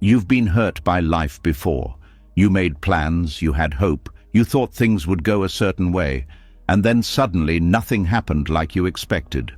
You've been hurt by life before. You made plans, you had hope, you thought things would go a certain way, and then suddenly nothing happened like you expected.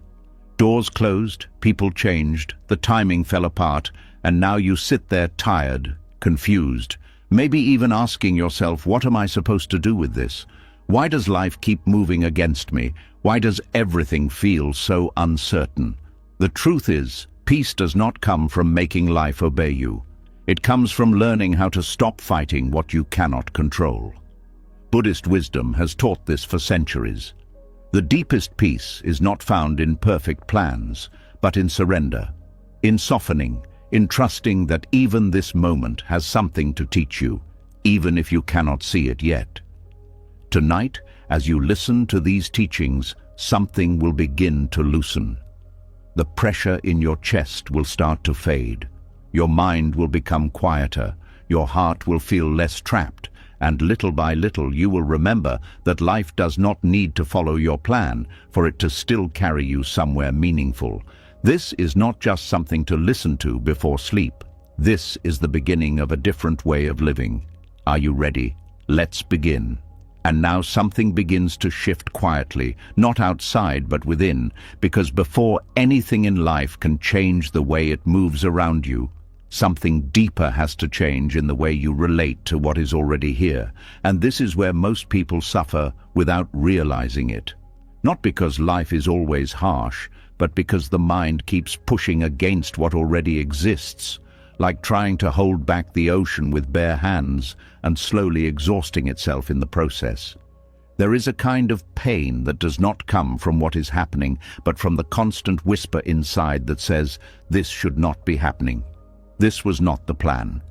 Doors closed, people changed, the timing fell apart, and now you sit there tired, confused, maybe even asking yourself, what am I supposed to do with this? Why does life keep moving against me? Why does everything feel so uncertain? The truth is, peace does not come from making life obey you. It comes from learning how to stop fighting what you cannot control. Buddhist wisdom has taught this for centuries. The deepest peace is not found in perfect plans, but in surrender, in softening, in trusting that even this moment has something to teach you, even if you cannot see it yet. Tonight, as you listen to these teachings, something will begin to loosen. The pressure in your chest will start to fade. Your mind will become quieter. Your heart will feel less trapped. And little by little you will remember that life does not need to follow your plan for it to still carry you somewhere meaningful. This is not just something to listen to before sleep. This is the beginning of a different way of living. Are you ready? Let's begin. And now something begins to shift quietly, not outside but within, because before anything in life can change the way it moves around you, something deeper has to change in the way you relate to what is already here. And this is where most people suffer without realizing it. Not because life is always harsh, but because the mind keeps pushing against what already exists, like trying to hold back the ocean with bare hands and slowly exhausting itself in the process. There is a kind of pain that does not come from what is happening, but from the constant whisper inside that says, this should not be happening. This was not the plan.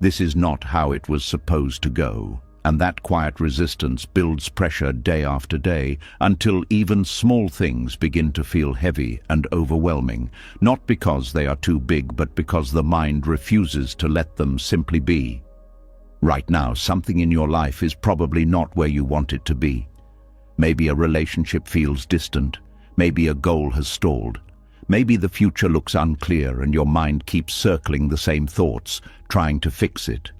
This is not how it was supposed to go. And that quiet resistance builds pressure day after day until even small things begin to feel heavy and overwhelming, not because they are too big, but because the mind refuses to let them simply be. Right now, something in your life is probably not where you want it to be. Maybe a relationship feels distant. Maybe a goal has stalled. Maybe the future looks unclear and your mind keeps circling the same thoughts, trying to fix it.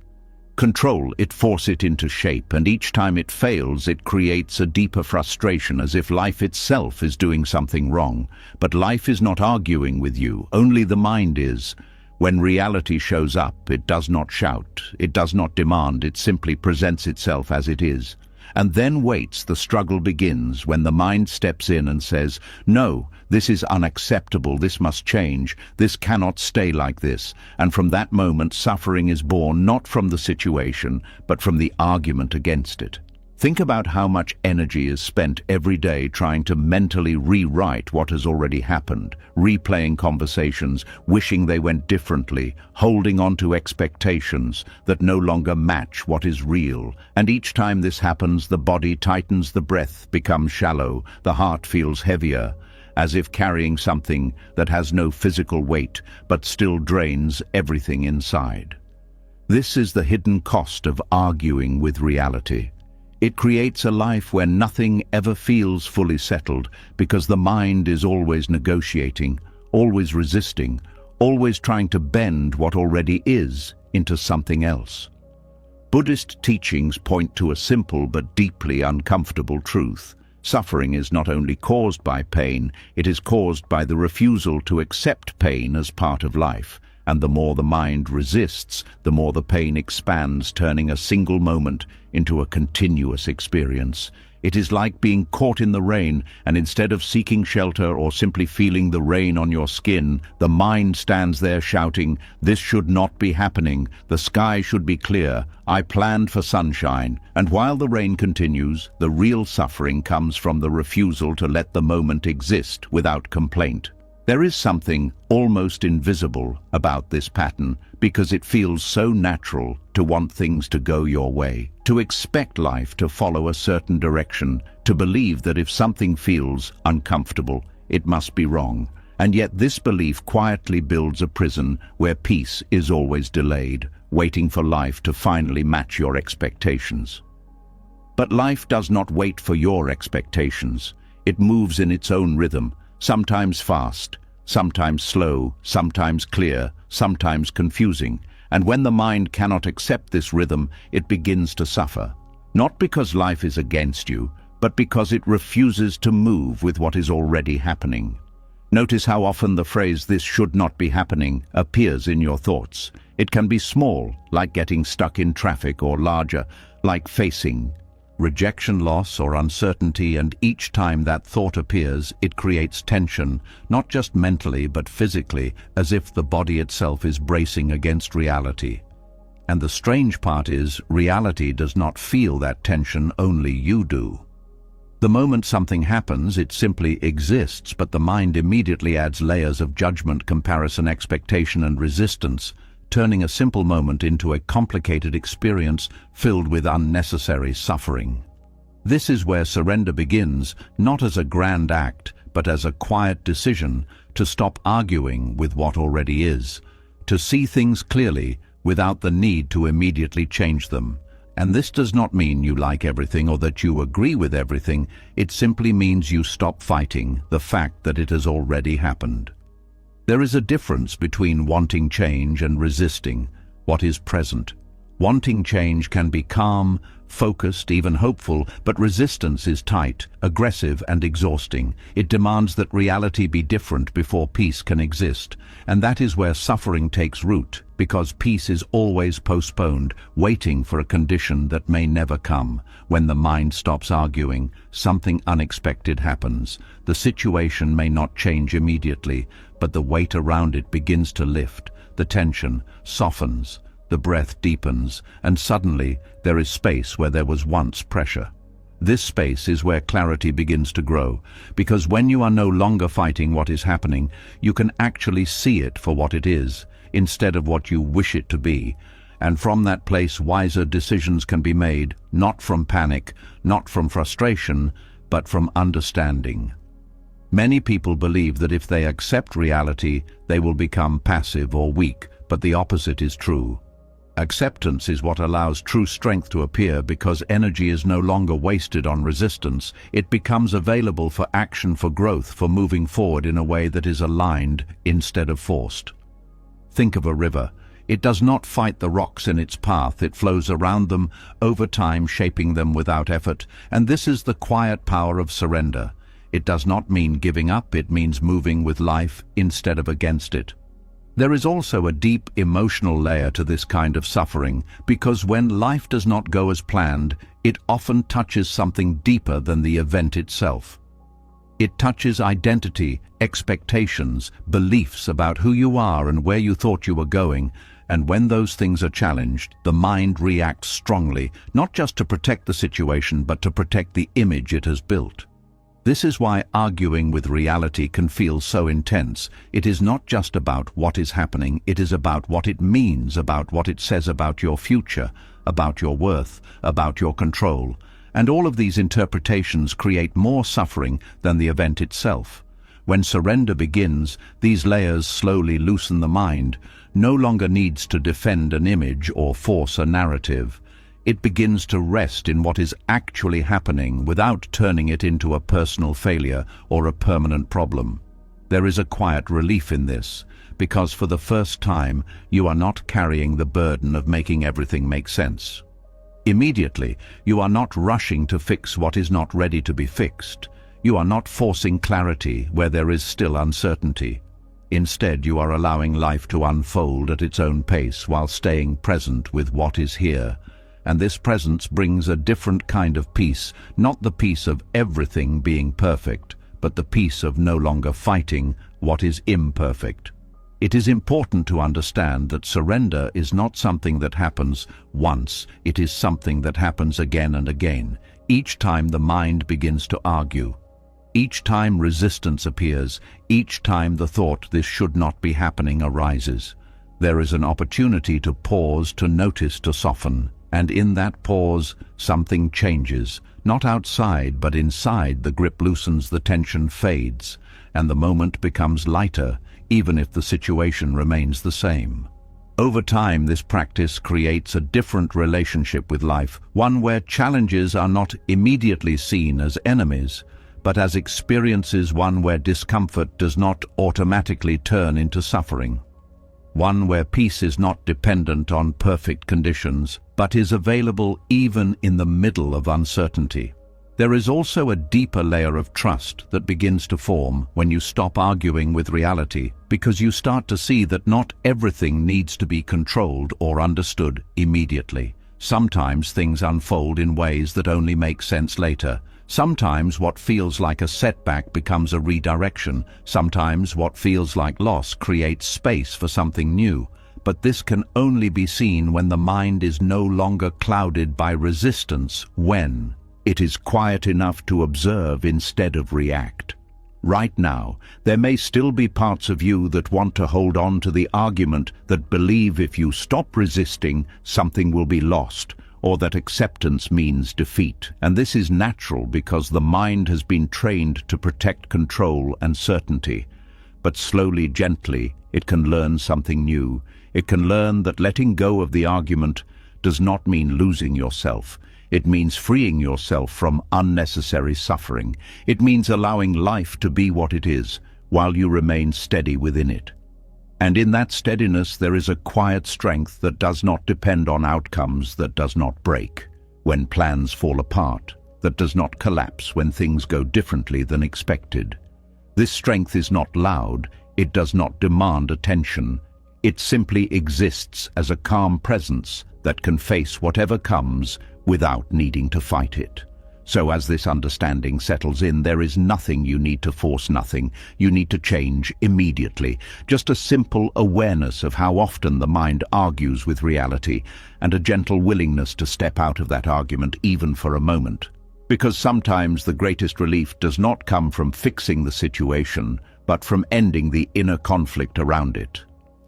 Control it, force it into shape, and each time it fails, it creates a deeper frustration, as if life itself is doing something wrong. But life is not arguing with you, only the mind is. When reality shows up, it does not shout, it does not demand, it simply presents itself as it is. And then waits. The struggle begins when the mind steps in and says, no, this is unacceptable, this must change, this cannot stay like this. And from that moment, suffering is born not from the situation, but from the argument against it. Think about how much energy is spent every day trying to mentally rewrite what has already happened, replaying conversations, wishing they went differently, holding on to expectations that no longer match what is real. And each time this happens, the body tightens, the breath becomes shallow, the heart feels heavier, as if carrying something that has no physical weight, but still drains everything inside. This is the hidden cost of arguing with reality. It creates a life where nothing ever feels fully settled, because the mind is always negotiating, always resisting, always trying to bend what already is into something else. Buddhist teachings point to a simple but deeply uncomfortable truth. Suffering is not only caused by pain, it is caused by the refusal to accept pain as part of life. And the more the mind resists, the more the pain expands, turning a single moment into a continuous experience. It is like being caught in the rain, and instead of seeking shelter or simply feeling the rain on your skin, the mind stands there shouting, this should not be happening, the sky should be clear, I planned for sunshine. And while the rain continues, the real suffering comes from the refusal to let the moment exist without complaint. There is something almost invisible about this pattern because it feels so natural to want things to go your way, to expect life to follow a certain direction, to believe that if something feels uncomfortable, it must be wrong. And yet this belief quietly builds a prison where peace is always delayed, waiting for life to finally match your expectations. But life does not wait for your expectations. It moves in its own rhythm, sometimes fast, sometimes slow, sometimes clear, sometimes confusing. And when the mind cannot accept this rhythm, it begins to suffer. Not because life is against you, but because it refuses to move with what is already happening. Notice how often the phrase "this should not be happening" appears in your thoughts. It can be small, like getting stuck in traffic, or larger, like facing rejection, loss, or uncertainty, and each time that thought appears, it creates tension, not just mentally but physically, as if the body itself is bracing against reality. And the strange part is, reality does not feel that tension, only you do. The moment something happens, it simply exists, but the mind immediately adds layers of judgment, comparison, expectation, and resistance, turning a simple moment into a complicated experience filled with unnecessary suffering. This is where surrender begins, not as a grand act, but as a quiet decision to stop arguing with what already is, to see things clearly without the need to immediately change them. And this does not mean you like everything or that you agree with everything. It simply means you stop fighting the fact that it has already happened. There is a difference between wanting change and resisting what is present. Wanting change can be calm, focused, even hopeful, but resistance is tight, aggressive, and exhausting. It demands that reality be different before peace can exist. And that is where suffering takes root, because peace is always postponed, waiting for a condition that may never come. When the mind stops arguing, something unexpected happens. The situation may not change immediately, but the weight around it begins to lift. The tension softens, the breath deepens, and suddenly there is space where there was once pressure. This space is where clarity begins to grow, because when you are no longer fighting what is happening, you can actually see it for what it is, instead of what you wish it to be. And from that place, wiser decisions can be made, not from panic, not from frustration, but from understanding. Many people believe that if they accept reality, they will become passive or weak, but the opposite is true. Acceptance is what allows true strength to appear, because energy is no longer wasted on resistance. It becomes available for action, for growth, for moving forward in a way that is aligned instead of forced. Think of a river. It does not fight the rocks in its path. It flows around them, over time shaping them without effort. And this is the quiet power of surrender. It does not mean giving up. It means moving with life instead of against it. There is also a deep emotional layer to this kind of suffering, because when life does not go as planned, it often touches something deeper than the event itself. It touches identity, expectations, beliefs about who you are and where you thought you were going, and when those things are challenged, the mind reacts strongly, not just to protect the situation, but to protect the image it has built. This is why arguing with reality can feel so intense. It is not just about what is happening, it is about what it means, about what it says about your future, about your worth, about your control. And all of these interpretations create more suffering than the event itself. When surrender begins, these layers slowly loosen the mind. No longer needs to defend an image or force a narrative. It begins to rest in what is actually happening without turning it into a personal failure or a permanent problem. There is a quiet relief in this, because for the first time you are not carrying the burden of making everything make sense. Immediately, you are not rushing to fix what is not ready to be fixed. You are not forcing clarity where there is still uncertainty. Instead, you are allowing life to unfold at its own pace while staying present with what is here. And this presence brings a different kind of peace, not the peace of everything being perfect, but the peace of no longer fighting what is imperfect. It is important to understand that surrender is not something that happens once, it is something that happens again and again, each time the mind begins to argue. Each time resistance appears, each time the thought "this should not be happening" arises. There is an opportunity to pause, to notice, to soften. And in that pause, something changes. Not outside, but inside. The grip loosens, the tension fades, and the moment becomes lighter, even if the situation remains the same. Over time, this practice creates a different relationship with life, one where challenges are not immediately seen as enemies, but as experiences, one where discomfort does not automatically turn into suffering. one where peace is not dependent on perfect conditions, but is available even in the middle of uncertainty. There is also a deeper layer of trust that begins to form when you stop arguing with reality, because you start to see that not everything needs to be controlled or understood immediately. Sometimes things unfold in ways that only make sense later. Sometimes what feels like a setback becomes a redirection. Sometimes what feels like loss creates space for something new. But this can only be seen when the mind is no longer clouded by resistance, when it is quiet enough to observe instead of react. Right now, there may still be parts of you that want to hold on to the argument, that believe if you stop resisting, something will be lost, or that acceptance means defeat. And this is natural because the mind has been trained to protect control and certainty. But slowly, gently, it can learn something new. It can learn that letting go of the argument does not mean losing yourself. It means freeing yourself from unnecessary suffering. It means allowing life to be what it is, while you remain steady within it. And in that steadiness there is a quiet strength that does not depend on outcomes, that does not break when plans fall apart, that does not collapse when things go differently than expected. This strength is not loud, it does not demand attention. It simply exists as a calm presence that can face whatever comes without needing to fight it. So as this understanding settles in, there is nothing you need to force, nothing you need to change immediately. Just a simple awareness of how often the mind argues with reality, and a gentle willingness to step out of that argument even for a moment. Because sometimes the greatest relief does not come from fixing the situation, but from ending the inner conflict around it.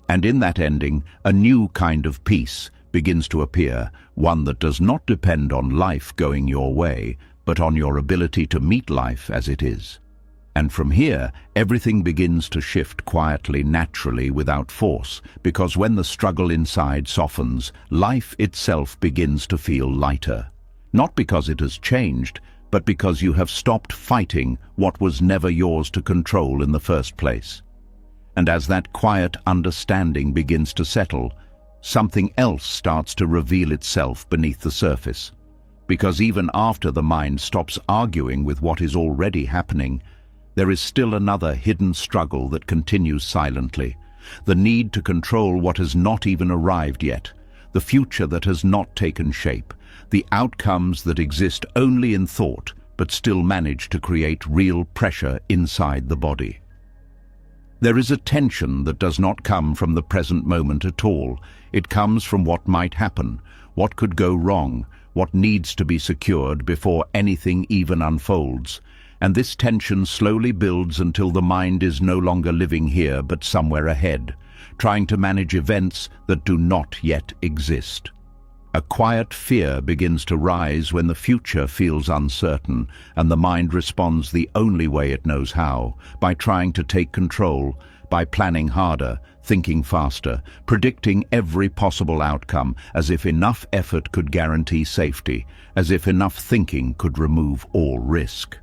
And in that ending, a new kind of peace begins to appear, one that does not depend on life going your way, but on your ability to meet life as it is. And from here, everything begins to shift quietly, naturally, without force, because when the struggle inside softens, life itself begins to feel lighter. Not because it has changed, but because you have stopped fighting what was never yours to control in the first place. And as that quiet understanding begins to settle, something else starts to reveal itself beneath the surface. Because even after the mind stops arguing with what is already happening, there is still another hidden struggle that continues silently. The need to control what has not even arrived yet, the future that has not taken shape, the outcomes that exist only in thought but still manage to create real pressure inside the body. There is a tension that does not come from the present moment at all. It comes from what might happen, what could go wrong, what needs to be secured before anything even unfolds. And this tension slowly builds until the mind is no longer living here but somewhere ahead, trying to manage events that do not yet exist. A quiet fear begins to rise when the future feels uncertain, and the mind responds the only way it knows how, by trying to take control, by planning harder, thinking faster, predicting every possible outcome, as if enough effort could guarantee safety, as if enough thinking could remove all risk.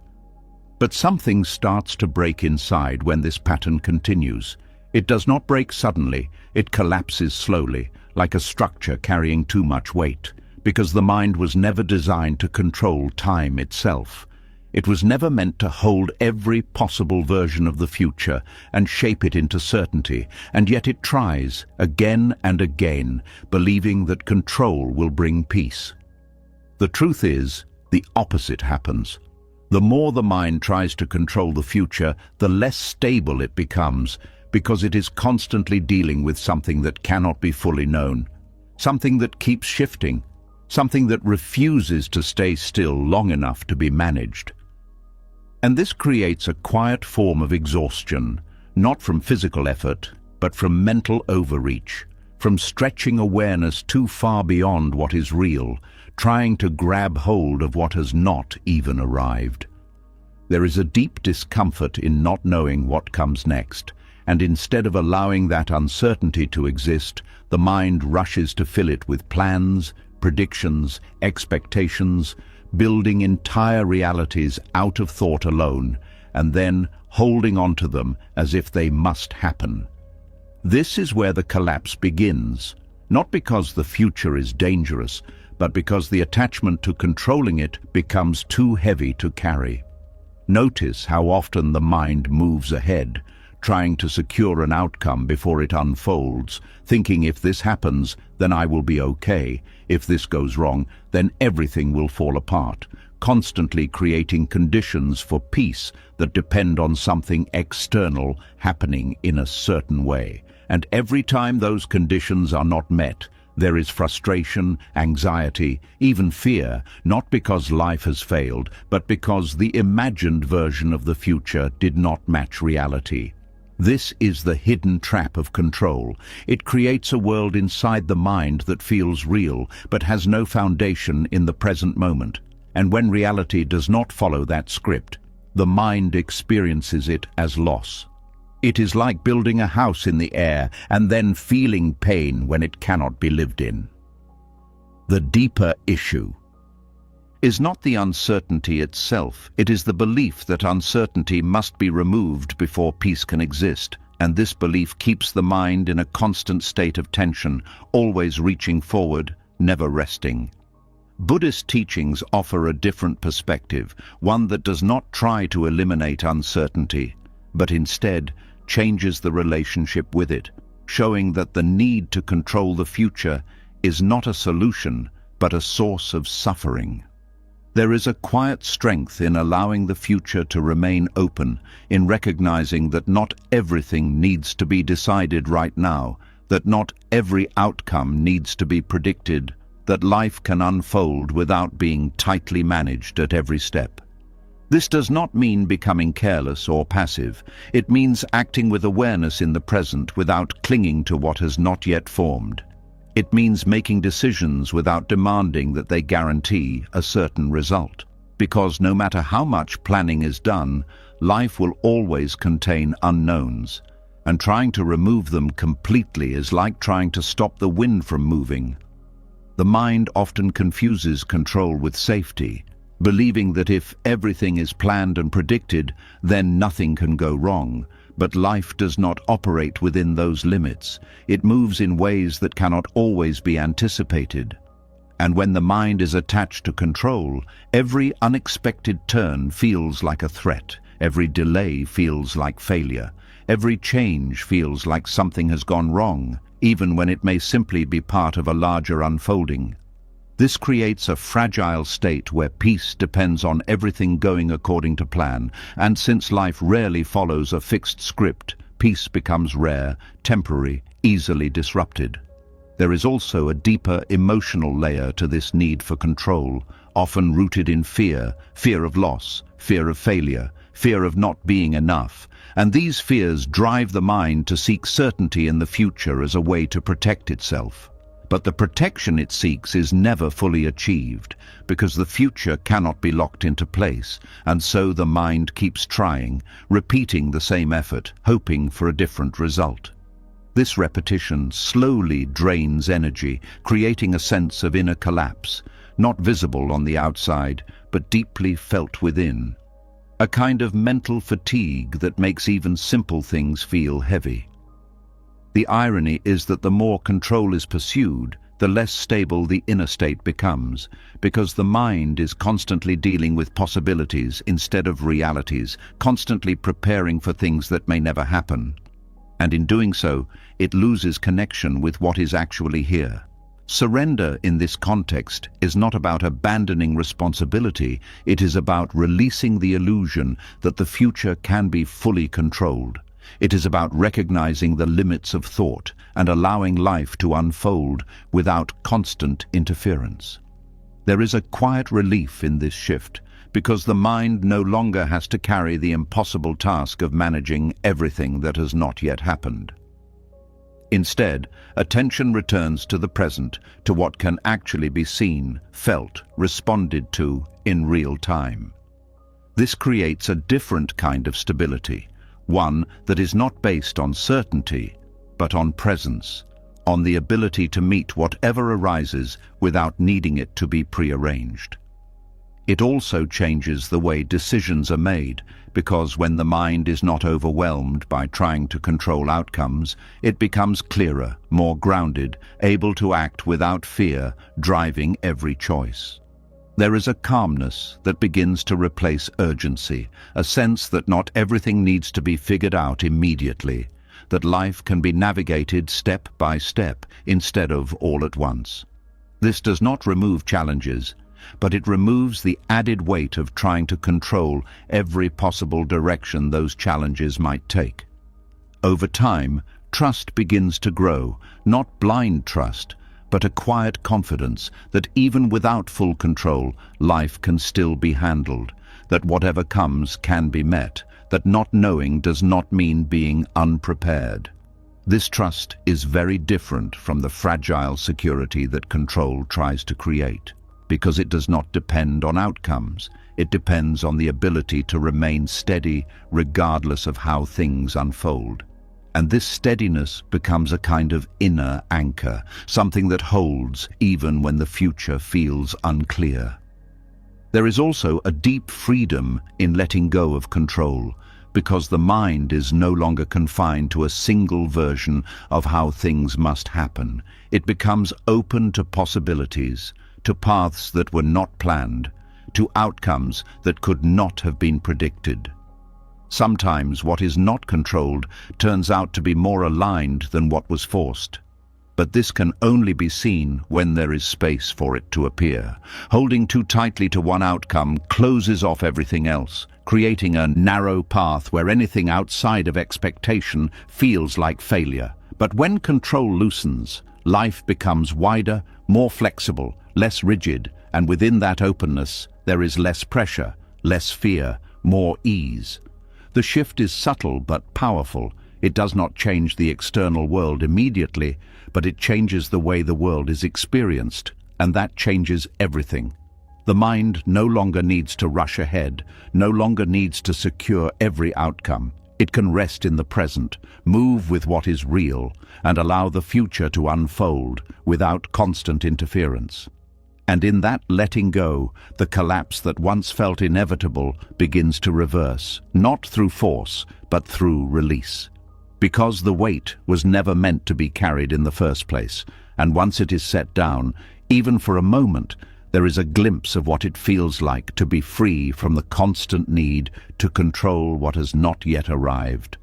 But something starts to break inside when this pattern continues. It does not break suddenly, it collapses slowly, like a structure carrying too much weight, because the mind was never designed to control time itself. It was never meant to hold every possible version of the future and shape it into certainty, and yet it tries, again and again, believing that control will bring peace. The truth is, the opposite happens. The more the mind tries to control the future, the less stable it becomes, because it is constantly dealing with something that cannot be fully known, something that keeps shifting, something that refuses to stay still long enough to be managed. And this creates a quiet form of exhaustion, not from physical effort, but from mental overreach, from stretching awareness too far beyond what is real, trying to grab hold of what has not even arrived. There is a deep discomfort in not knowing what comes next, and instead of allowing that uncertainty to exist, the mind rushes to fill it with plans, predictions, expectations, building entire realities out of thought alone, and then holding on to them as if they must happen. This is where the collapse begins, not because the future is dangerous, but because the attachment to controlling it becomes too heavy to carry. Notice how often the mind moves ahead, trying to secure an outcome before it unfolds, thinking if this happens, then I will be okay. If this goes wrong, then everything will fall apart, constantly creating conditions for peace that depend on something external happening in a certain way. And every time those conditions are not met, there is frustration, anxiety, even fear, not because life has failed, but because the imagined version of the future did not match reality. This is the hidden trap of control. It creates a world inside the mind that feels real, but has no foundation in the present moment. And when reality does not follow that script, the mind experiences it as loss. It is like building a house in the air and then feeling pain when it cannot be lived in. The deeper issue is not the uncertainty itself. It is the belief that uncertainty must be removed before peace can exist, and this belief keeps the mind in a constant state of tension, always reaching forward, never resting. Buddhist teachings offer a different perspective, one that does not try to eliminate uncertainty, but instead changes the relationship with it, showing that the need to control the future is not a solution, but a source of suffering. There is a quiet strength in allowing the future to remain open, in recognizing that not everything needs to be decided right now, that not every outcome needs to be predicted, that life can unfold without being tightly managed at every step. This does not mean becoming careless or passive. It means acting with awareness in the present without clinging to what has not yet formed. It means making decisions without demanding that they guarantee a certain result. Because no matter how much planning is done, life will always contain unknowns, and trying to remove them completely is like trying to stop the wind from moving. The mind often confuses control with safety, believing that if everything is planned and predicted, then nothing can go wrong. But life does not operate within those limits. It moves in ways that cannot always be anticipated. And when the mind is attached to control, every unexpected turn feels like a threat. Every delay feels like failure. Every change feels like something has gone wrong, even when it may simply be part of a larger unfolding. This creates a fragile state where peace depends on everything going according to plan, and since life rarely follows a fixed script, peace becomes rare, temporary, easily disrupted. There is also a deeper emotional layer to this need for control, often rooted in fear, fear of loss, fear of failure, fear of not being enough, and these fears drive the mind to seek certainty in the future as a way to protect itself. But the protection it seeks is never fully achieved, because the future cannot be locked into place, and so the mind keeps trying, repeating the same effort, hoping for a different result. This repetition slowly drains energy, creating a sense of inner collapse, not visible on the outside, but deeply felt within. A kind of mental fatigue that makes even simple things feel heavy. The irony is that the more control is pursued, the less stable the inner state becomes, because the mind is constantly dealing with possibilities instead of realities, constantly preparing for things that may never happen. And in doing so, it loses connection with what is actually here. Surrender in this context is not about abandoning responsibility, it is about releasing the illusion that the future can be fully controlled. It is about recognizing the limits of thought and allowing life to unfold without constant interference. There is a quiet relief in this shift, because the mind no longer has to carry the impossible task of managing everything that has not yet happened. Instead, attention returns to the present, to what can actually be seen, felt, responded to in real time. This creates a different kind of stability, one that is not based on certainty, but on presence, on the ability to meet whatever arises without needing it to be prearranged. It also changes the way decisions are made, because when the mind is not overwhelmed by trying to control outcomes, it becomes clearer, more grounded, able to act without fear, driving every choice. There is a calmness that begins to replace urgency, a sense that not everything needs to be figured out immediately, that life can be navigated step by step instead of all at once. This does not remove challenges, but it removes the added weight of trying to control every possible direction those challenges might take. Over time, trust begins to grow, not blind trust, but a quiet confidence that even without full control, life can still be handled, that whatever comes can be met, that not knowing does not mean being unprepared. This trust is very different from the fragile security that control tries to create, because it does not depend on outcomes. It depends on the ability to remain steady regardless of how things unfold. And this steadiness becomes a kind of inner anchor, something that holds even when the future feels unclear. There is also a deep freedom in letting go of control, because the mind is no longer confined to a single version of how things must happen. It becomes open to possibilities, to paths that were not planned, to outcomes that could not have been predicted. Sometimes what is not controlled turns out to be more aligned than what was forced. But this can only be seen when there is space for it to appear. Holding too tightly to one outcome closes off everything else, creating a narrow path where anything outside of expectation feels like failure. But when control loosens, life becomes wider, more flexible, less rigid, and within that openness there is less pressure, less fear, more ease. The shift is subtle but powerful. It does not change the external world immediately, but it changes the way the world is experienced, and that changes everything. The mind no longer needs to rush ahead, no longer needs to secure every outcome. It can rest in the present, move with what is real, and allow the future to unfold without constant interference. And in that letting go, the collapse that once felt inevitable begins to reverse, not through force, but through release. Because the weight was never meant to be carried in the first place, and once it is set down, even for a moment, there is a glimpse of what it feels like to be free from the constant need to control what has not yet arrived.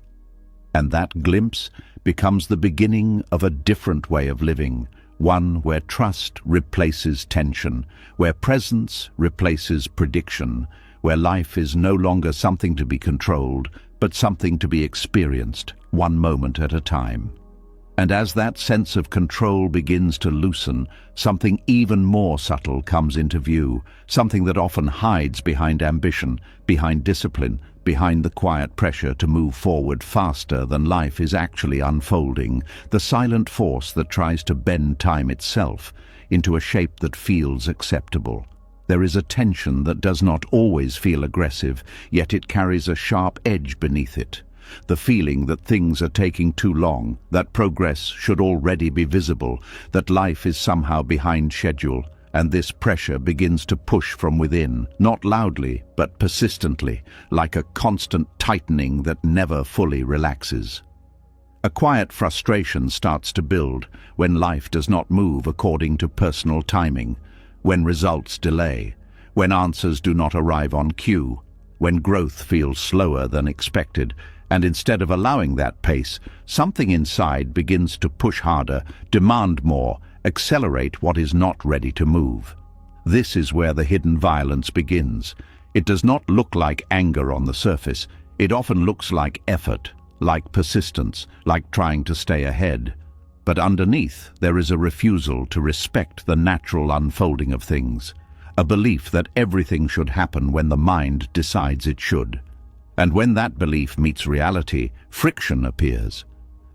And that glimpse becomes the beginning of a different way of living, one where trust replaces tension, where presence replaces prediction, where life is no longer something to be controlled, but something to be experienced, one moment at a time. And as that sense of control begins to loosen, something even more subtle comes into view, something that often hides behind ambition, behind discipline, behind the quiet pressure to move forward faster than life is actually unfolding, the silent force that tries to bend time itself into a shape that feels acceptable. There is a tension that does not always feel aggressive, yet it carries a sharp edge beneath it. The feeling that things are taking too long, that progress should already be visible, that life is somehow behind schedule, and this pressure begins to push from within, not loudly, but persistently, like a constant tightening that never fully relaxes. A quiet frustration starts to build when life does not move according to personal timing, when results delay, when answers do not arrive on cue, when growth feels slower than expected, and instead of allowing that pace, something inside begins to push harder, demand more, accelerate what is not ready to move. This is where the hidden violence begins. It does not look like anger on the surface. It often looks like effort, like persistence, like trying to stay ahead. But underneath, there is a refusal to respect the natural unfolding of things, a belief that everything should happen when the mind decides it should. And when that belief meets reality, friction appears.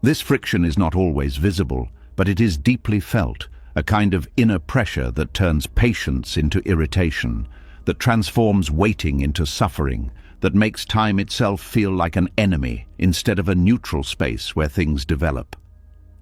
This friction is not always visible, but it is deeply felt, a kind of inner pressure that turns patience into irritation, that transforms waiting into suffering, that makes time itself feel like an enemy instead of a neutral space where things develop.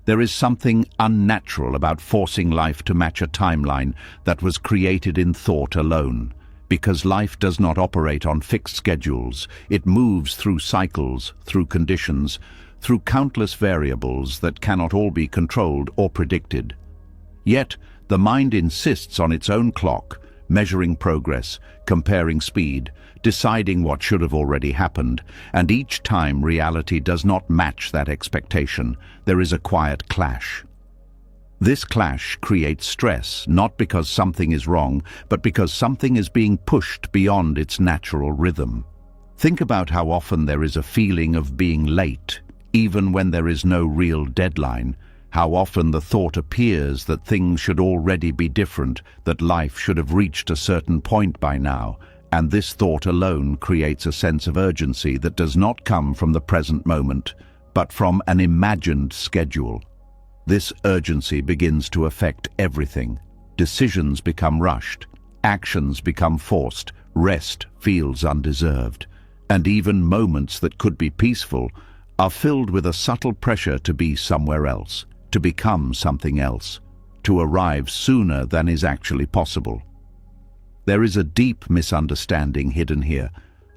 There is something unnatural about forcing life to match a timeline that was created in thought alone, Because life does not operate on fixed schedules, it moves through cycles, through conditions, through countless variables that cannot all be controlled or predicted. Yet, the mind insists on its own clock, measuring progress, comparing speed, deciding what should have already happened, and each time reality does not match that expectation, there is a quiet clash. This clash creates stress, not because something is wrong, but because something is being pushed beyond its natural rhythm. Think about how often there is a feeling of being late, even when there is no real deadline. How often the thought appears that things should already be different, that life should have reached a certain point by now, and this thought alone creates a sense of urgency that does not come from the present moment, but from an imagined schedule. This urgency begins to affect everything. Decisions become rushed, actions become forced, rest feels undeserved, and even moments that could be peaceful are filled with a subtle pressure to be somewhere else, to become something else, to arrive sooner than is actually possible. There is a deep misunderstanding hidden here,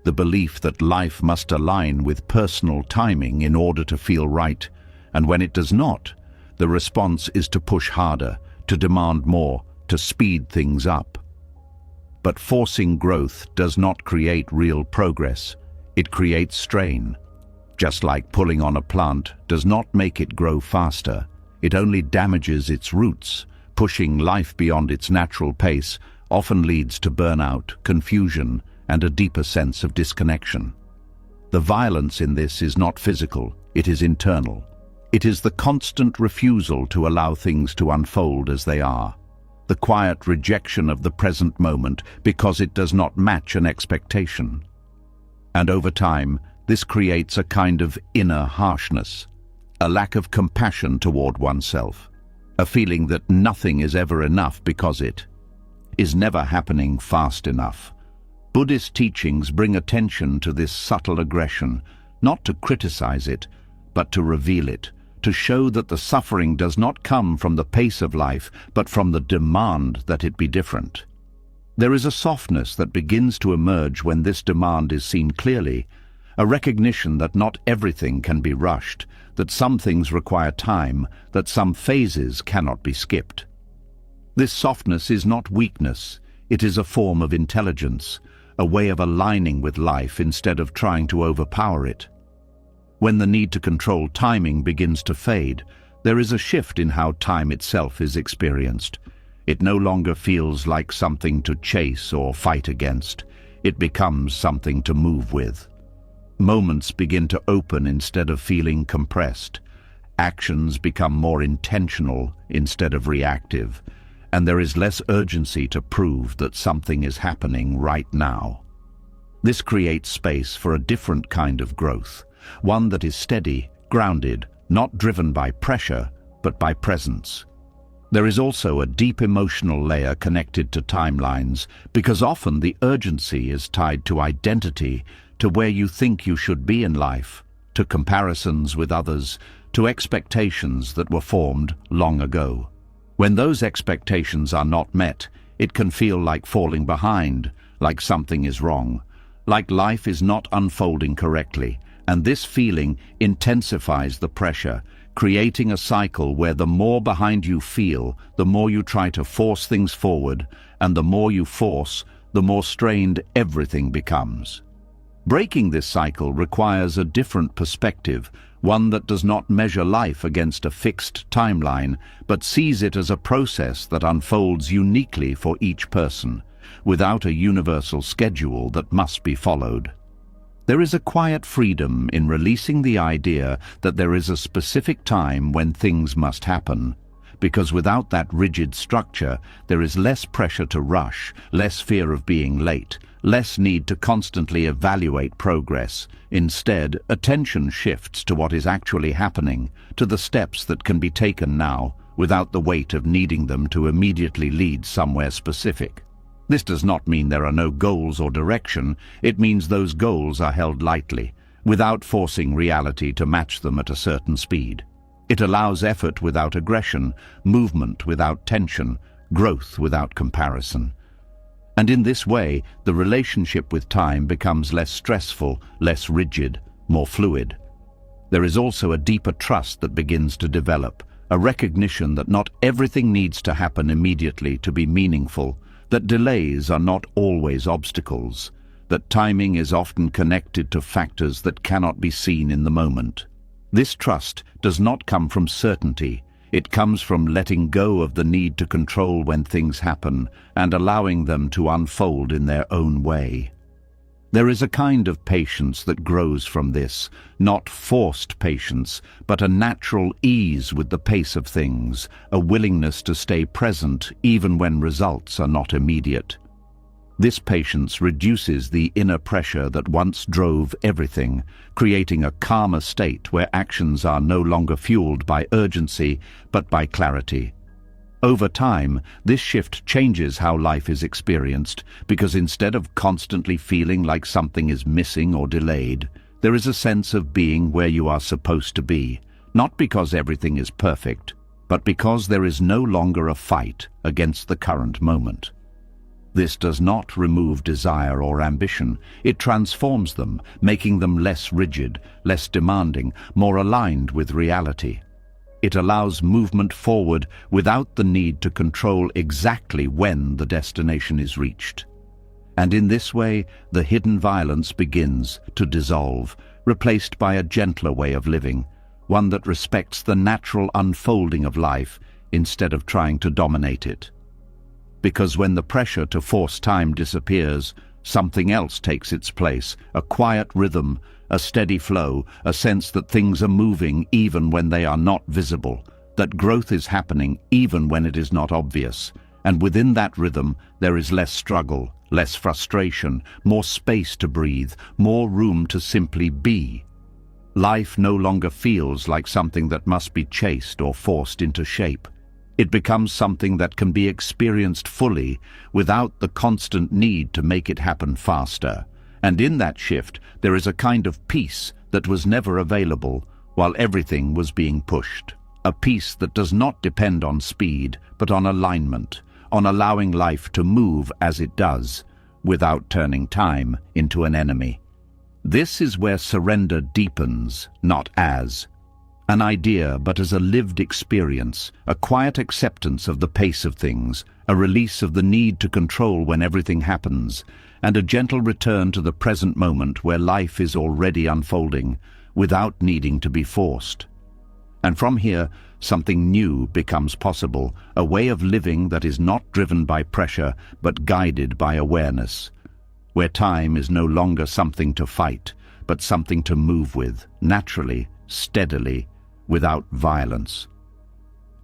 the belief that life must align with personal timing in order to feel right, and when it does not, the response is to push harder, to demand more, to speed things up. But forcing growth does not create real progress, it creates strain. Just like pulling on a plant does not make it grow faster, it only damages its roots. Pushing life beyond its natural pace often leads to burnout, confusion, and a deeper sense of disconnection. The violence in this is not physical, it is internal. It is the constant refusal to allow things to unfold as they are, the quiet rejection of the present moment because it does not match an expectation. And over time, this creates a kind of inner harshness, a lack of compassion toward oneself, a feeling that nothing is ever enough because it is never happening fast enough. Buddhist teachings bring attention to this subtle aggression, not to criticize it, but to reveal it, to show that the suffering does not come from the pace of life, but from the demand that it be different. There is a softness that begins to emerge when this demand is seen clearly, a recognition that not everything can be rushed, that some things require time, that some phases cannot be skipped. This softness is not weakness, it is a form of intelligence, a way of aligning with life instead of trying to overpower it. When the need to control timing begins to fade, there is a shift in how time itself is experienced. It no longer feels like something to chase or fight against. It becomes something to move with. Moments begin to open instead of feeling compressed. Actions become more intentional instead of reactive, and there is less urgency to prove that something is happening right now. This creates space for a different kind of growth, one that is steady, grounded, not driven by pressure, but by presence. There is also a deep emotional layer connected to timelines, because often the urgency is tied to identity, to where you think you should be in life, to comparisons with others, to expectations that were formed long ago. When those expectations are not met, it can feel like falling behind, like something is wrong, like life is not unfolding correctly, and this feeling intensifies the pressure, creating a cycle where the more behind you feel, the more you try to force things forward, and the more you force, the more strained everything becomes. Breaking this cycle requires a different perspective, one that does not measure life against a fixed timeline, but sees it as a process that unfolds uniquely for each person, without a universal schedule that must be followed. There is a quiet freedom in releasing the idea that there is a specific time when things must happen, because without that rigid structure, there is less pressure to rush, less fear of being late, less need to constantly evaluate progress. Instead, attention shifts to what is actually happening, to the steps that can be taken now, without the weight of needing them to immediately lead somewhere specific. This does not mean there are no goals or direction, it means those goals are held lightly, without forcing reality to match them at a certain speed. It allows effort without aggression, movement without tension, growth without comparison. And in this way, the relationship with time becomes less stressful, less rigid, more fluid. There is also a deeper trust that begins to develop, a recognition that not everything needs to happen immediately to be meaningful, that delays are not always obstacles, that timing is often connected to factors that cannot be seen in the moment. This trust does not come from certainty. It comes from letting go of the need to control when things happen and allowing them to unfold in their own way. There is a kind of patience that grows from this, not forced patience, but a natural ease with the pace of things, a willingness to stay present even when results are not immediate. This patience reduces the inner pressure that once drove everything, creating a calmer state where actions are no longer fueled by urgency but by clarity. Over time, this shift changes how life is experienced, because instead of constantly feeling like something is missing or delayed, there is a sense of being where you are supposed to be, not because everything is perfect, but because there is no longer a fight against the current moment. This does not remove desire or ambition. It transforms them, making them less rigid, less demanding, more aligned with reality. It allows movement forward without the need to control exactly when the destination is reached. And in this way, the hidden violence begins to dissolve, replaced by a gentler way of living, one that respects the natural unfolding of life instead of trying to dominate it. Because when the pressure to force time disappears, something else takes its place, a quiet rhythm, a steady flow, a sense that things are moving even when they are not visible, that growth is happening even when it is not obvious. And within that rhythm, there is less struggle, less frustration, more space to breathe, more room to simply be. Life no longer feels like something that must be chased or forced into shape. It becomes something that can be experienced fully without the constant need to make it happen faster. And in that shift, there is a kind of peace that was never available while everything was being pushed. A peace that does not depend on speed, but on alignment, on allowing life to move as it does, without turning time into an enemy. This is where surrender deepens, not as an idea, but as a lived experience, a quiet acceptance of the pace of things, a release of the need to control when everything happens, and a gentle return to the present moment where life is already unfolding, without needing to be forced. And from here, something new becomes possible, a way of living that is not driven by pressure, but guided by awareness, where time is no longer something to fight, but something to move with, naturally, steadily, without violence.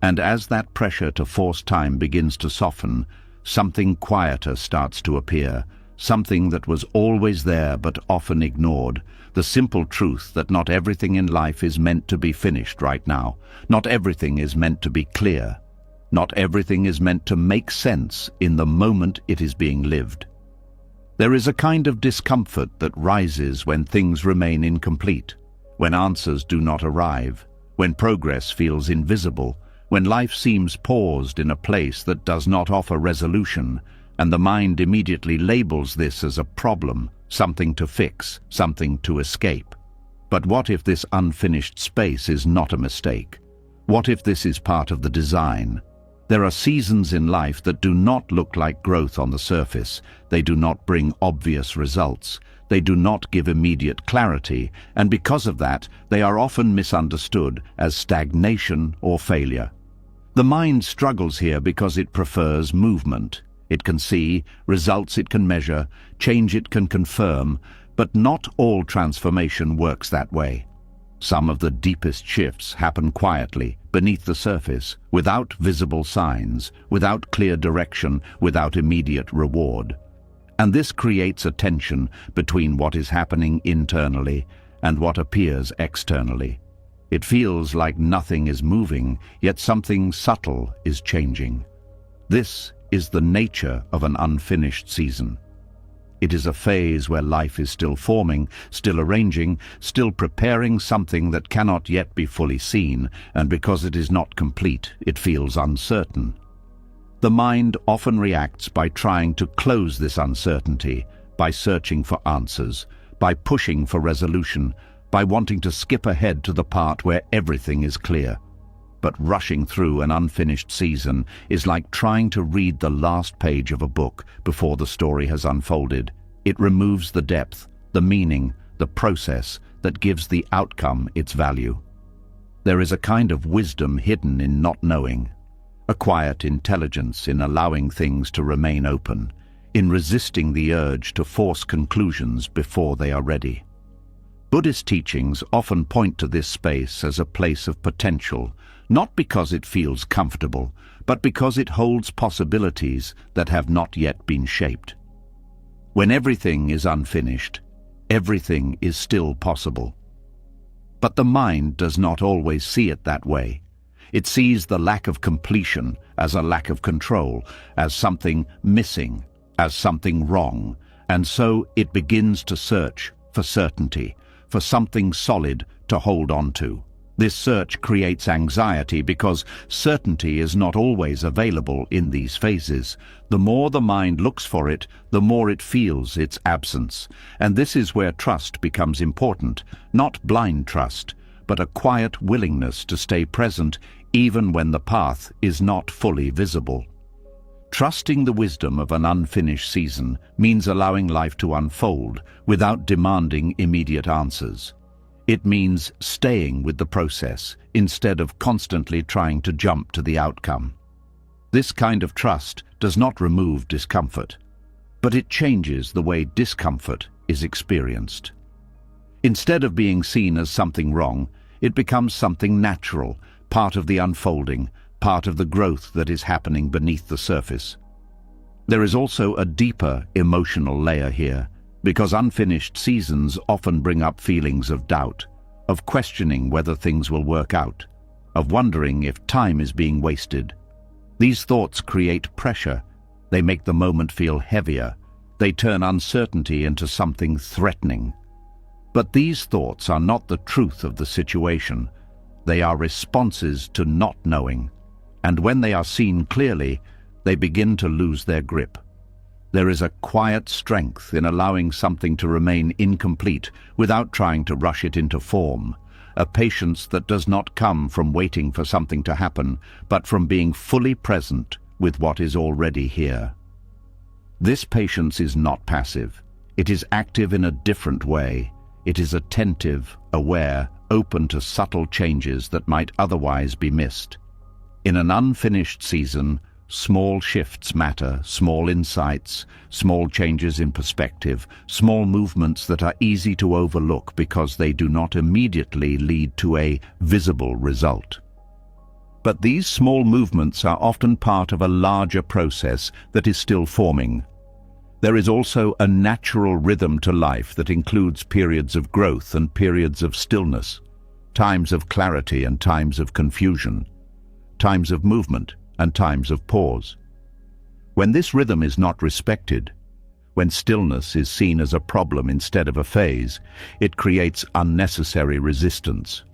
And as that pressure to force time begins to soften, something quieter starts to appear, something that was always there but often ignored, the simple truth that not everything in life is meant to be finished right now. Not everything is meant to be clear. Not everything is meant to make sense in the moment it is being lived. There is a kind of discomfort that rises when things remain incomplete, when answers do not arrive, when progress feels invisible, when life seems paused in a place that does not offer resolution, and the mind immediately labels this as a problem, something to fix, something to escape. But what if this unfinished space is not a mistake? What if this is part of the design? There are seasons in life that do not look like growth on the surface. They do not bring obvious results. They do not give immediate clarity, and because of that, they are often misunderstood as stagnation or failure. The mind struggles here because it prefers movement. It can see, results it can measure, change it can confirm, but not all transformation works that way. Some of the deepest shifts happen quietly, beneath the surface, without visible signs, without clear direction, without immediate reward. And this creates a tension between what is happening internally and what appears externally. It feels like nothing is moving, yet something subtle is changing. This is the nature of an unfinished season. It is a phase where life is still forming, still arranging, still preparing something that cannot yet be fully seen, and because it is not complete, it feels uncertain. The mind often reacts by trying to close this uncertainty, by searching for answers, by pushing for resolution, by wanting to skip ahead to the part where everything is clear. But rushing through an unfinished season is like trying to read the last page of a book before the story has unfolded. It removes the depth, the meaning, the process that gives the outcome its value. There is a kind of wisdom hidden in not knowing, a quiet intelligence in allowing things to remain open, in resisting the urge to force conclusions before they are ready. Buddhist teachings often point to this space as a place of potential, not because it feels comfortable, but because it holds possibilities that have not yet been shaped. When everything is unfinished, everything is still possible. But the mind does not always see it that way. It sees the lack of completion as a lack of control, as something missing, as something wrong, and so it begins to search for certainty, for something solid to hold on to. This search creates anxiety because certainty is not always available in these phases. The more the mind looks for it, the more it feels its absence. And this is where trust becomes important, not blind trust, but a quiet willingness to stay present even when the path is not fully visible. Trusting the wisdom of an unfinished season means allowing life to unfold without demanding immediate answers. It means staying with the process instead of constantly trying to jump to the outcome. This kind of trust does not remove discomfort, but it changes the way discomfort is experienced. Instead of being seen as something wrong, it becomes something natural, part of the unfolding, part of the growth that is happening beneath the surface. There is also a deeper emotional layer here, because unfinished seasons often bring up feelings of doubt, of questioning whether things will work out, of wondering if time is being wasted. These thoughts create pressure. They make the moment feel heavier. They turn uncertainty into something threatening. But these thoughts are not the truth of the situation. They are responses to not knowing, and when they are seen clearly, they begin to lose their grip. There is a quiet strength in allowing something to remain incomplete without trying to rush it into form, a patience that does not come from waiting for something to happen, but from being fully present with what is already here. This patience is not passive. It is active in a different way. It is attentive, aware, open to subtle changes that might otherwise be missed. In an unfinished season, small shifts matter, small insights, small changes in perspective, small movements that are easy to overlook because they do not immediately lead to a visible result. But these small movements are often part of a larger process that is still forming. There is also a natural rhythm to life that includes periods of growth and periods of stillness, times of clarity and times of confusion, times of movement and times of pause. When this rhythm is not respected, when stillness is seen as a problem instead of a phase, it creates unnecessary resistance.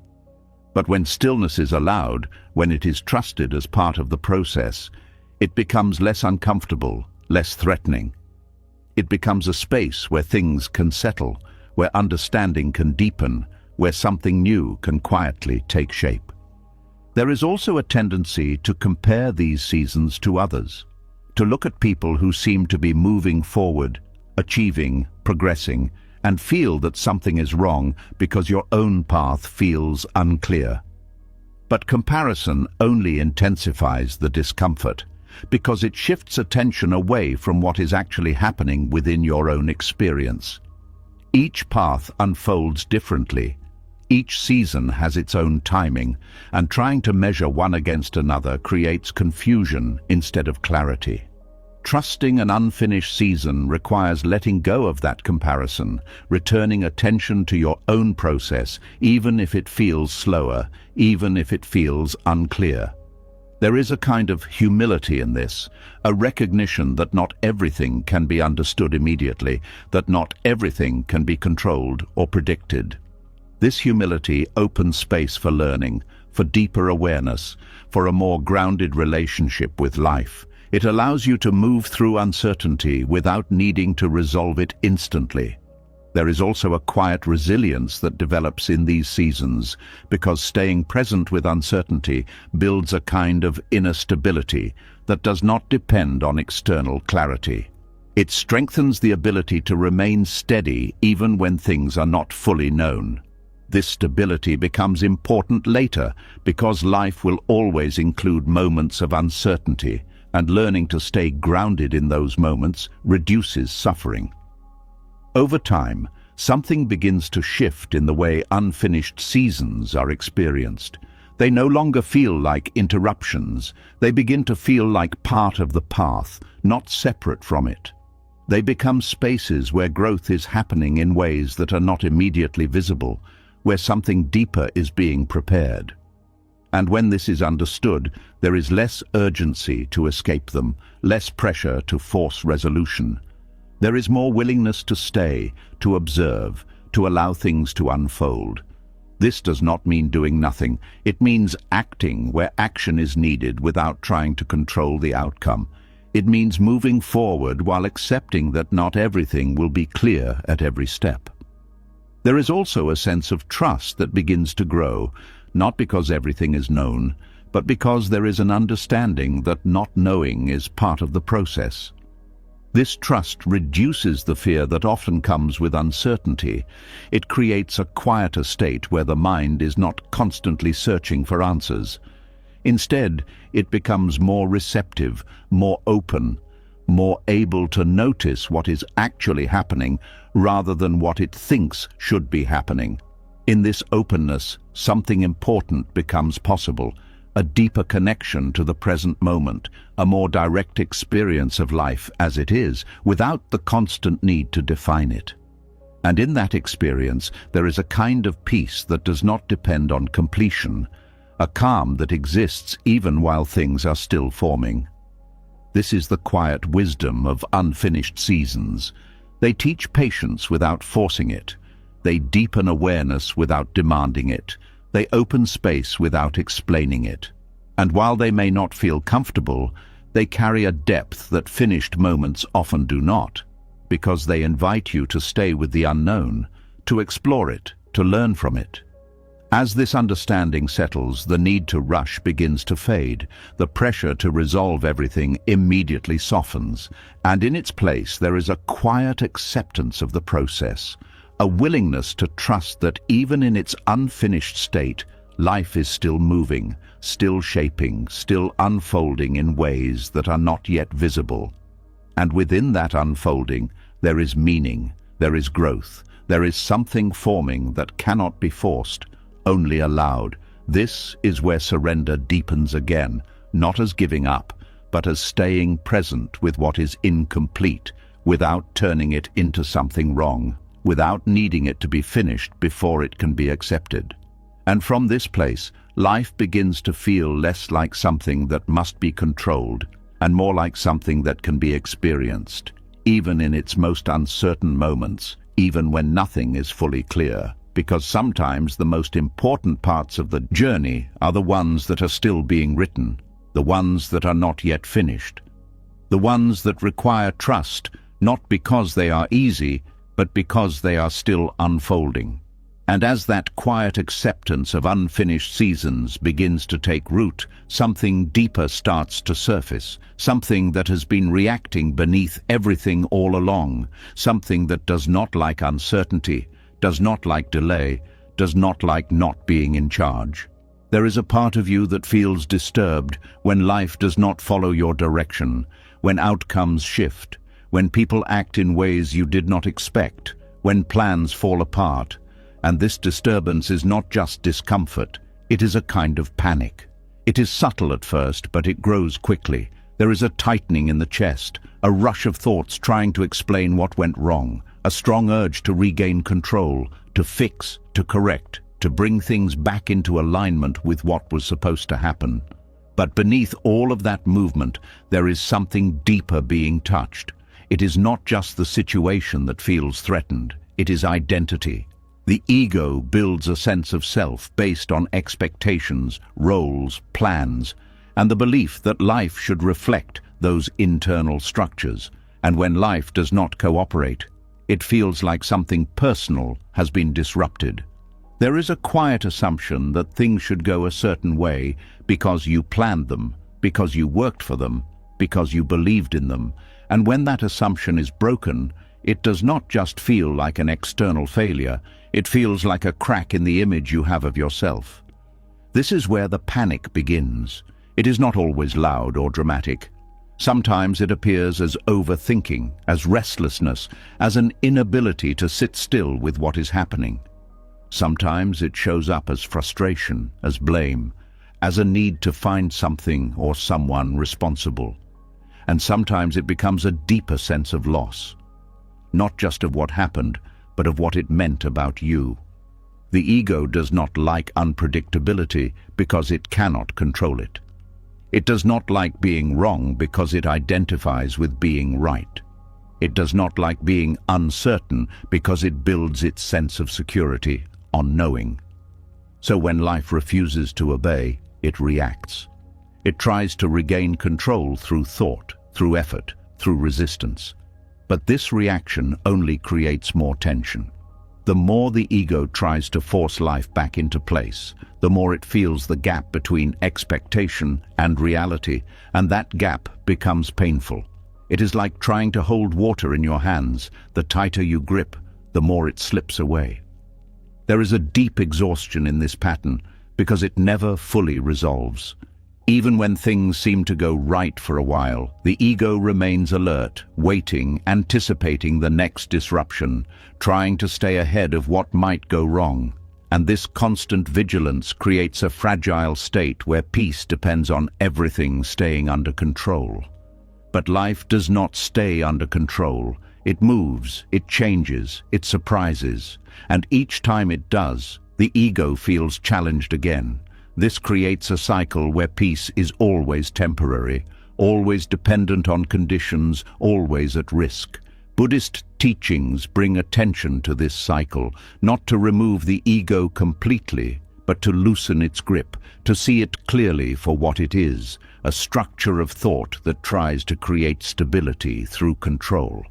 But when stillness is allowed, when it is trusted as part of the process, it becomes less uncomfortable, less threatening. It becomes a space where things can settle, where understanding can deepen, where something new can quietly take shape. There is also a tendency to compare these seasons to others, to look at people who seem to be moving forward, achieving, progressing, and feel that something is wrong because your own path feels unclear. But comparison only intensifies the discomfort, because it shifts attention away from what is actually happening within your own experience. Each path unfolds differently. Each season has its own timing, and trying to measure one against another creates confusion instead of clarity. Trusting an unfinished season requires letting go of that comparison, returning attention to your own process, even if it feels slower, even if it feels unclear. There is a kind of humility in this, a recognition that not everything can be understood immediately, that not everything can be controlled or predicted. This humility opens space for learning, for deeper awareness, for a more grounded relationship with life. It allows you to move through uncertainty without needing to resolve it instantly. There is also a quiet resilience that develops in these seasons, because staying present with uncertainty builds a kind of inner stability that does not depend on external clarity. It strengthens the ability to remain steady even when things are not fully known. This stability becomes important later because life will always include moments of uncertainty, and learning to stay grounded in those moments reduces suffering. Over time, something begins to shift in the way unfinished seasons are experienced. They no longer feel like interruptions. They begin to feel like part of the path, not separate from it. They become spaces where growth is happening in ways that are not immediately visible, where something deeper is being prepared. And when this is understood, there is less urgency to escape them, less pressure to force resolution. There is more willingness to stay, to observe, to allow things to unfold. This does not mean doing nothing. It means acting where action is needed without trying to control the outcome. It means moving forward while accepting that not everything will be clear at every step. There is also a sense of trust that begins to grow, not because everything is known, but because there is an understanding that not knowing is part of the process. This trust reduces the fear that often comes with uncertainty. It creates a quieter state where the mind is not constantly searching for answers. Instead, it becomes more receptive, more open, more able to notice what is actually happening rather than what it thinks should be happening. In this openness, something important becomes possible. A deeper connection to the present moment, a more direct experience of life as it is, without the constant need to define it. And in that experience, there is a kind of peace that does not depend on completion, a calm that exists even while things are still forming. This is the quiet wisdom of unfinished seasons. They teach patience without forcing it. They deepen awareness without demanding it. They open space without explaining it. And while they may not feel comfortable, they carry a depth that finished moments often do not, because they invite you to stay with the unknown, to explore it, to learn from it. As this understanding settles, the need to rush begins to fade. The pressure to resolve everything immediately softens, and in its place there is a quiet acceptance of the process, a willingness to trust that even in its unfinished state, life is still moving, still shaping, still unfolding in ways that are not yet visible. And within that unfolding, there is meaning, there is growth, there is something forming that cannot be forced, only allowed. This is where surrender deepens again, not as giving up, but as staying present with what is incomplete, without turning it into something wrong, without needing it to be finished before it can be accepted. And from this place, life begins to feel less like something that must be controlled, and more like something that can be experienced, even in its most uncertain moments, even when nothing is fully clear. Because sometimes the most important parts of the journey are the ones that are still being written, the ones that are not yet finished, the ones that require trust, not because they are easy, but because they are still unfolding. And as that quiet acceptance of unfinished seasons begins to take root, something deeper starts to surface, something that has been reacting beneath everything all along, something that does not like uncertainty, does not like delay, does not like not being in charge. There is a part of you that feels disturbed when life does not follow your direction, when outcomes shift, when people act in ways you did not expect, when plans fall apart. And this disturbance is not just discomfort, it is a kind of panic. It is subtle at first, but it grows quickly. There is a tightening in the chest, a rush of thoughts trying to explain what went wrong, a strong urge to regain control, to fix, to correct, to bring things back into alignment with what was supposed to happen. But beneath all of that movement, there is something deeper being touched. It is not just the situation that feels threatened, it is identity. The ego builds a sense of self based on expectations, roles, plans, and the belief that life should reflect those internal structures, and when life does not cooperate, it feels like something personal has been disrupted. There is a quiet assumption that things should go a certain way because you planned them, because you worked for them, because you believed in them, and when that assumption is broken, it does not just feel like an external failure, it feels like a crack in the image you have of yourself. This is where the panic begins. It is not always loud or dramatic. Sometimes it appears as overthinking, as restlessness, as an inability to sit still with what is happening. Sometimes it shows up as frustration, as blame, as a need to find something or someone responsible. And sometimes it becomes a deeper sense of loss, not just of what happened, but of what it meant about you. The ego does not like unpredictability because it cannot control it. It does not like being wrong because it identifies with being right. It does not like being uncertain because it builds its sense of security on knowing. So when life refuses to obey, it reacts. It tries to regain control through thought, through effort, through resistance. But this reaction only creates more tension. The more the ego tries to force life back into place, the more it feels the gap between expectation and reality, and that gap becomes painful. It is like trying to hold water in your hands. The tighter you grip, the more it slips away. There is a deep exhaustion in this pattern because it never fully resolves. Even when things seem to go right for a while, the ego remains alert, waiting, anticipating the next disruption, trying to stay ahead of what might go wrong. And this constant vigilance creates a fragile state where peace depends on everything staying under control. But life does not stay under control. It moves, it changes, it surprises, and each time it does, the ego feels challenged again. This creates a cycle where peace is always temporary, always dependent on conditions, always at risk. Buddhist teachings bring attention to this cycle, not to remove the ego completely, but to loosen its grip, to see it clearly for what it is, a structure of thought that tries to create stability through control.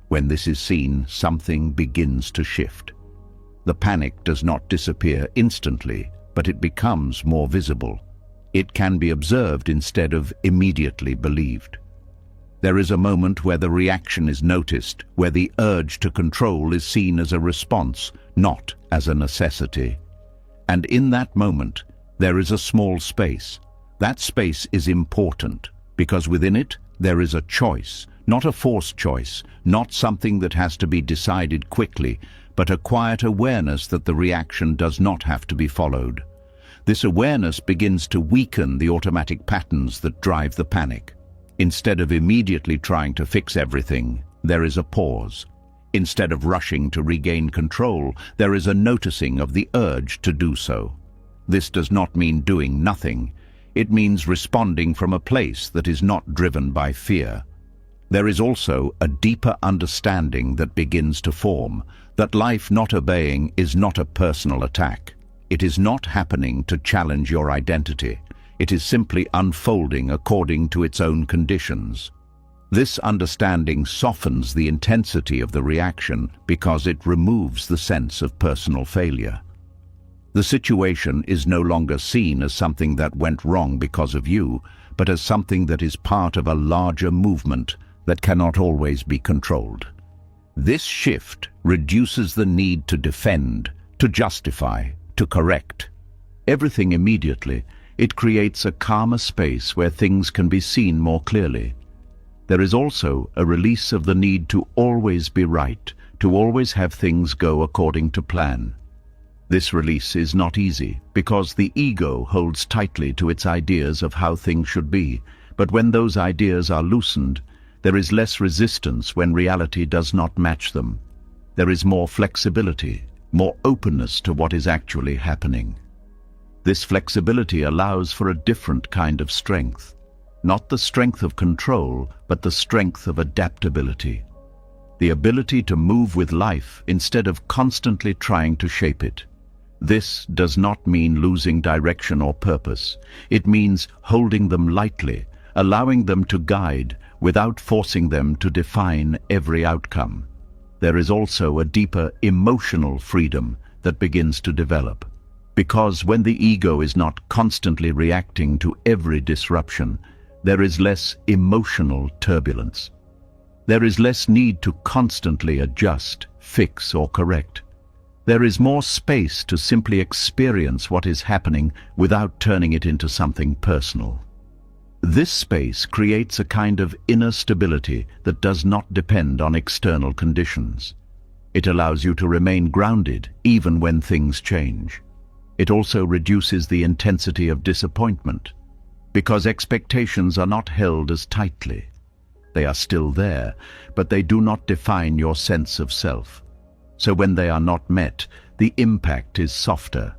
When this is seen, something begins to shift. The panic does not disappear instantly, but it becomes more visible. It can be observed instead of immediately believed. There is a moment where the reaction is noticed, where the urge to control is seen as a response, not as a necessity. And in that moment, there is a small space. That space is important, because within it, there is a choice, not a forced choice, not something that has to be decided quickly, but a quiet awareness that the reaction does not have to be followed. This awareness begins to weaken the automatic patterns that drive the panic. Instead of immediately trying to fix everything, there is a pause. Instead of rushing to regain control, there is a noticing of the urge to do so. This does not mean doing nothing. It means responding from a place that is not driven by fear. There is also a deeper understanding that begins to form, that life not obeying is not a personal attack. It is not happening to challenge your identity. It is simply unfolding according to its own conditions. This understanding softens the intensity of the reaction because it removes the sense of personal failure. The situation is no longer seen as something that went wrong because of you, but as something that is part of a larger movement that cannot always be controlled. This shift reduces the need to defend, to justify, to correct everything immediately. It creates a calmer space where things can be seen more clearly. There is also a release of the need to always be right, to always have things go according to plan. This release is not easy because the ego holds tightly to its ideas of how things should be, but when those ideas are loosened, there is less resistance when reality does not match them. There is more flexibility, more openness to what is actually happening. This flexibility allows for a different kind of strength, not the strength of control, but the strength of adaptability. The ability to move with life instead of constantly trying to shape it. This does not mean losing direction or purpose. It means holding them lightly, allowing them to guide without forcing them to define every outcome. There is also a deeper emotional freedom that begins to develop. Because when the ego is not constantly reacting to every disruption, there is less emotional turbulence. There is less need to constantly adjust, fix, or correct. There is more space to simply experience what is happening without turning it into something personal. This space creates a kind of inner stability that does not depend on external conditions. It allows you to remain grounded even when things change. It also reduces the intensity of disappointment, because expectations are not held as tightly. They are still there, but they do not define your sense of self. So when they are not met, the impact is softer.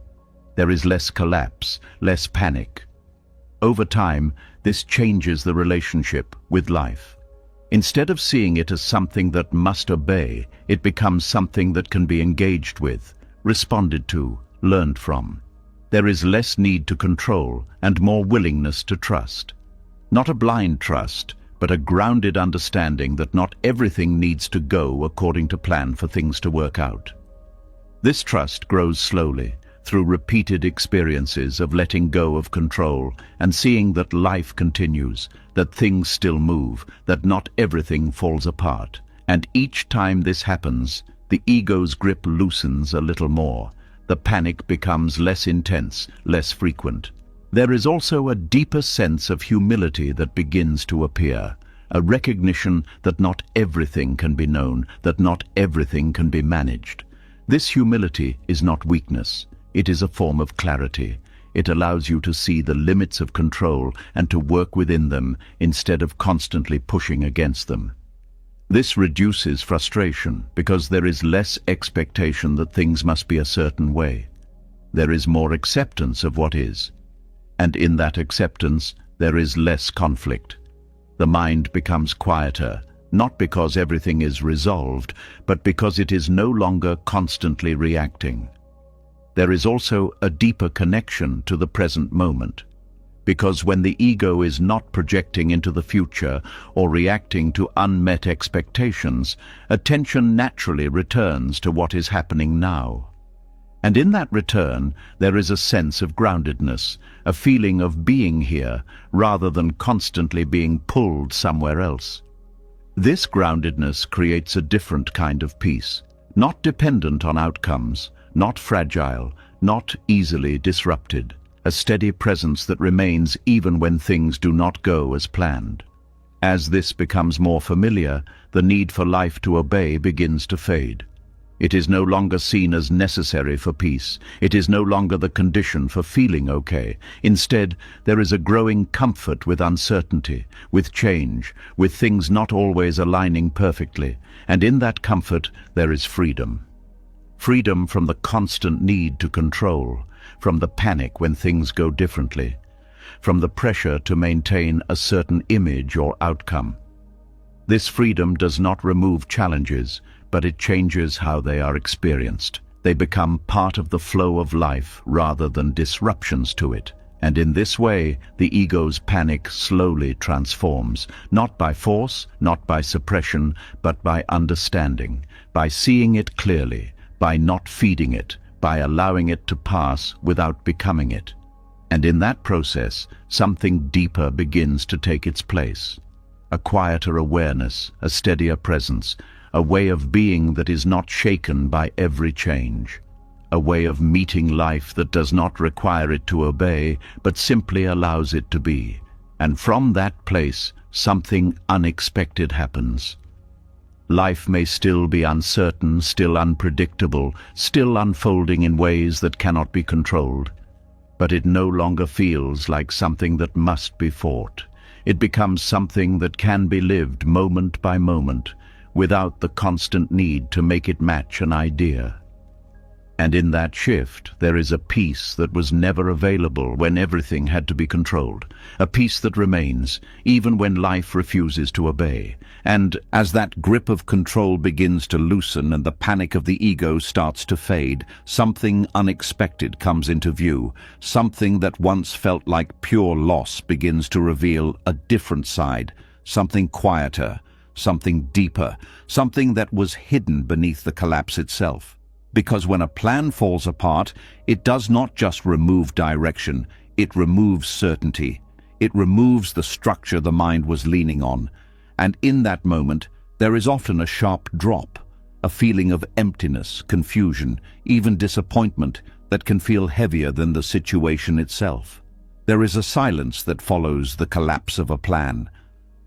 There is less collapse, less panic. Over time, this changes the relationship with life. Instead of seeing it as something that must obey, it becomes something that can be engaged with, responded to, learned from. There is less need to control and more willingness to trust. Not a blind trust, but a grounded understanding that not everything needs to go according to plan for things to work out. This trust grows slowly, through repeated experiences of letting go of control and seeing that life continues, that things still move, that not everything falls apart. And each time this happens, the ego's grip loosens a little more. The panic becomes less intense, less frequent. There is also a deeper sense of humility that begins to appear, a recognition that not everything can be known, that not everything can be managed. This humility is not weakness. It is a form of clarity. It allows you to see the limits of control and to work within them instead of constantly pushing against them. This reduces frustration because there is less expectation that things must be a certain way. There is more acceptance of what is. And in that acceptance, there is less conflict. The mind becomes quieter, not because everything is resolved, but because it is no longer constantly reacting. There is also a deeper connection to the present moment, because when the ego is not projecting into the future or reacting to unmet expectations, attention naturally returns to what is happening now. And in that return, there is a sense of groundedness, a feeling of being here rather than constantly being pulled somewhere else. This groundedness creates a different kind of peace, not dependent on outcomes, not fragile, not easily disrupted, a steady presence that remains even when things do not go as planned. As this becomes more familiar, the need for life to obey begins to fade. It is no longer seen as necessary for peace. It is no longer the condition for feeling okay. Instead, there is a growing comfort with uncertainty, with change, with things not always aligning perfectly. And in that comfort, there is freedom. Freedom from the constant need to control, from the panic when things go differently, from the pressure to maintain a certain image or outcome. This freedom does not remove challenges, but it changes how they are experienced. They become part of the flow of life rather than disruptions to it. And in this way, the ego's panic slowly transforms, not by force, not by suppression, but by understanding, by seeing it clearly, by not feeding it, by allowing it to pass without becoming it. And in that process, something deeper begins to take its place. A quieter awareness, a steadier presence, a way of being that is not shaken by every change. A way of meeting life that does not require it to obey, but simply allows it to be. And from that place, something unexpected happens. Life may still be uncertain, still unpredictable, still unfolding in ways that cannot be controlled. But it no longer feels like something that must be fought. It becomes something that can be lived moment by moment, without the constant need to make it match an idea. And in that shift, there is a peace that was never available when everything had to be controlled, a peace that remains, even when life refuses to obey. And as that grip of control begins to loosen and the panic of the ego starts to fade, something unexpected comes into view. Something that once felt like pure loss begins to reveal a different side, something quieter, something deeper, something that was hidden beneath the collapse itself. Because when a plan falls apart, it does not just remove direction, it removes certainty. It removes the structure the mind was leaning on. And in that moment, there is often a sharp drop, a feeling of emptiness, confusion, even disappointment that can feel heavier than the situation itself. There is a silence that follows the collapse of a plan.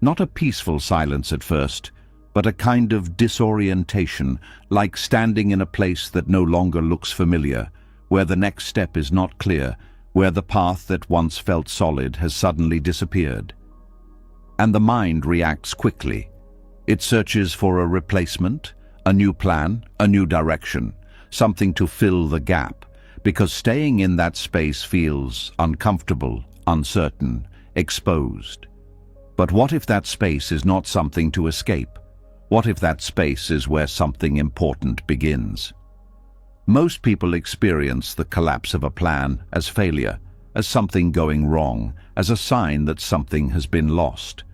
Not a peaceful silence at first, but a kind of disorientation, like standing in a place that no longer looks familiar, where the next step is not clear, where the path that once felt solid has suddenly disappeared. And the mind reacts quickly. It searches for a replacement, a new plan, a new direction, something to fill the gap, because staying in that space feels uncomfortable, uncertain, exposed. But what if that space is not something to escape? What if that space is where something important begins? Most people experience the collapse of a plan as failure, as something going wrong, as a sign that something has been lost.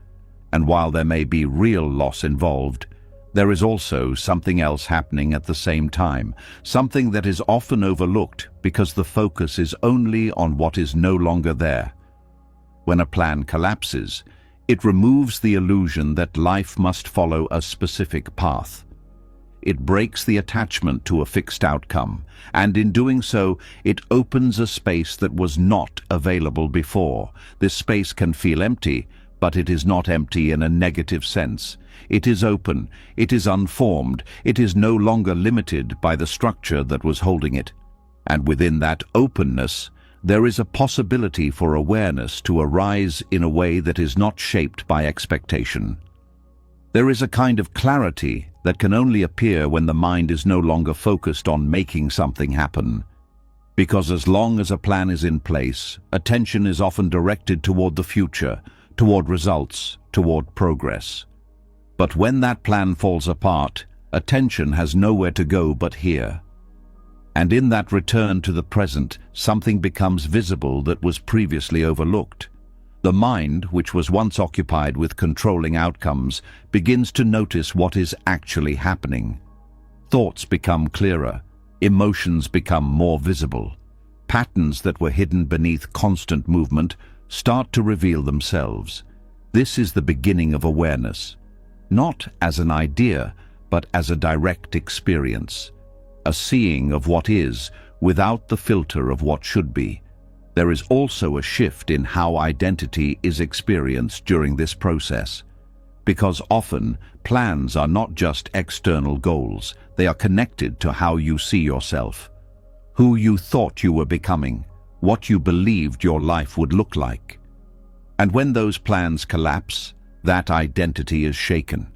And while there may be real loss involved, there is also something else happening at the same time, something that is often overlooked because the focus is only on what is no longer there. When a plan collapses, it removes the illusion that life must follow a specific path. It breaks the attachment to a fixed outcome, and in doing so, it opens a space that was not available before. This space can feel empty, but it is not empty in a negative sense. It is open, it is unformed, it is no longer limited by the structure that was holding it. And within that openness, there is a possibility for awareness to arise in a way that is not shaped by expectation. There is a kind of clarity that can only appear when the mind is no longer focused on making something happen. Because as long as a plan is in place, attention is often directed toward the future, toward results, toward progress. But when that plan falls apart, attention has nowhere to go but here. And in that return to the present, something becomes visible that was previously overlooked. The mind, which was once occupied with controlling outcomes, begins to notice what is actually happening. Thoughts become clearer, emotions become more visible. Patterns that were hidden beneath constant movement start to reveal themselves. This is the beginning of awareness, not as an idea, but as a direct experience. A seeing of what is, without the filter of what should be. There is also a shift in how identity is experienced during this process. Because often, plans are not just external goals, they are connected to how you see yourself. Who you thought you were becoming, what you believed your life would look like. And when those plans collapse, that identity is shaken.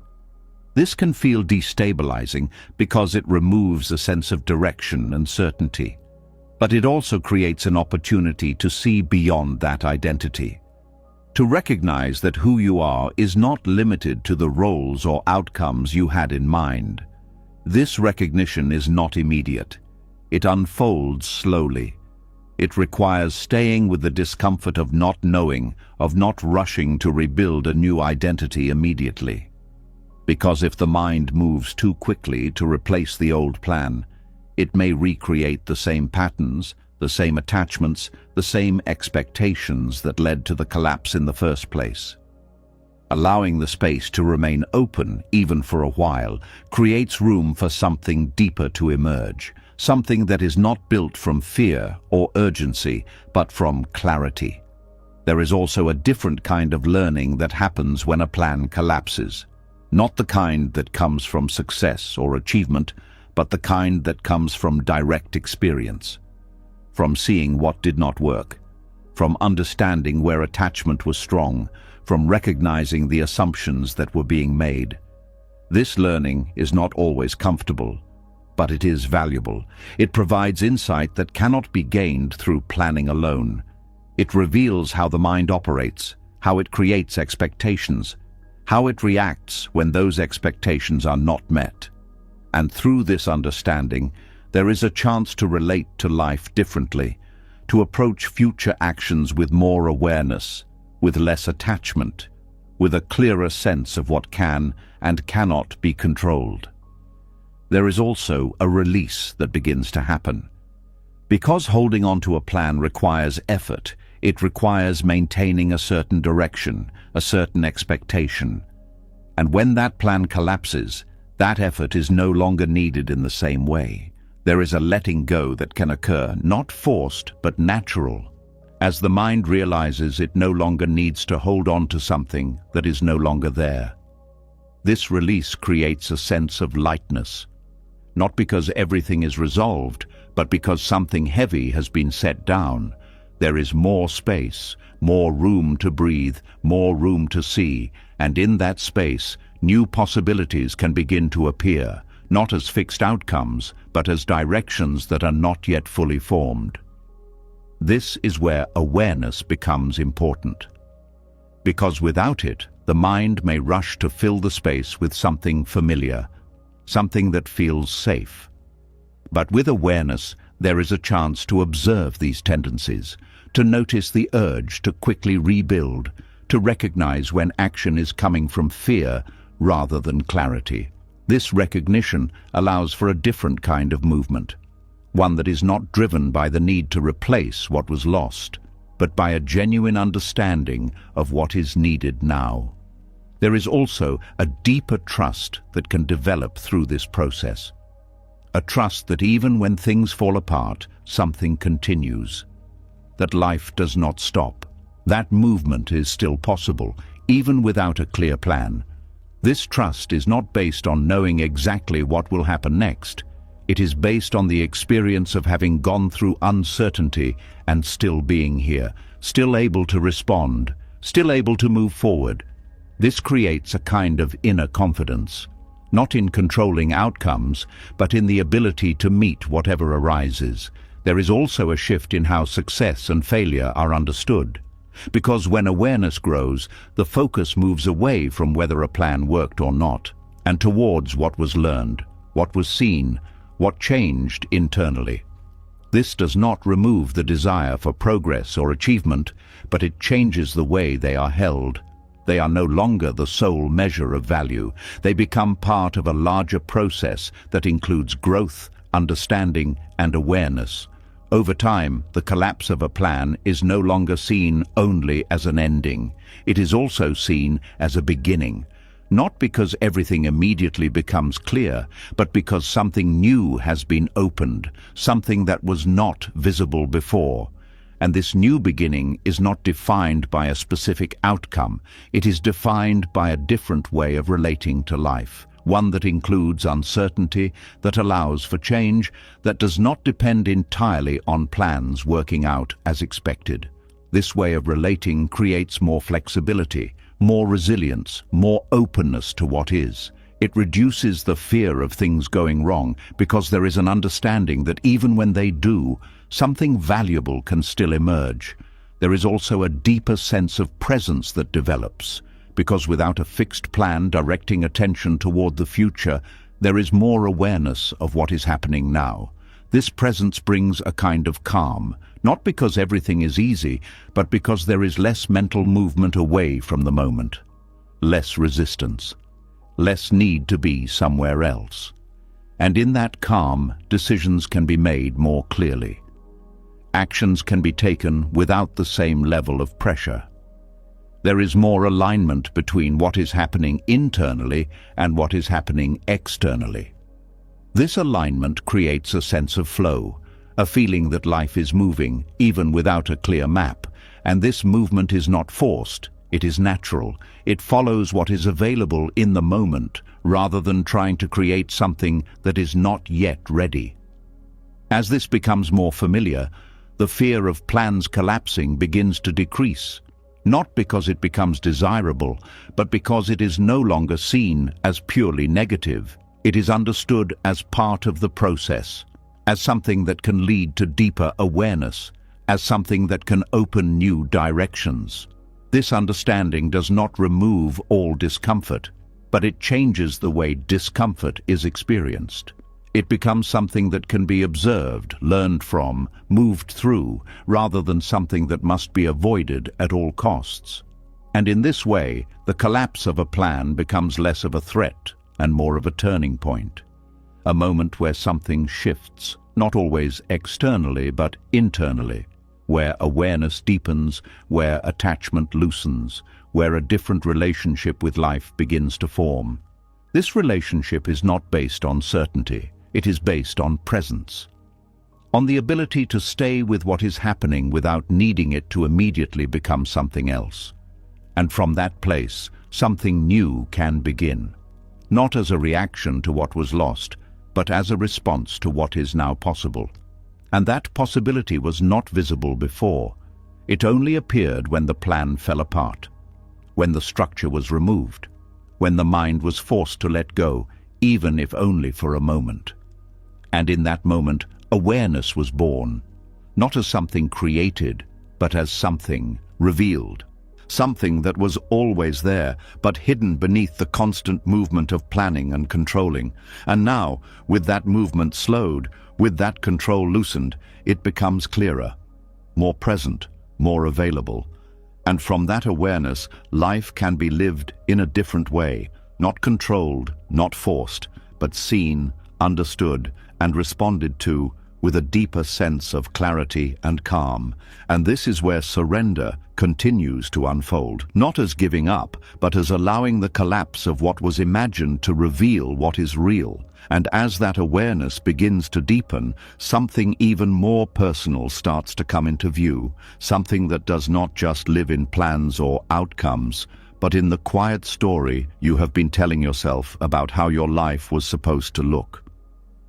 This can feel destabilizing because it removes a sense of direction and certainty. But it also creates an opportunity to see beyond that identity. To recognize that who you are is not limited to the roles or outcomes you had in mind. This recognition is not immediate. It unfolds slowly. It requires staying with the discomfort of not knowing, of not rushing to rebuild a new identity immediately. Because if the mind moves too quickly to replace the old plan, it may recreate the same patterns, the same attachments, the same expectations that led to the collapse in the first place. Allowing the space to remain open, even for a while, creates room for something deeper to emerge, something that is not built from fear or urgency, but from clarity. There is also a different kind of learning that happens when a plan collapses. Not the kind that comes from success or achievement, but the kind that comes from direct experience. From seeing what did not work, from understanding where attachment was strong, from recognizing the assumptions that were being made. This learning is not always comfortable, but it is valuable. It provides insight that cannot be gained through planning alone. It reveals how the mind operates, how it creates expectations, how it reacts when those expectations are not met. And through this understanding, there is a chance to relate to life differently, to approach future actions with more awareness, with less attachment, with a clearer sense of what can and cannot be controlled. There is also a release that begins to happen. Because holding on to a plan requires effort, it requires maintaining a certain direction, a certain expectation. And when that plan collapses, that effort is no longer needed in the same way. There is a letting go that can occur, not forced, but natural, as the mind realizes it no longer needs to hold on to something that is no longer there. This release creates a sense of lightness, not because everything is resolved, but because something heavy has been set down. There is more space, more room to breathe, more room to see, and in that space, new possibilities can begin to appear, not as fixed outcomes, but as directions that are not yet fully formed. This is where awareness becomes important. Because without it, the mind may rush to fill the space with something familiar, something that feels safe. But with awareness, there is a chance to observe these tendencies, to notice the urge to quickly rebuild, to recognize when action is coming from fear rather than clarity. This recognition allows for a different kind of movement, one that is not driven by the need to replace what was lost, but by a genuine understanding of what is needed now. There is also a deeper trust that can develop through this process. A trust that even when things fall apart, something continues. That life does not stop. That movement is still possible, even without a clear plan. This trust is not based on knowing exactly what will happen next. It is based on the experience of having gone through uncertainty and still being here, still able to respond, still able to move forward. This creates a kind of inner confidence, not in controlling outcomes, but in the ability to meet whatever arises. There is also a shift in how success and failure are understood. Because when awareness grows, the focus moves away from whether a plan worked or not, and towards what was learned, what was seen, what changed internally. This does not remove the desire for progress or achievement, but it changes the way they are held. They are no longer the sole measure of value. They become part of a larger process that includes growth, understanding, and awareness. Over time, the collapse of a plan is no longer seen only as an ending. It is also seen as a beginning, not because everything immediately becomes clear, but because something new has been opened, something that was not visible before. And this new beginning is not defined by a specific outcome. It is defined by a different way of relating to life. One that includes uncertainty, that allows for change, that does not depend entirely on plans working out as expected. This way of relating creates more flexibility, more resilience, more openness to what is. It reduces the fear of things going wrong because there is an understanding that even when they do, something valuable can still emerge. There is also a deeper sense of presence that develops, because without a fixed plan directing attention toward the future, there is more awareness of what is happening now. This presence brings a kind of calm, not because everything is easy, but because there is less mental movement away from the moment, less resistance, less need to be somewhere else. And in that calm, decisions can be made more clearly. Actions can be taken without the same level of pressure. There is more alignment between what is happening internally and what is happening externally. This alignment creates a sense of flow, a feeling that life is moving, even without a clear map, and this movement is not forced, it is natural. It follows what is available in the moment, rather than trying to create something that is not yet ready. As this becomes more familiar, the fear of plans collapsing begins to decrease. Not because it becomes desirable, but because it is no longer seen as purely negative. It is understood as part of the process, as something that can lead to deeper awareness, as something that can open new directions. This understanding does not remove all discomfort, but it changes the way discomfort is experienced. It becomes something that can be observed, learned from, moved through, rather than something that must be avoided at all costs. And in this way, the collapse of a plan becomes less of a threat and more of a turning point. A moment where something shifts, not always externally, but internally, where awareness deepens, where attachment loosens, where a different relationship with life begins to form. This relationship is not based on certainty, it is based on presence. On the ability to stay with what is happening without needing it to immediately become something else. And from that place, something new can begin. Not as a reaction to what was lost, but as a response to what is now possible. And that possibility was not visible before. It only appeared when the plan fell apart, when the structure was removed, when the mind was forced to let go, even if only for a moment. And in that moment, awareness was born, not as something created, but as something revealed. Something that was always there, but hidden beneath the constant movement of planning and controlling. And now, with that movement slowed, with that control loosened, it becomes clearer, more present, more available. And from that awareness, life can be lived in a different way, not controlled, not forced, but seen, understood, and responded to with a deeper sense of clarity and calm. And this is where surrender continues to unfold, not as giving up, but as allowing the collapse of what was imagined to reveal what is real. And as that awareness begins to deepen, something even more personal starts to come into view, something that does not just live in plans or outcomes, but in the quiet story you have been telling yourself about how your life was supposed to look.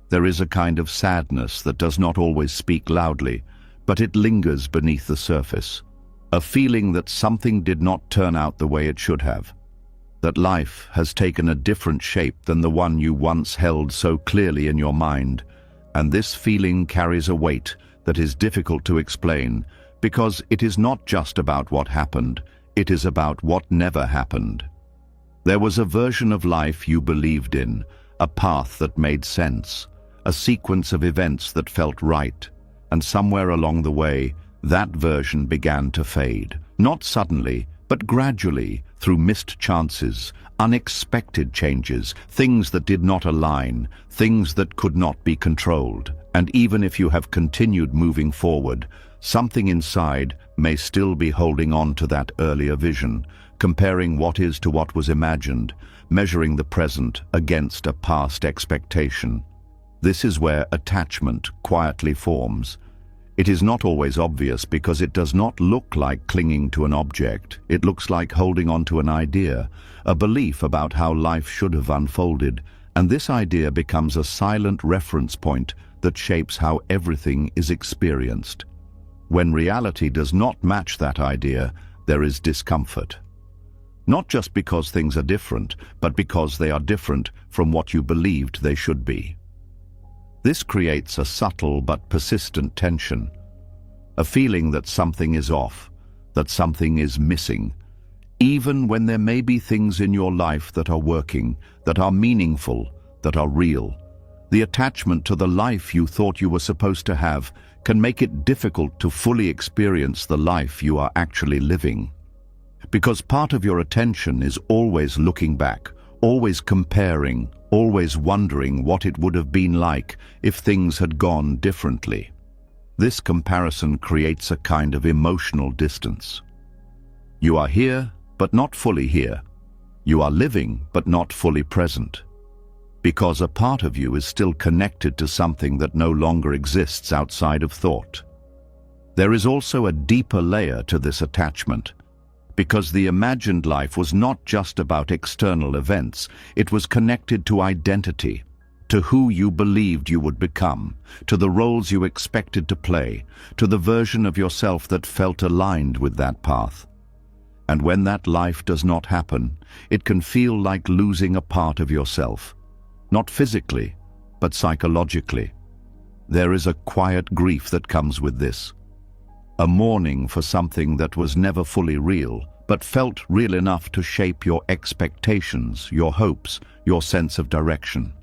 There is a kind of sadness that does not always speak loudly, but it lingers beneath the surface. A feeling that something did not turn out the way it should have. That life has taken a different shape than the one you once held so clearly in your mind. And this feeling carries a weight that is difficult to explain, because it is not just about what happened, it is about what never happened. There was a version of life you believed in, a path that made sense, a sequence of events that felt right, and somewhere along the way, that version began to fade. Not suddenly, but gradually, through missed chances, unexpected changes, things that did not align, things that could not be controlled. And even if you have continued moving forward, something inside may still be holding on to that earlier vision, comparing what is to what was imagined, measuring the present against a past expectation. This is where attachment quietly forms. It is not always obvious because it does not look like clinging to an object. It looks like holding on to an idea, a belief about how life should have unfolded, and this idea becomes a silent reference point that shapes how everything is experienced. When reality does not match that idea, there is discomfort. Not just because things are different, but because they are different from what you believed they should be. This creates a subtle but persistent tension, a feeling that something is off, that something is missing, even when there may be things in your life that are working, that are meaningful, that are real. The attachment to the life you thought you were supposed to have can make it difficult to fully experience the life you are actually living. Because part of your attention is always looking back, always comparing, always wondering what it would have been like if things had gone differently. This comparison creates a kind of emotional distance. You are here, but not fully here. You are living, but not fully present. Because a part of you is still connected to something that no longer exists outside of thought. There is also a deeper layer to this attachment. Because the imagined life was not just about external events, it was connected to identity, to who you believed you would become, to the roles you expected to play, to the version of yourself that felt aligned with that path. And when that life does not happen, it can feel like losing a part of yourself. not physically, but psychologically. There is a quiet grief that comes with this, a mourning for something that was never fully real, but felt real enough to shape your expectations, your hopes, your sense of direction.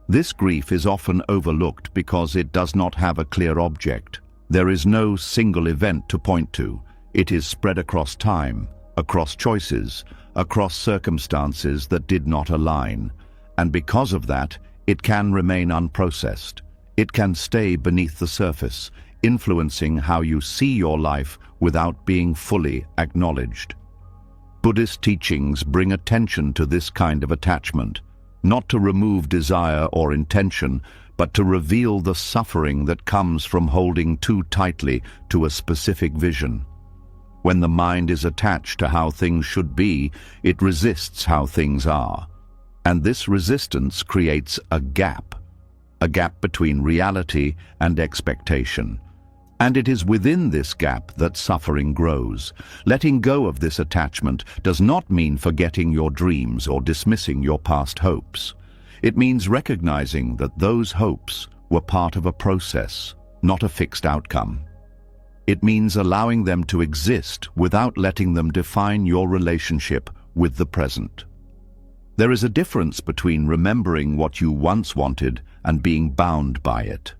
This grief is often overlooked because it does not have a clear object. There is no single event to point to. It is spread across time, across choices, across circumstances that did not align. And because of that, it can remain unprocessed. It can stay beneath the surface, influencing how you see your life without being fully acknowledged. Buddhist teachings bring attention to this kind of attachment, not to remove desire or intention, but to reveal the suffering that comes from holding too tightly to a specific vision. When the mind is attached to how things should be, it resists how things are. And this resistance creates a gap between reality and expectation. And it is within this gap that suffering grows. Letting go of this attachment does not mean forgetting your dreams or dismissing your past hopes. It means recognizing that those hopes were part of a process, not a fixed outcome. It means allowing them to exist without letting them define your relationship with the present. There is a difference between remembering what you once wanted and being bound by it.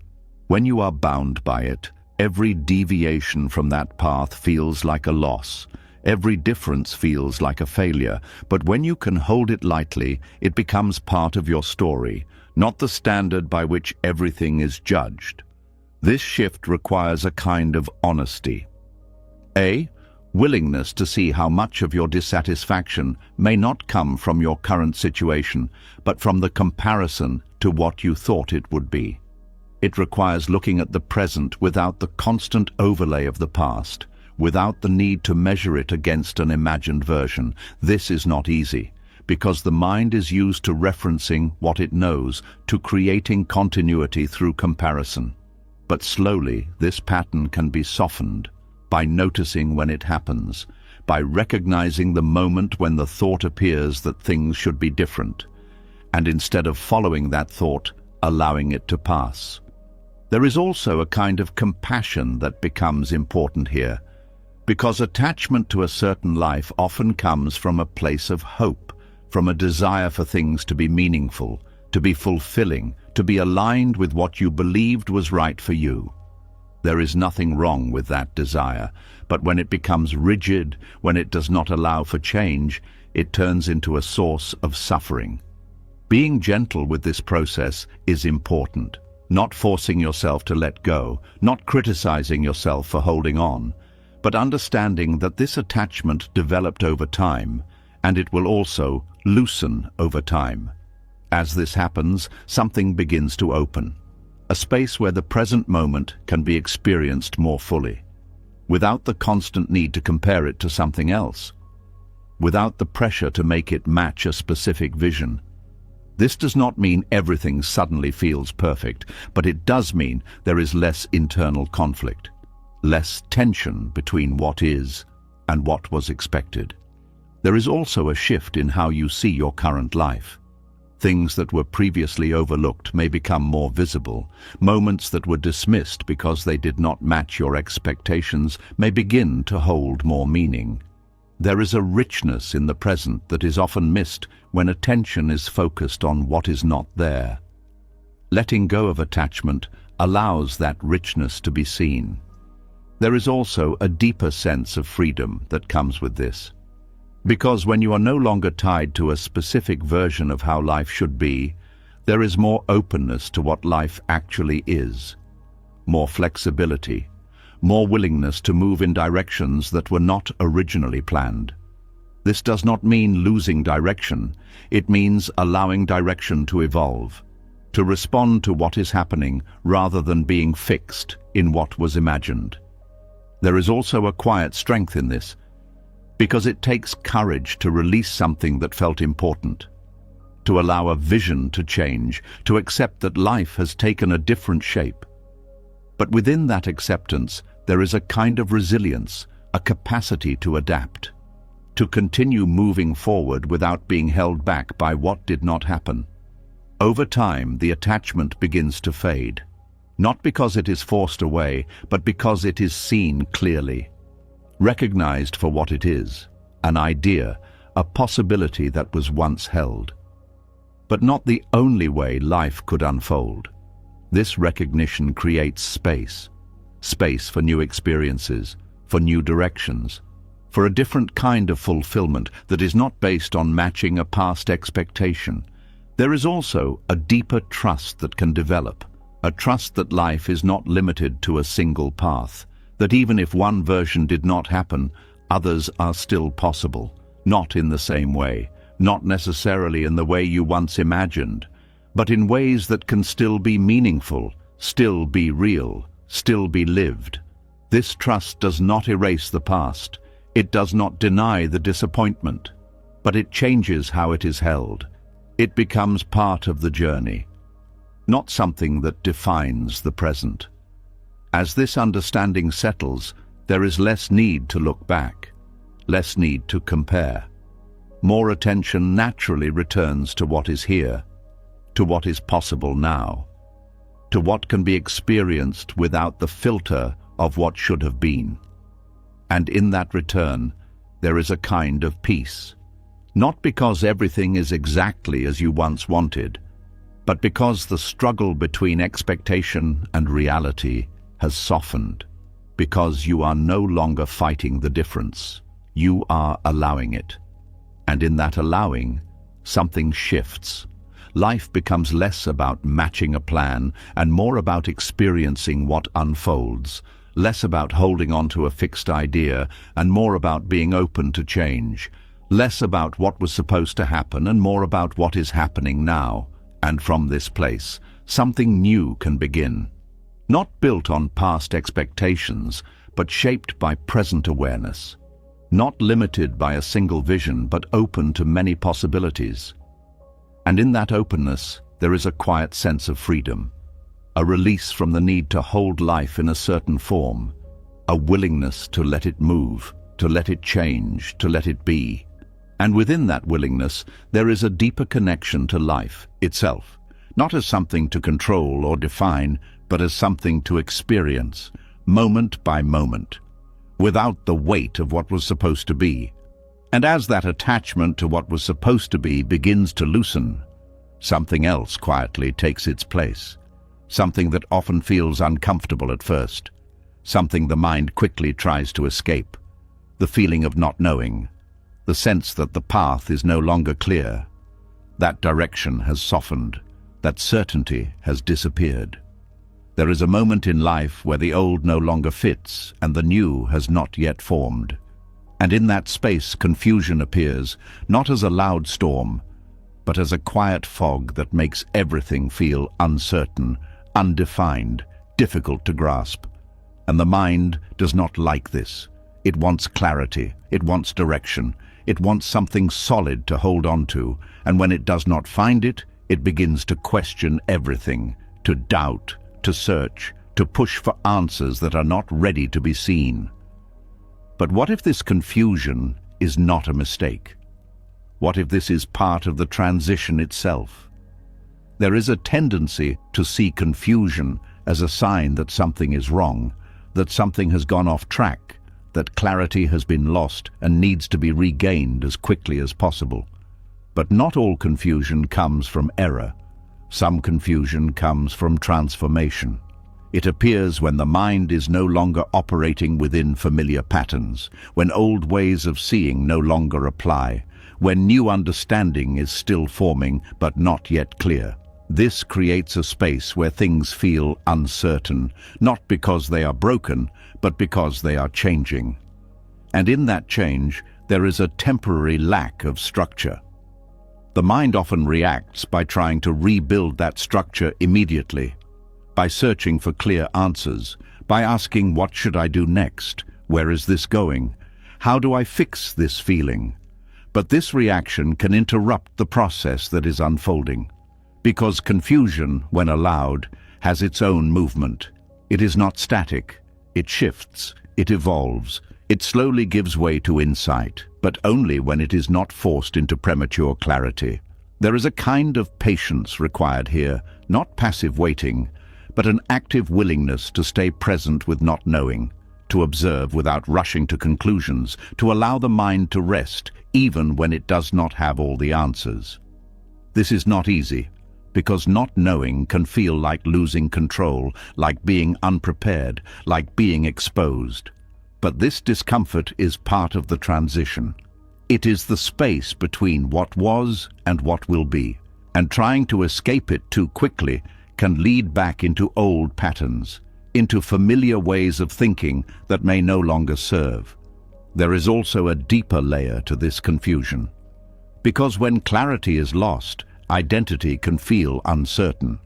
When you are bound by it, every deviation from that path feels like a loss. Every difference feels like a failure. But when you can hold it lightly, it becomes part of your story, not the standard by which everything is judged. This shift requires a kind of honesty. Willingness to see how much of your dissatisfaction may not come from your current situation, but from the comparison to what you thought it would be. It requires looking at the present without the constant overlay of the past, without the need to measure it against an imagined version. This is not easy, because the mind is used to referencing what it knows, to creating continuity through comparison. But slowly, this pattern can be softened by noticing when it happens, by recognizing the moment when the thought appears that things should be different, and instead of following that thought, allowing it to pass. There is also a kind of compassion that becomes important here, because attachment to a certain life often comes from a place of hope, from a desire for things to be meaningful, to be fulfilling, to be aligned with what you believed was right for you. There is nothing wrong with that desire, but when it becomes rigid, when it does not allow for change, it turns into a source of suffering. Being gentle with this process is important, not forcing yourself to let go, not criticizing yourself for holding on, but understanding that this attachment developed over time, and it will also loosen over time. As this happens, something begins to open. A space where the present moment can be experienced more fully, without the constant need to compare it to something else, without the pressure to make it match a specific vision. This does not mean everything suddenly feels perfect, but it does mean there is less internal conflict, less tension between what is and what was expected. There is also a shift in how you see your current life. Things that were previously overlooked may become more visible. Moments that were dismissed because they did not match your expectations may begin to hold more meaning. There is a richness in the present that is often missed when attention is focused on what is not there. Letting go of attachment allows that richness to be seen. There is also a deeper sense of freedom that comes with this. Because when you are no longer tied to a specific version of how life should be, there is more openness to what life actually is, more flexibility, more willingness to move in directions that were not originally planned. This does not mean losing direction. It means allowing direction to evolve, to respond to what is happening rather than being fixed in what was imagined. There is also a quiet strength in this, because it takes courage to release something that felt important, to allow a vision to change, to accept that life has taken a different shape. But within that acceptance, there is a kind of resilience, a capacity to adapt, to continue moving forward without being held back by what did not happen. Over time, the attachment begins to fade, not because it is forced away, but because it is seen clearly, recognized for what it is, an idea, a possibility that was once held. But not the only way life could unfold. This recognition creates space for new experiences, for new directions, for a different kind of fulfillment that is not based on matching a past expectation. There is also a deeper trust that can develop, a trust that life is not limited to a single path, that even if one version did not happen, others are still possible, not in the same way, not necessarily in the way you once imagined, but in ways that can still be meaningful, still be real, still be lived. This trust does not erase the past. It does not deny the disappointment, but it changes how it is held. It becomes part of the journey, not something that defines the present. As this understanding settles, there is less need to look back, less need to compare. More attention naturally returns to what is here, to what is possible now, to what can be experienced without the filter of what should have been. And in that return, there is a kind of peace, not because everything is exactly as you once wanted, but because the struggle between expectation and reality has softened, because you are no longer fighting the difference, you are allowing it. And in that allowing, something shifts. Life becomes less about matching a plan and more about experiencing what unfolds, less about holding on to a fixed idea and more about being open to change, less about what was supposed to happen and more about what is happening now. And from this place, something new can begin. Not built on past expectations, but shaped by present awareness. Not limited by a single vision, but open to many possibilities. And in that openness, there is a quiet sense of freedom, a release from the need to hold life in a certain form, a willingness to let it move, to let it change, to let it be. And within that willingness, there is a deeper connection to life itself, not as something to control or define, but as something to experience, moment by moment, without the weight of what was supposed to be. And as that attachment to what was supposed to be begins to loosen, something else quietly takes its place, something that often feels uncomfortable at first, something the mind quickly tries to escape, the feeling of not knowing, the sense that the path is no longer clear. That direction has softened, that certainty has disappeared. There is a moment in life where the old no longer fits and the new has not yet formed. And in that space, confusion appears, not as a loud storm, but as a quiet fog that makes everything feel uncertain, undefined, difficult to grasp. And the mind does not like this. It wants clarity, it wants direction, it wants something solid to hold on to, and when it does not find it, it begins to question everything, to doubt, to search, to push for answers that are not ready to be seen. But what if this confusion is not a mistake? What if this is part of the transition itself? There is a tendency to see confusion as a sign that something is wrong, that something has gone off track, that clarity has been lost and needs to be regained as quickly as possible. But not all confusion comes from error. Some confusion comes from transformation. It appears when the mind is no longer operating within familiar patterns, when old ways of seeing no longer apply, when new understanding is still forming but not yet clear. This creates a space where things feel uncertain, not because they are broken, but because they are changing. And in that change, there is a temporary lack of structure. The mind often reacts by trying to rebuild that structure immediately, by searching for clear answers, by asking, what should I do next? Where is this going? How do I fix this feeling? But this reaction can interrupt the process that is unfolding, because confusion, when allowed, has its own movement. It is not static. It shifts. It evolves. It slowly gives way to insight, but only when it is not forced into premature clarity. There is a kind of patience required here, not passive waiting, but an active willingness to stay present with not knowing, to observe without rushing to conclusions, to allow the mind to rest, even when it does not have all the answers. This is not easy, because not knowing can feel like losing control, like being unprepared, like being exposed. But this discomfort is part of the transition. It is the space between what was and what will be, and trying to escape it too quickly can lead back into old patterns, into familiar ways of thinking that may no longer serve. There is also a deeper layer to this confusion. Because when clarity is lost, identity can feel uncertain.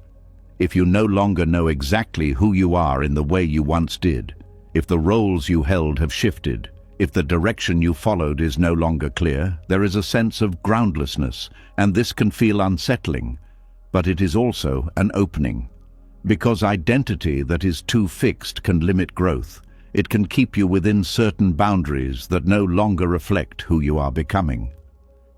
If you no longer know exactly who you are in the way you once did, if the roles you held have shifted, if the direction you followed is no longer clear, there is a sense of groundlessness, and this can feel unsettling. But it is also an opening. Because identity that is too fixed can limit growth. It can keep you within certain boundaries that no longer reflect who you are becoming.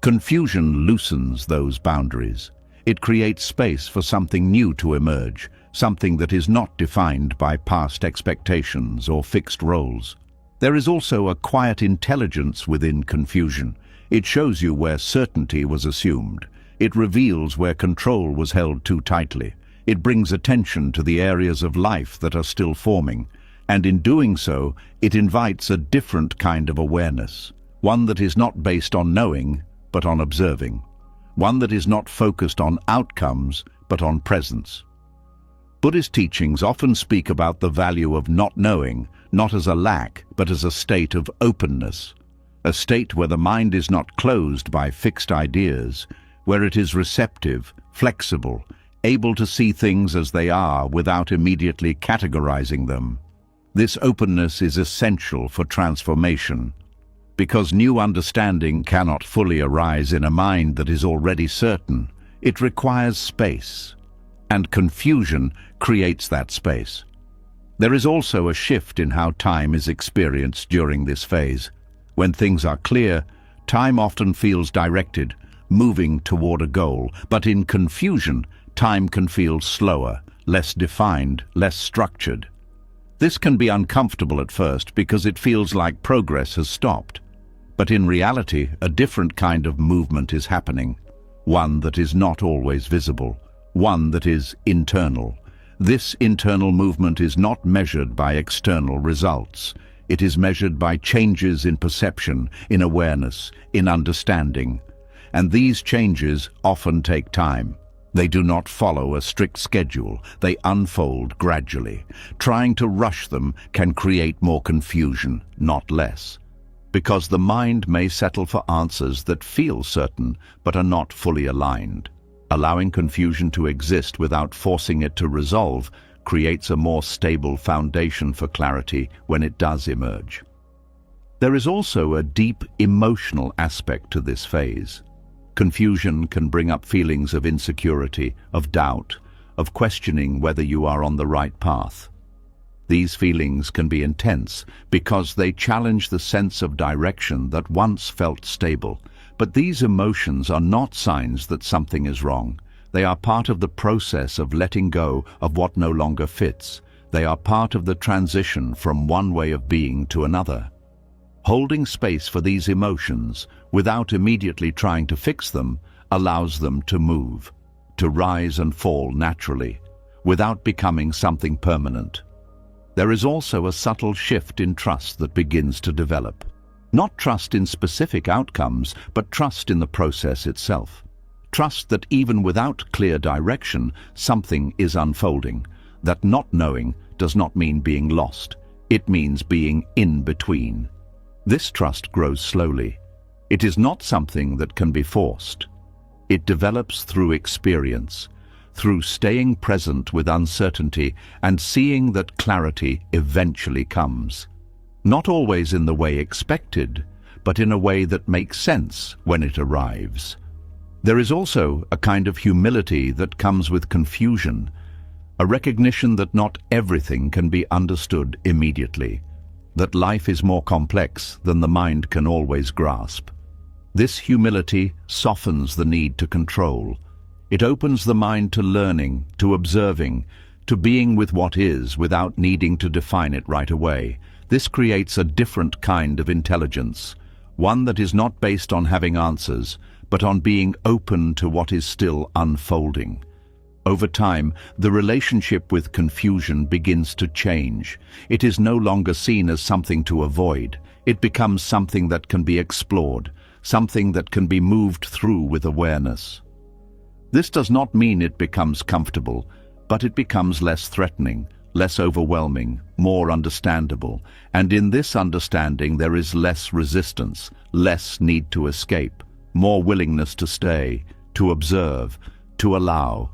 Confusion loosens those boundaries. It creates space for something new to emerge, something that is not defined by past expectations or fixed roles. There is also a quiet intelligence within confusion. It shows you where certainty was assumed. It reveals where control was held too tightly. It brings attention to the areas of life that are still forming. And in doing so, it invites a different kind of awareness. One that is not based on knowing, but on observing. One that is not focused on outcomes, but on presence. Buddhist teachings often speak about the value of not knowing, not as a lack, but as a state of openness. A state where the mind is not closed by fixed ideas, where it is receptive, flexible, able to see things as they are without immediately categorizing them. This openness is essential for transformation, because new understanding cannot fully arise in a mind that is already certain. It requires space, and confusion creates that space. There is also a shift in how time is experienced during this phase. When things are clear, time often feels directed, moving toward a goal, but in confusion, time can feel slower, less defined, less structured. This can be uncomfortable at first because it feels like progress has stopped. But in reality, a different kind of movement is happening, one that is not always visible, one that is internal. This internal movement is not measured by external results. It is measured by changes in perception, in awareness, in understanding. And these changes often take time. They do not follow a strict schedule. They unfold gradually. Trying to rush them can create more confusion, not less. Because the mind may settle for answers that feel certain but are not fully aligned. Allowing confusion to exist without forcing it to resolve creates a more stable foundation for clarity when it does emerge. There is also a deep emotional aspect to this phase. Confusion can bring up feelings of insecurity, of doubt, of questioning whether you are on the right path. These feelings can be intense because they challenge the sense of direction that once felt stable. But these emotions are not signs that something is wrong. They are part of the process of letting go of what no longer fits. They are part of the transition from one way of being to another. Holding space for these emotions without immediately trying to fix them allows them to move, to rise and fall naturally, without becoming something permanent. There is also a subtle shift in trust that begins to develop. Not trust in specific outcomes, but trust in the process itself. Trust that even without clear direction, something is unfolding. That not knowing does not mean being lost. It means being in between. This trust grows slowly. It is not something that can be forced. It develops through experience, through staying present with uncertainty and seeing that clarity eventually comes. Not always in the way expected, but in a way that makes sense when it arrives. There is also a kind of humility that comes with confusion, a recognition that not everything can be understood immediately, that life is more complex than the mind can always grasp. This humility softens the need to control. It opens the mind to learning, to observing, to being with what is without needing to define it right away. This creates a different kind of intelligence, one that is not based on having answers, but on being open to what is still unfolding. Over time, the relationship with confusion begins to change. It is no longer seen as something to avoid. It becomes something that can be explored, something that can be moved through with awareness. This does not mean it becomes comfortable, but it becomes less threatening, less overwhelming, more understandable. And in this understanding there is less resistance, less need to escape, more willingness to stay, to observe, to allow.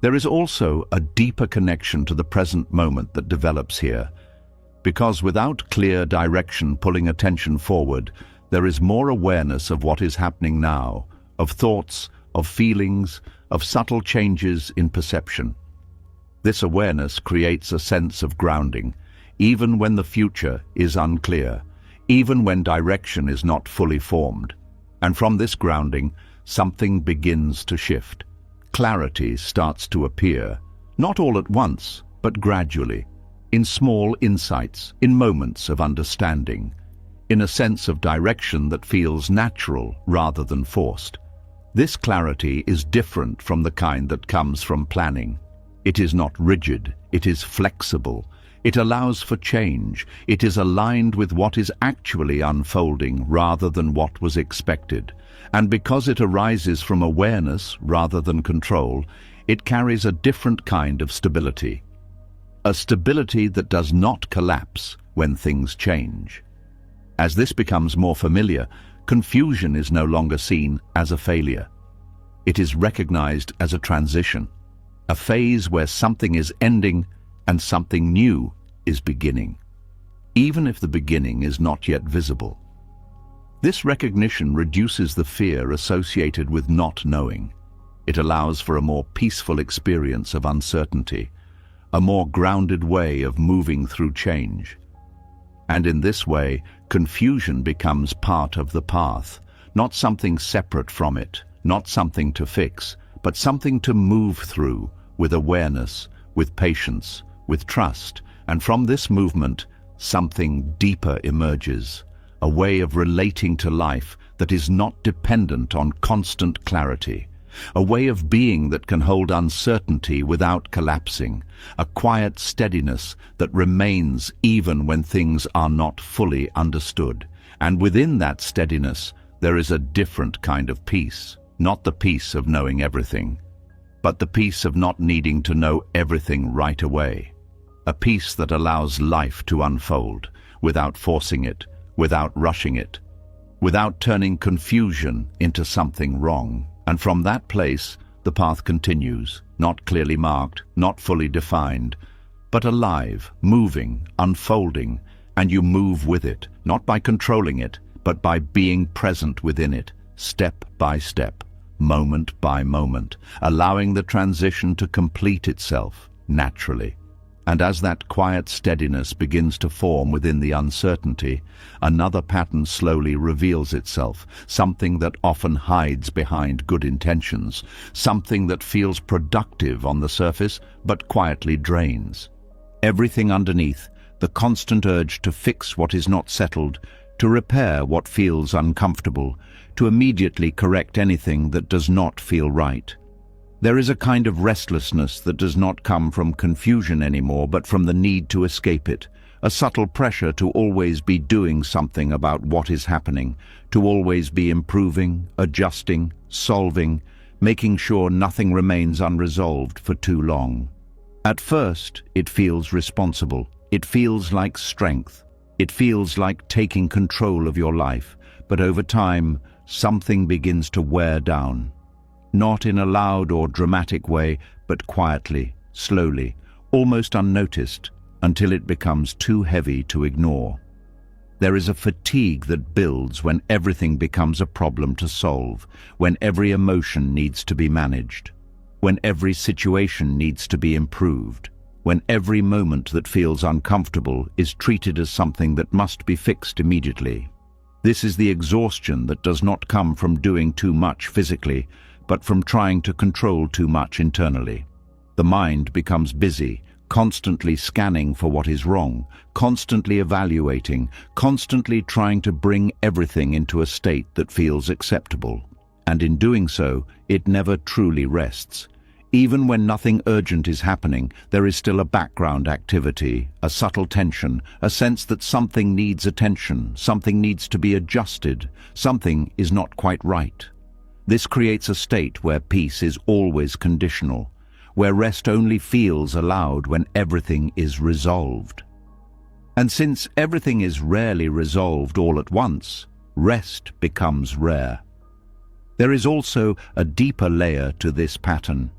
There is also a deeper connection to the present moment that develops here, because without clear direction pulling attention forward, there is more awareness of what is happening now, of thoughts, of feelings, of subtle changes in perception. This awareness creates a sense of grounding, even when the future is unclear, even when direction is not fully formed. And from this grounding, something begins to shift. Clarity starts to appear, not all at once, but gradually, in small insights, in moments of understanding, in a sense of direction that feels natural rather than forced. This clarity is different from the kind that comes from planning. It is not rigid, it is flexible. It allows for change. It is aligned with what is actually unfolding rather than what was expected. And because it arises from awareness rather than control, it carries a different kind of stability. A stability that does not collapse when things change. As this becomes more familiar, confusion is no longer seen as a failure. It is recognized as a transition, a phase where something is ending and something new is beginning, even if the beginning is not yet visible. This recognition reduces the fear associated with not knowing. It allows for a more peaceful experience of uncertainty, a more grounded way of moving through change. And in this way, confusion becomes part of the path, not something separate from it, not something to fix, but something to move through with awareness, with patience, with trust. And from this movement, something deeper emerges, a way of relating to life that is not dependent on constant clarity, a way of being that can hold uncertainty without collapsing, a quiet steadiness that remains even when things are not fully understood. And within that steadiness, there is a different kind of peace, not the peace of knowing everything, but the peace of not needing to know everything right away. A peace that allows life to unfold, without forcing it, without rushing it, without turning confusion into something wrong. And from that place, the path continues, not clearly marked, not fully defined, but alive, moving, unfolding, and you move with it, not by controlling it, but by being present within it, step by step, moment by moment, allowing the transition to complete itself naturally. And as that quiet steadiness begins to form within the uncertainty, another pattern slowly reveals itself, something that often hides behind good intentions, something that feels productive on the surface but quietly drains. Everything underneath, the constant urge to fix what is not settled, to repair what feels uncomfortable, to immediately correct anything that does not feel right. There is a kind of restlessness that does not come from confusion anymore, but from the need to escape it, a subtle pressure to always be doing something about what is happening, to always be improving, adjusting, solving, making sure nothing remains unresolved for too long. At first, it feels responsible. It feels like strength. It feels like taking control of your life. But over time, something begins to wear down. Not in a loud or dramatic way, but quietly, slowly, almost unnoticed, until it becomes too heavy to ignore. There is a fatigue that builds when everything becomes a problem to solve, when every emotion needs to be managed, when every situation needs to be improved, when every moment that feels uncomfortable is treated as something that must be fixed immediately. This is the exhaustion that does not come from doing too much physically, but from trying to control too much internally. The mind becomes busy, constantly scanning for what is wrong, constantly evaluating, constantly trying to bring everything into a state that feels acceptable. And in doing so, it never truly rests. Even when nothing urgent is happening, there is still a background activity, a subtle tension, a sense that something needs attention, something needs to be adjusted, something is not quite right. This creates a state where peace is always conditional, where rest only feels allowed when everything is resolved. And since everything is rarely resolved all at once, rest becomes rare. There is also a deeper layer to this pattern,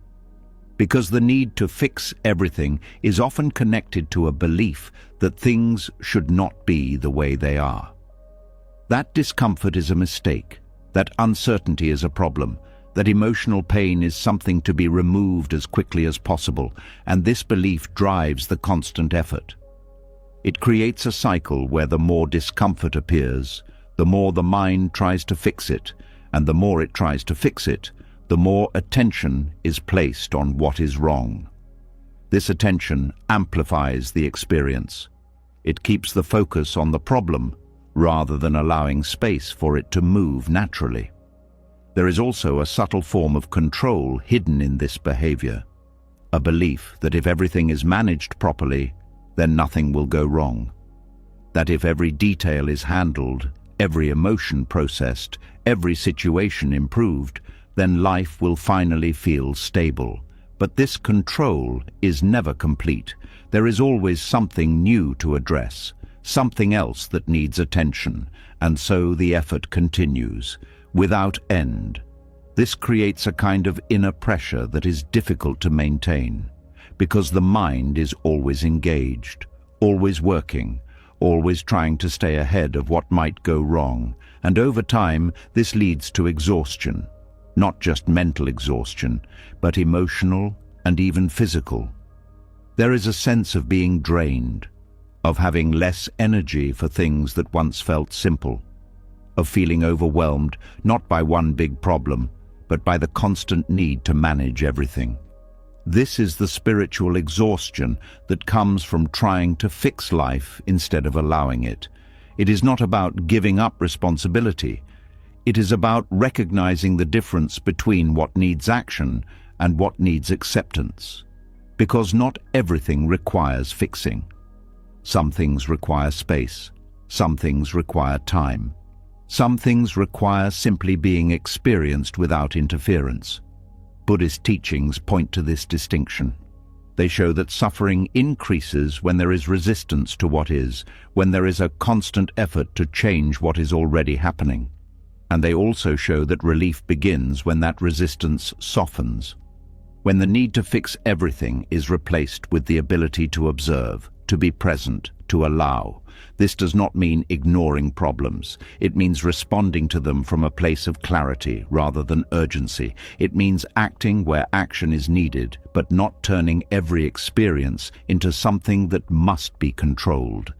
because the need to fix everything is often connected to a belief that things should not be the way they are. That discomfort is a mistake, that uncertainty is a problem, that emotional pain is something to be removed as quickly as possible, and this belief drives the constant effort. It creates a cycle where the more discomfort appears, the more the mind tries to fix it, and the more it tries to fix it, the more attention is placed on what is wrong. This attention amplifies the experience. It keeps the focus on the problem rather than allowing space for it to move naturally. There is also a subtle form of control hidden in this behavior, a belief that if everything is managed properly, then nothing will go wrong. That if every detail is handled, every emotion processed, every situation improved, then life will finally feel stable. But this control is never complete. There is always something new to address, something else that needs attention, and so the effort continues, without end. This creates a kind of inner pressure that is difficult to maintain, because the mind is always engaged, always working, always trying to stay ahead of what might go wrong, and over time this leads to exhaustion. Not just mental exhaustion, but emotional and even physical. There is a sense of being drained, of having less energy for things that once felt simple, of feeling overwhelmed not by one big problem, but by the constant need to manage everything. This is the spiritual exhaustion that comes from trying to fix life instead of allowing it. It is not about giving up responsibility. It is about recognizing the difference between what needs action and what needs acceptance. Because not everything requires fixing. Some things require space. Some things require time. Some things require simply being experienced without interference. Buddhist teachings point to this distinction. They show that suffering increases when there is resistance to what is, when there is a constant effort to change what is already happening. And they also show that relief begins when that resistance softens, when the need to fix everything is replaced with the ability to observe, to be present, to allow. This does not mean ignoring problems. It means responding to them from a place of clarity rather than urgency. It means acting where action is needed, but not turning every experience into something that must be controlled.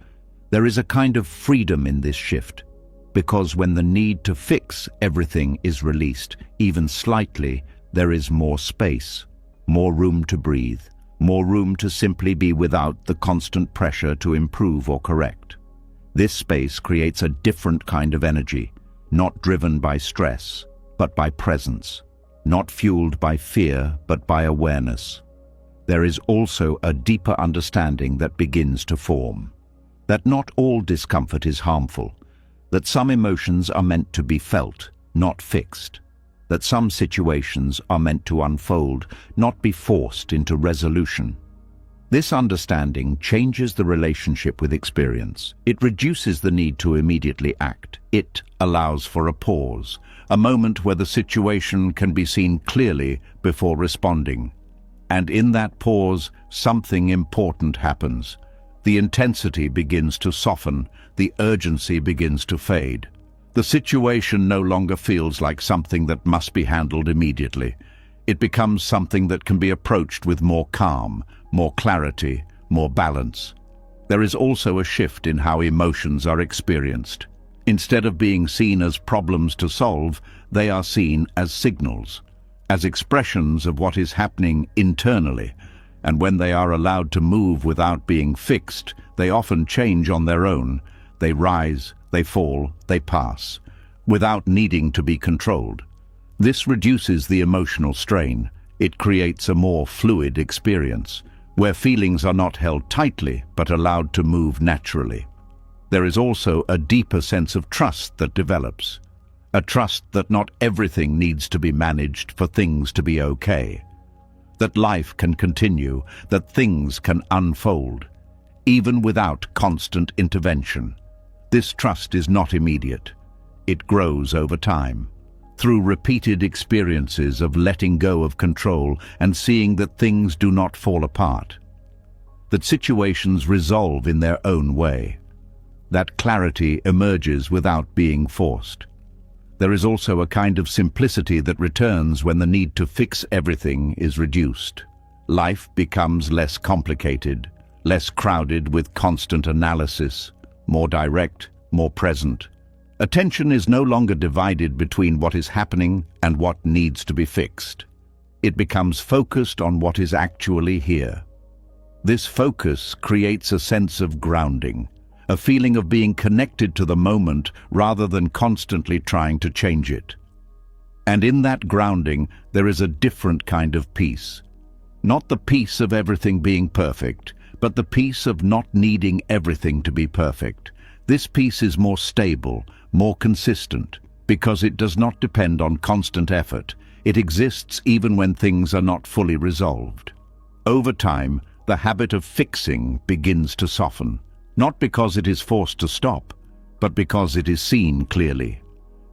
There is a kind of freedom in this shift, because when the need to fix everything is released, even slightly, there is more space, more room to breathe, more room to simply be without the constant pressure to improve or correct. This space creates a different kind of energy, not driven by stress, but by presence, not fueled by fear, but by awareness. There is also a deeper understanding that begins to form, that not all discomfort is harmful, that some emotions are meant to be felt, not fixed, that some situations are meant to unfold, not be forced into resolution. This understanding changes the relationship with experience. It reduces the need to immediately act. It allows for a pause, a moment where the situation can be seen clearly before responding. And in that pause, something important happens. The intensity begins to soften, the urgency begins to fade. The situation no longer feels like something that must be handled immediately. It becomes something that can be approached with more calm, more clarity, more balance. There is also a shift in how emotions are experienced. Instead of being seen as problems to solve, they are seen as signals, as expressions of what is happening internally, and when they are allowed to move without being fixed, they often change on their own. They rise, they fall, they pass, without needing to be controlled. This reduces the emotional strain. It creates a more fluid experience, where feelings are not held tightly but allowed to move naturally. There is also a deeper sense of trust that develops, a trust that not everything needs to be managed for things to be okay, that life can continue, that things can unfold, even without constant intervention. This trust is not immediate. It grows over time, through repeated experiences of letting go of control and seeing that things do not fall apart, that situations resolve in their own way. That clarity emerges without being forced. There is also a kind of simplicity that returns when the need to fix everything is reduced. Life becomes less complicated, less crowded with constant analysis, more direct, more present. Attention is no longer divided between what is happening and what needs to be fixed. It becomes focused on what is actually here. This focus creates a sense of grounding, a feeling of being connected to the moment rather than constantly trying to change it. And in that grounding, there is a different kind of peace. Not the peace of everything being perfect, but the peace of not needing everything to be perfect. This peace is more stable, more consistent, because it does not depend on constant effort. It exists even when things are not fully resolved. Over time, the habit of fixing begins to soften. Not because it is forced to stop, but because it is seen clearly,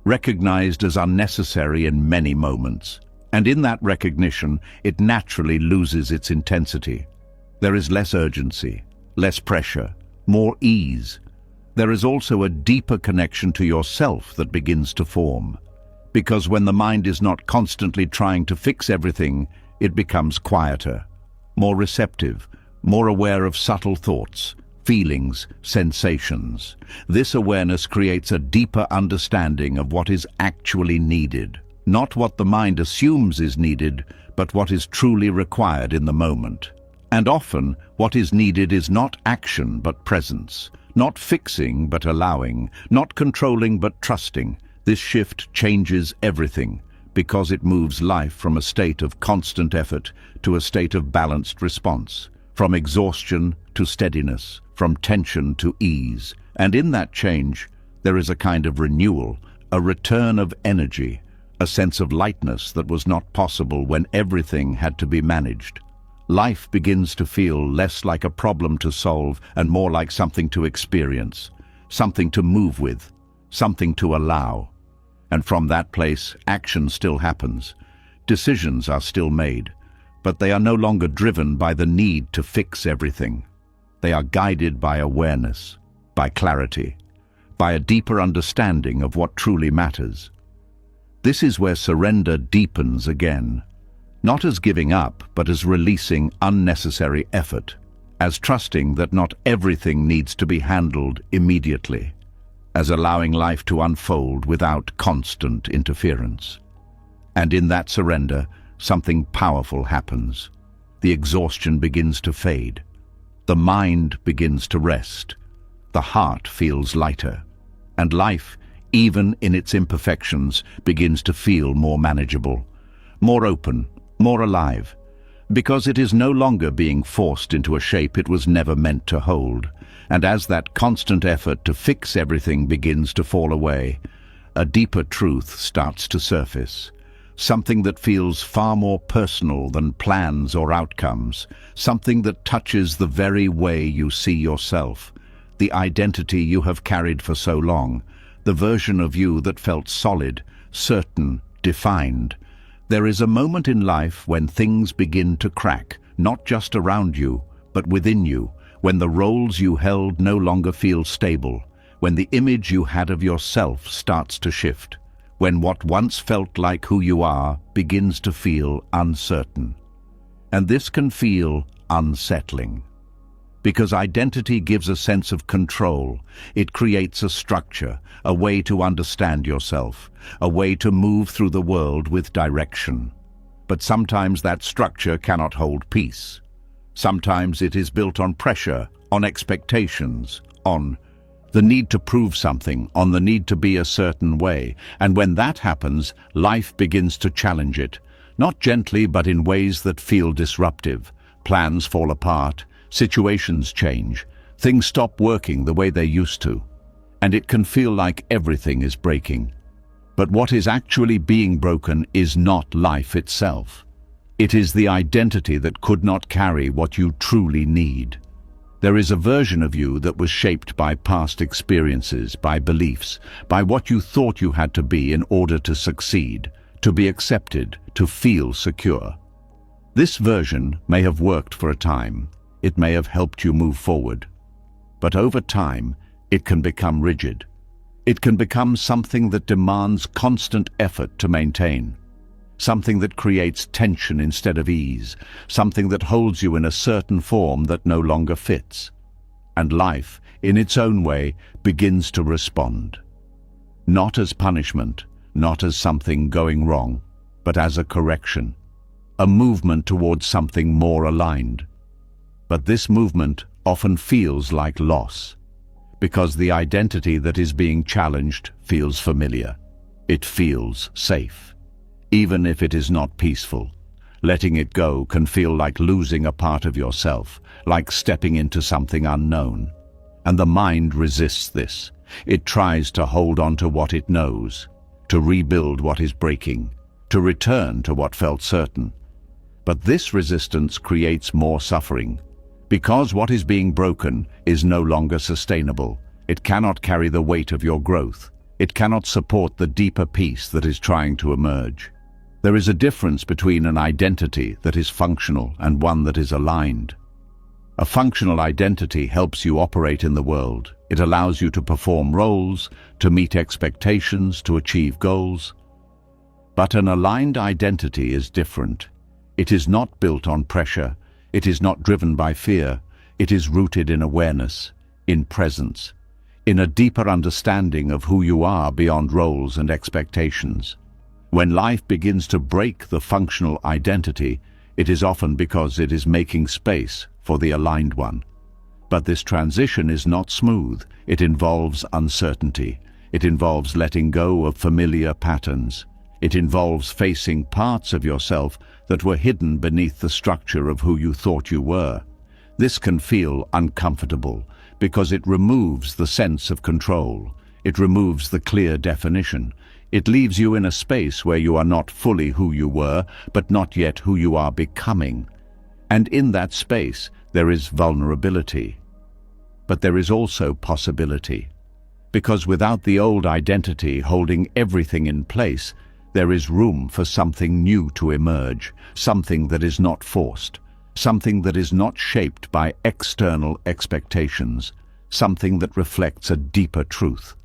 recognized as unnecessary in many moments. And in that recognition, it naturally loses its intensity. There is less urgency, less pressure, more ease. There is also a deeper connection to yourself that begins to form. Because when the mind is not constantly trying to fix everything, it becomes quieter, more receptive, more aware of subtle thoughts, feelings, sensations. This awareness creates a deeper understanding of what is actually needed. Not what the mind assumes is needed, but what is truly required in the moment. And often, what is needed is not action but presence, not fixing but allowing, not controlling but trusting. This shift changes everything, because it moves life from a state of constant effort to a state of balanced response, from exhaustion to steadiness, from tension to ease. And in that change, there is a kind of renewal, a return of energy, a sense of lightness that was not possible when everything had to be managed. Life begins to feel less like a problem to solve and more like something to experience, something to move with, something to allow. And from that place, action still happens. Decisions are still made, but they are no longer driven by the need to fix everything. They are guided by awareness, by clarity, by a deeper understanding of what truly matters. This is where surrender deepens again, not as giving up, but as releasing unnecessary effort, as trusting that not everything needs to be handled immediately, as allowing life to unfold without constant interference. And in that surrender, something powerful happens. The exhaustion begins to fade. The mind begins to rest. The heart feels lighter. And life, even in its imperfections, begins to feel more manageable, more open, more alive, because it is no longer being forced into a shape it was never meant to hold. And as that constant effort to fix everything begins to fall away, a deeper truth starts to surface. Something that feels far more personal than plans or outcomes, something that touches the very way you see yourself, the identity you have carried for so long, the version of you that felt solid, certain, defined. There is a moment in life when things begin to crack, not just around you, but within you, when the roles you held no longer feel stable, when the image you had of yourself starts to shift, when what once felt like who you are begins to feel uncertain. And this can feel unsettling. Because identity gives a sense of control. It creates a structure, a way to understand yourself, a way to move through the world with direction. But sometimes that structure cannot hold peace. Sometimes it is built on pressure, on expectations, on the need to prove something, on the need to be a certain way. And when that happens, life begins to challenge it. Not gently, but in ways that feel disruptive. Plans fall apart, situations change, things stop working the way they used to. And it can feel like everything is breaking. But what is actually being broken is not life itself. It is the identity that could not carry what you truly need. There is a version of you that was shaped by past experiences, by beliefs, by what you thought you had to be in order to succeed, to be accepted, to feel secure. This version may have worked for a time. It may have helped you move forward. But over time, it can become rigid. It can become something that demands constant effort to maintain. Something that creates tension instead of ease. Something that holds you in a certain form that no longer fits. And life, in its own way, begins to respond. Not as punishment, not as something going wrong, but as a correction. A movement towards something more aligned. But this movement often feels like loss, because the identity that is being challenged feels familiar. It feels safe. Even if it is not peaceful, letting it go can feel like losing a part of yourself, like stepping into something unknown. And the mind resists this. It tries to hold on to what it knows, to rebuild what is breaking, to return to what felt certain. But this resistance creates more suffering. Because what is being broken is no longer sustainable. It cannot carry the weight of your growth. It cannot support the deeper peace that is trying to emerge. There is a difference between an identity that is functional and one that is aligned. A functional identity helps you operate in the world. It allows you to perform roles, to meet expectations, to achieve goals. But an aligned identity is different. It is not built on pressure. It is not driven by fear. It is rooted in awareness, in presence, in a deeper understanding of who you are beyond roles and expectations. When life begins to break the functional identity, it is often because it is making space for the aligned one. But this transition is not smooth. It involves uncertainty. It involves letting go of familiar patterns. It involves facing parts of yourself that were hidden beneath the structure of who you thought you were. This can feel uncomfortable because it removes the sense of control. It removes the clear definition. It leaves you in a space where you are not fully who you were, but not yet who you are becoming. And in that space, there is vulnerability. But there is also possibility. Because without the old identity holding everything in place, there is room for something new to emerge, something that is not forced, something that is not shaped by external expectations, something that reflects a deeper truth.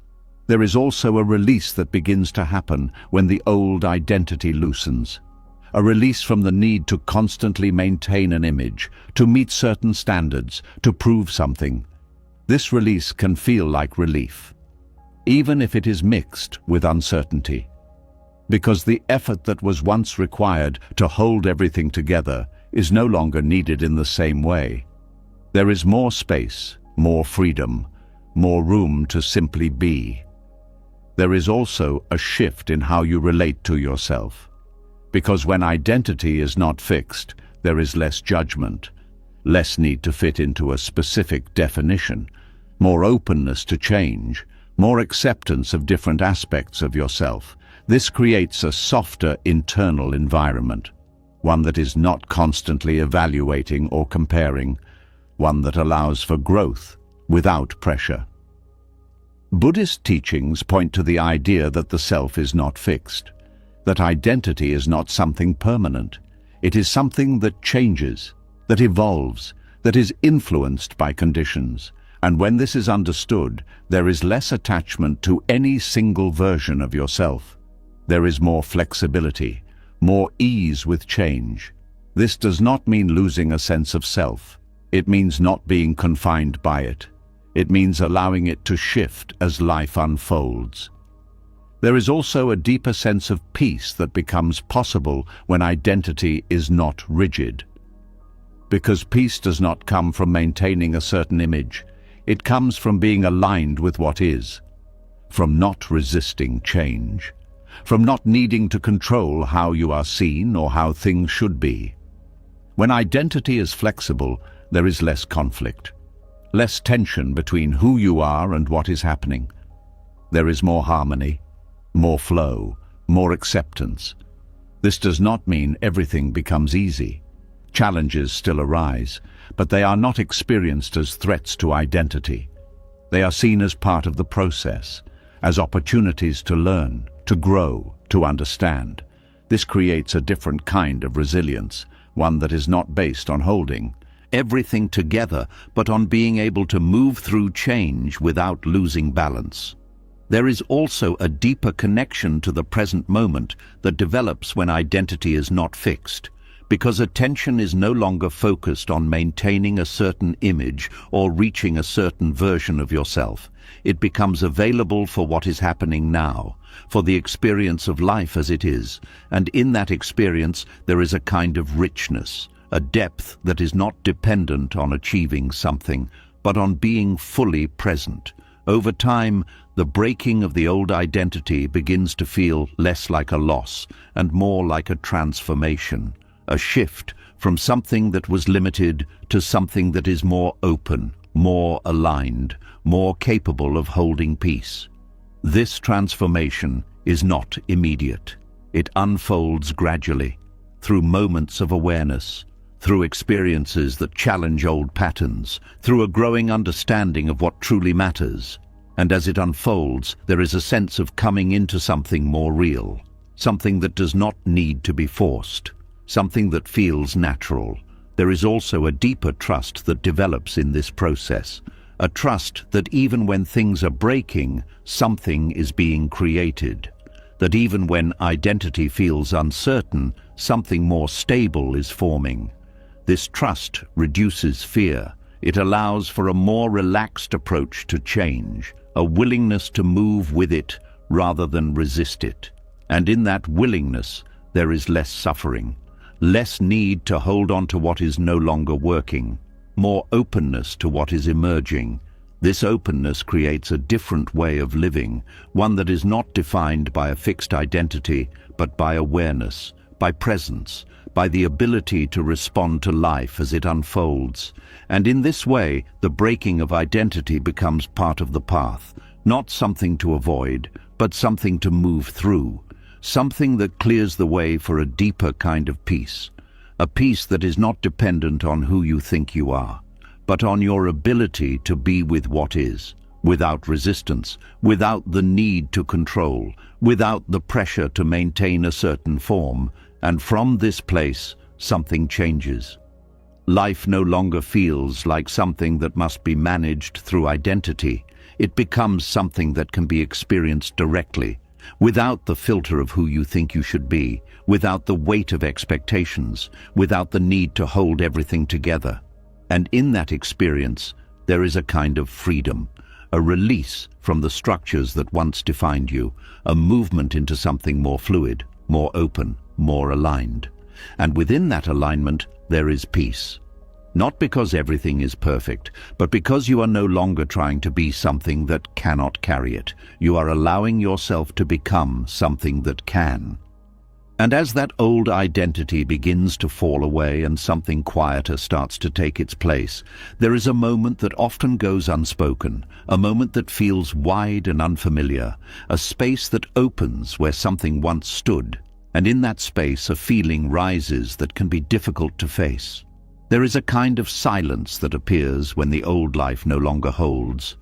There is also a release that begins to happen when the old identity loosens. A release from the need to constantly maintain an image, to meet certain standards, to prove something. This release can feel like relief, even if it is mixed with uncertainty. Because the effort that was once required to hold everything together is no longer needed in the same way. There is more space, more freedom, more room to simply be. There is also a shift in how you relate to yourself. Because when identity is not fixed, there is less judgment, less need to fit into a specific definition, more openness to change, more acceptance of different aspects of yourself. This creates a softer internal environment, one that is not constantly evaluating or comparing, one that allows for growth without pressure. Buddhist teachings point to the idea that the self is not fixed, that identity is not something permanent. It is something that changes, that evolves, that is influenced by conditions. And when this is understood, there is less attachment to any single version of yourself. There is more flexibility, more ease with change. This does not mean losing a sense of self. It means not being confined by it. It means allowing it to shift as life unfolds. There is also a deeper sense of peace that becomes possible when identity is not rigid. Because peace does not come from maintaining a certain image, it comes from being aligned with what is, from not resisting change, from not needing to control how you are seen or how things should be. When identity is flexible, there is less conflict, less tension between who you are and what is happening. There is more harmony, more flow, more acceptance. This does not mean everything becomes easy. Challenges still arise, but they are not experienced as threats to identity. They are seen as part of the process, as opportunities to learn, to grow, to understand. This creates a different kind of resilience, one that is not based on holding everything together, but on being able to move through change without losing balance. There is also a deeper connection to the present moment that develops when identity is not fixed, because attention is no longer focused on maintaining a certain image or reaching a certain version of yourself. It becomes available for what is happening now, for the experience of life as it is, and in that experience there is a kind of richness, a depth that is not dependent on achieving something, but on being fully present. Over time, the breaking of the old identity begins to feel less like a loss and more like a transformation, a shift from something that was limited to something that is more open, more aligned, more capable of holding peace. This transformation is not immediate. It unfolds gradually, through moments of awareness, through experiences that challenge old patterns, through a growing understanding of what truly matters. And as it unfolds, there is a sense of coming into something more real, something that does not need to be forced, something that feels natural. There is also a deeper trust that develops in this process, a trust that even when things are breaking, something is being created, that even when identity feels uncertain, something more stable is forming. This trust reduces fear. It allows for a more relaxed approach to change, a willingness to move with it rather than resist it. And in that willingness, there is less suffering, less need to hold on to what is no longer working, more openness to what is emerging. This openness creates a different way of living, one that is not defined by a fixed identity, but by awareness, by presence, by the ability to respond to life as it unfolds. And in this way, the breaking of identity becomes part of the path, not something to avoid, but something to move through, something that clears the way for a deeper kind of peace, a peace that is not dependent on who you think you are, but on your ability to be with what is, without resistance, without the need to control, without the pressure to maintain a certain form. And from this place, something changes. Life no longer feels like something that must be managed through identity. It becomes something that can be experienced directly, without the filter of who you think you should be, without the weight of expectations, without the need to hold everything together. And in that experience, there is a kind of freedom, a release from the structures that once defined you, a movement into something more fluid, more open, more aligned. And within that alignment, there is peace. Not because everything is perfect, but because you are no longer trying to be something that cannot carry it. You are allowing yourself to become something that can. And as that old identity begins to fall away and something quieter starts to take its place, there is a moment that often goes unspoken, a moment that feels wide and unfamiliar, a space that opens where something once stood. And in that space, a feeling rises that can be difficult to face. There is a kind of silence that appears when the old life no longer holds,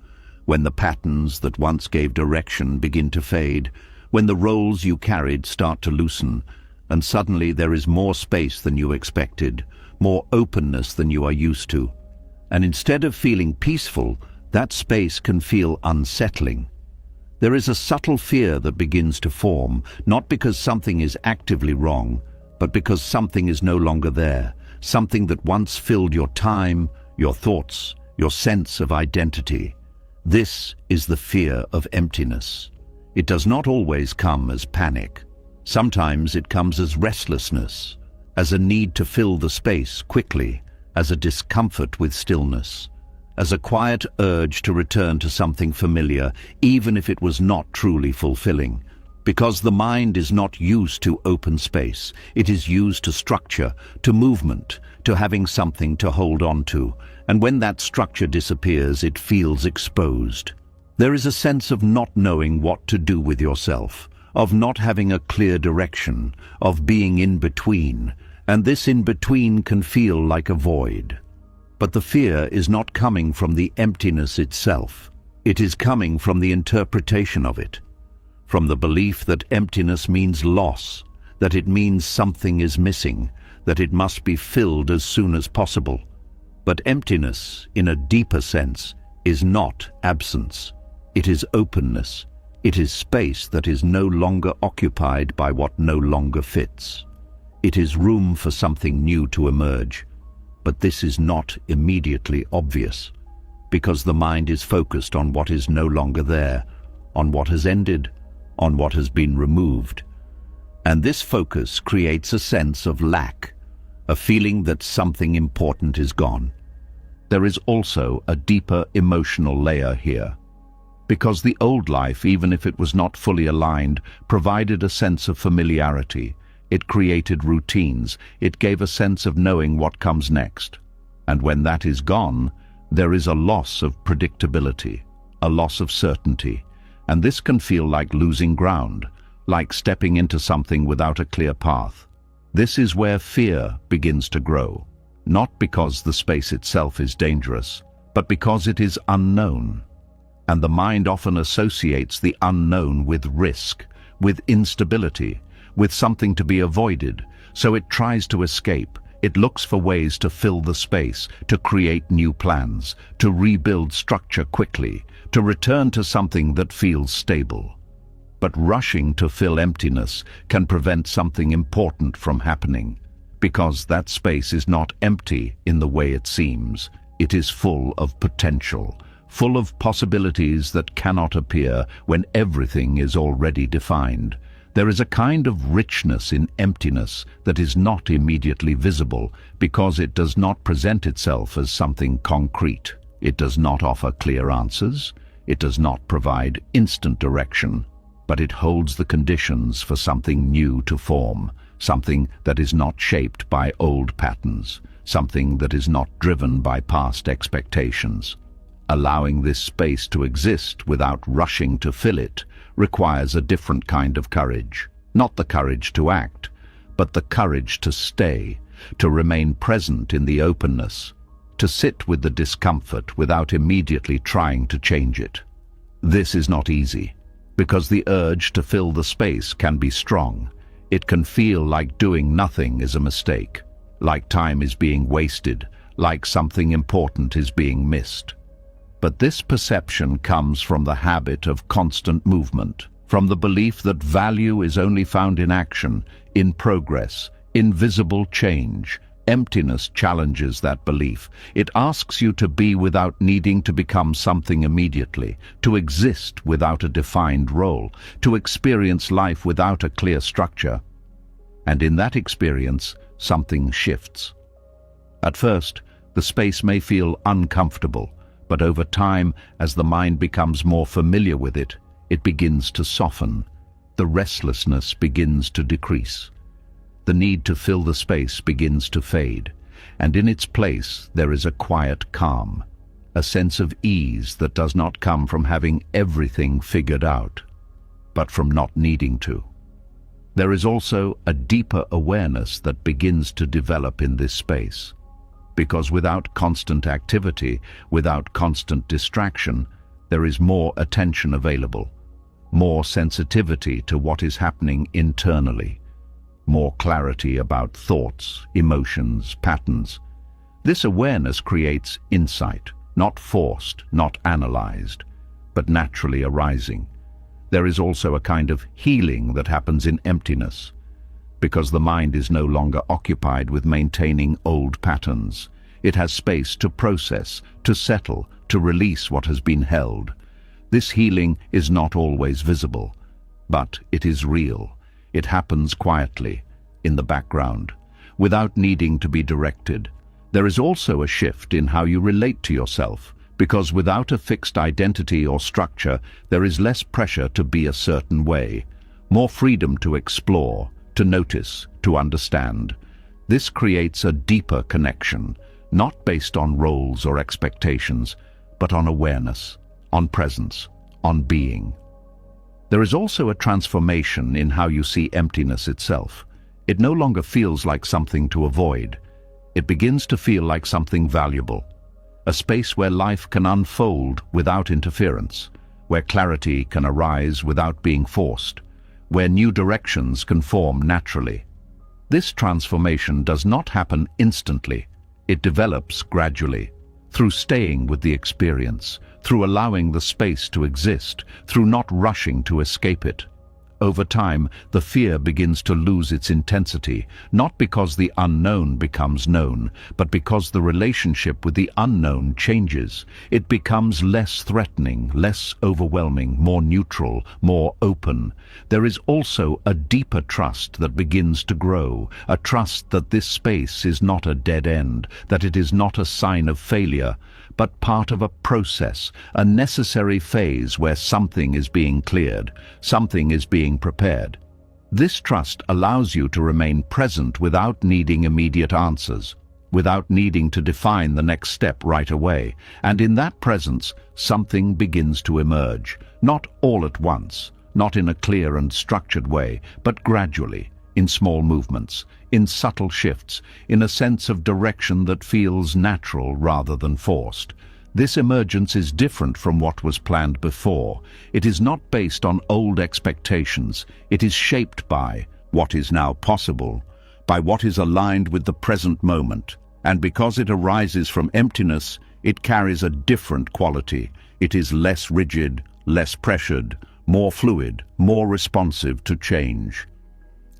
when the patterns that once gave direction begin to fade, when the roles you carried start to loosen, and suddenly there is more space than you expected, more openness than you are used to. And instead of feeling peaceful, that space can feel unsettling. There is a subtle fear that begins to form, not because something is actively wrong, but because something is no longer there, something that once filled your time, your thoughts, your sense of identity. This is the fear of emptiness. It does not always come as panic. Sometimes it comes as restlessness, as a need to fill the space quickly, as a discomfort with stillness, as a quiet urge to return to something familiar, even if it was not truly fulfilling. Because the mind is not used to open space, it is used to structure, to movement, to having something to hold on to, and when that structure disappears, it feels exposed. There is a sense of not knowing what to do with yourself, of not having a clear direction, of being in between, and this in between can feel like a void. But the fear is not coming from the emptiness itself. It is coming from the interpretation of it, from the belief that emptiness means loss, that it means something is missing, that it must be filled as soon as possible. But emptiness, in a deeper sense, is not absence. It is openness. It is space that is no longer occupied by what no longer fits. It is room for something new to emerge. But this is not immediately obvious, because the mind is focused on what is no longer there, on what has ended, on what has been removed. And this focus creates a sense of lack, a feeling that something important is gone. There is also a deeper emotional layer here, because the old life, even if it was not fully aligned, provided a sense of familiarity. It created routines. It gave a sense of knowing what comes next. And when that is gone, there is a loss of predictability, a loss of certainty. And this can feel like losing ground, like stepping into something without a clear path. This is where fear begins to grow, not because the space itself is dangerous, but because it is unknown. And the mind often associates the unknown with risk, with instability, with something to be avoided, so it tries to escape. It looks for ways to fill the space, to create new plans, to rebuild structure quickly, to return to something that feels stable. But rushing to fill emptiness can prevent something important from happening, because that space is not empty in the way it seems. It is full of potential, full of possibilities that cannot appear when everything is already defined. There is a kind of richness in emptiness that is not immediately visible because it does not present itself as something concrete. It does not offer clear answers. It does not provide instant direction, but it holds the conditions for something new to form, something that is not shaped by old patterns, something that is not driven by past expectations. Allowing this space to exist without rushing to fill it requires a different kind of courage. Not the courage to act, but the courage to stay, to remain present in the openness, to sit with the discomfort without immediately trying to change it. This is not easy, because the urge to fill the space can be strong. It can feel like doing nothing is a mistake, like time is being wasted, like something important is being missed. But this perception comes from the habit of constant movement, from the belief that value is only found in action, in progress, in visible change. Emptiness challenges that belief. It asks you to be without needing to become something immediately, to exist without a defined role, to experience life without a clear structure. And in that experience, something shifts. At first, the space may feel uncomfortable, but over time, as the mind becomes more familiar with it, it begins to soften. The restlessness begins to decrease. The need to fill the space begins to fade, and in its place there is a quiet calm, a sense of ease that does not come from having everything figured out, but from not needing to. There is also a deeper awareness that begins to develop in this space, because without constant activity, without constant distraction, there is more attention available, more sensitivity to what is happening internally, more clarity about thoughts, emotions, patterns. This awareness creates insight, not forced, not analyzed, but naturally arising. There is also a kind of healing that happens in emptiness, because the mind is no longer occupied with maintaining old patterns. It has space to process, to settle, to release what has been held. This healing is not always visible, but it is real. It happens quietly, in the background, without needing to be directed. There is also a shift in how you relate to yourself, because without a fixed identity or structure, there is less pressure to be a certain way, more freedom to explore, to notice, to understand. This creates a deeper connection, not based on roles or expectations, but on awareness, on presence, on being. There is also a transformation in how you see emptiness itself. It no longer feels like something to avoid. It begins to feel like something valuable, a space where life can unfold without interference, where clarity can arise without being forced, where new directions can form naturally. This transformation does not happen instantly. It develops gradually, through staying with the experience, through allowing the space to exist, through not rushing to escape it. Over time, the fear begins to lose its intensity, not because the unknown becomes known, but because the relationship with the unknown changes. It becomes less threatening, less overwhelming, more neutral, more open. There is also a deeper trust that begins to grow, a trust that this space is not a dead end, that it is not a sign of failure, but part of a process, a necessary phase where something is being cleared, something is being prepared. This trust allows you to remain present without needing immediate answers, without needing to define the next step right away. And in that presence, something begins to emerge, not all at once, not in a clear and structured way, but gradually, in small movements, in subtle shifts, in a sense of direction that feels natural rather than forced. This emergence is different from what was planned before. It is not based on old expectations. It is shaped by what is now possible, by what is aligned with the present moment. And because it arises from emptiness, it carries a different quality. It is less rigid, less pressured, more fluid, more responsive to change.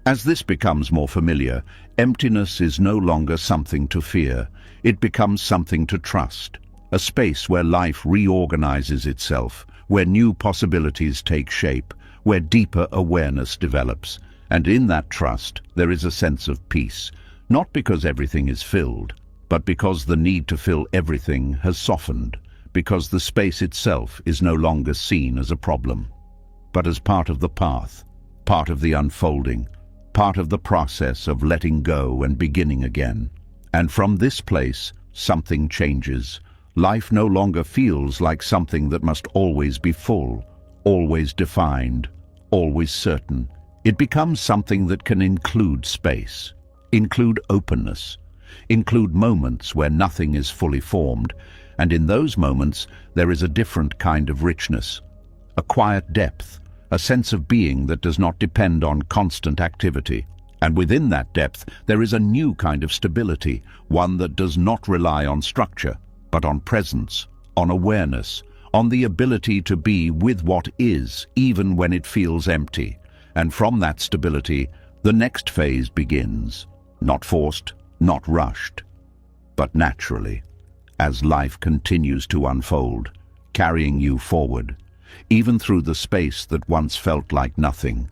As this becomes more familiar, emptiness is no longer something to fear. It becomes something to trust, a space where life reorganizes itself, where new possibilities take shape, where deeper awareness develops. And in that trust, there is a sense of peace, not because everything is filled, but because the need to fill everything has softened, because the space itself is no longer seen as a problem, but as part of the path, part of the unfolding, part of the process of letting go and beginning again. And from this place, something changes. Life no longer feels like something that must always be full, always defined, always certain. It becomes something that can include space, include openness, include moments where nothing is fully formed, and in those moments there is a different kind of richness, a quiet depth, a sense of being that does not depend on constant activity. And within that depth, there is a new kind of stability, one that does not rely on structure, but on presence, on awareness, on the ability to be with what is, even when it feels empty. And from that stability, the next phase begins, not forced, not rushed, but naturally, as life continues to unfold, carrying you forward, even through the space that once felt like nothing.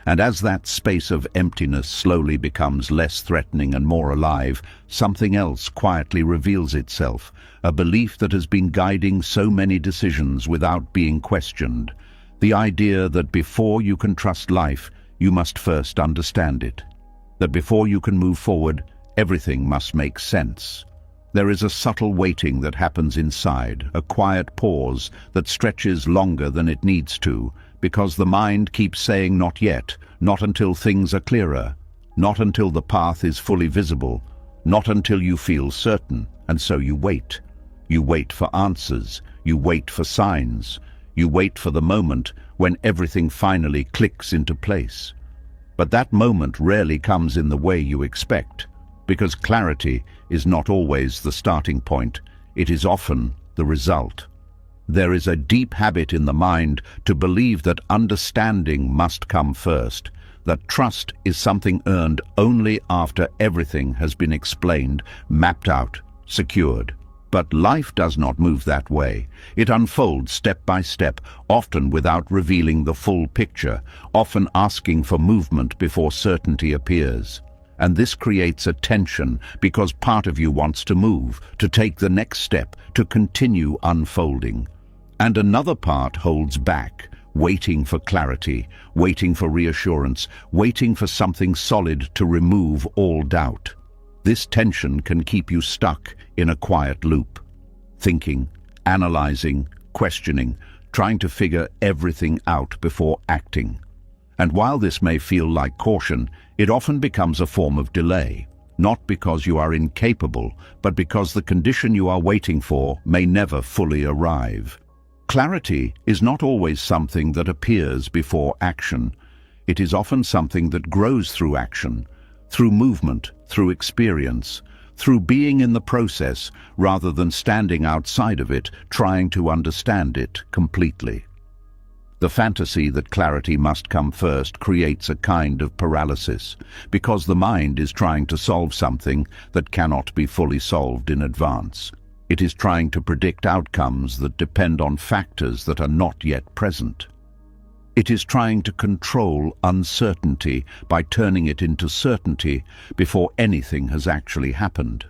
And as that space of emptiness slowly becomes less threatening and more alive, something else quietly reveals itself, a belief that has been guiding so many decisions without being questioned. The idea that before you can trust life, you must first understand it. That before you can move forward, everything must make sense. There is a subtle waiting that happens inside, a quiet pause that stretches longer than it needs to, because the mind keeps saying not yet, not until things are clearer, not until the path is fully visible, not until you feel certain, and so you wait. You wait for answers, you wait for signs, you wait for the moment when everything finally clicks into place. But that moment rarely comes in the way you expect, because clarity is not always the starting point, it is often the result. There is a deep habit in the mind to believe that understanding must come first, that trust is something earned only after everything has been explained, mapped out, secured. But life does not move that way. It unfolds step by step, often without revealing the full picture, often asking for movement before certainty appears. And this creates a tension because part of you wants to move, to take the next step, to continue unfolding. And another part holds back, waiting for clarity, waiting for reassurance, waiting for something solid to remove all doubt. This tension can keep you stuck in a quiet loop, thinking, analyzing, questioning, trying to figure everything out before acting. And while this may feel like caution, it often becomes a form of delay, not because you are incapable, but because the condition you are waiting for may never fully arrive. Clarity is not always something that appears before action. It is often something that grows through action, through movement, through experience, through being in the process rather than standing outside of it, trying to understand it completely. The fantasy that clarity must come first creates a kind of paralysis, because the mind is trying to solve something that cannot be fully solved in advance. It is trying to predict outcomes that depend on factors that are not yet present. It is trying to control uncertainty by turning it into certainty before anything has actually happened.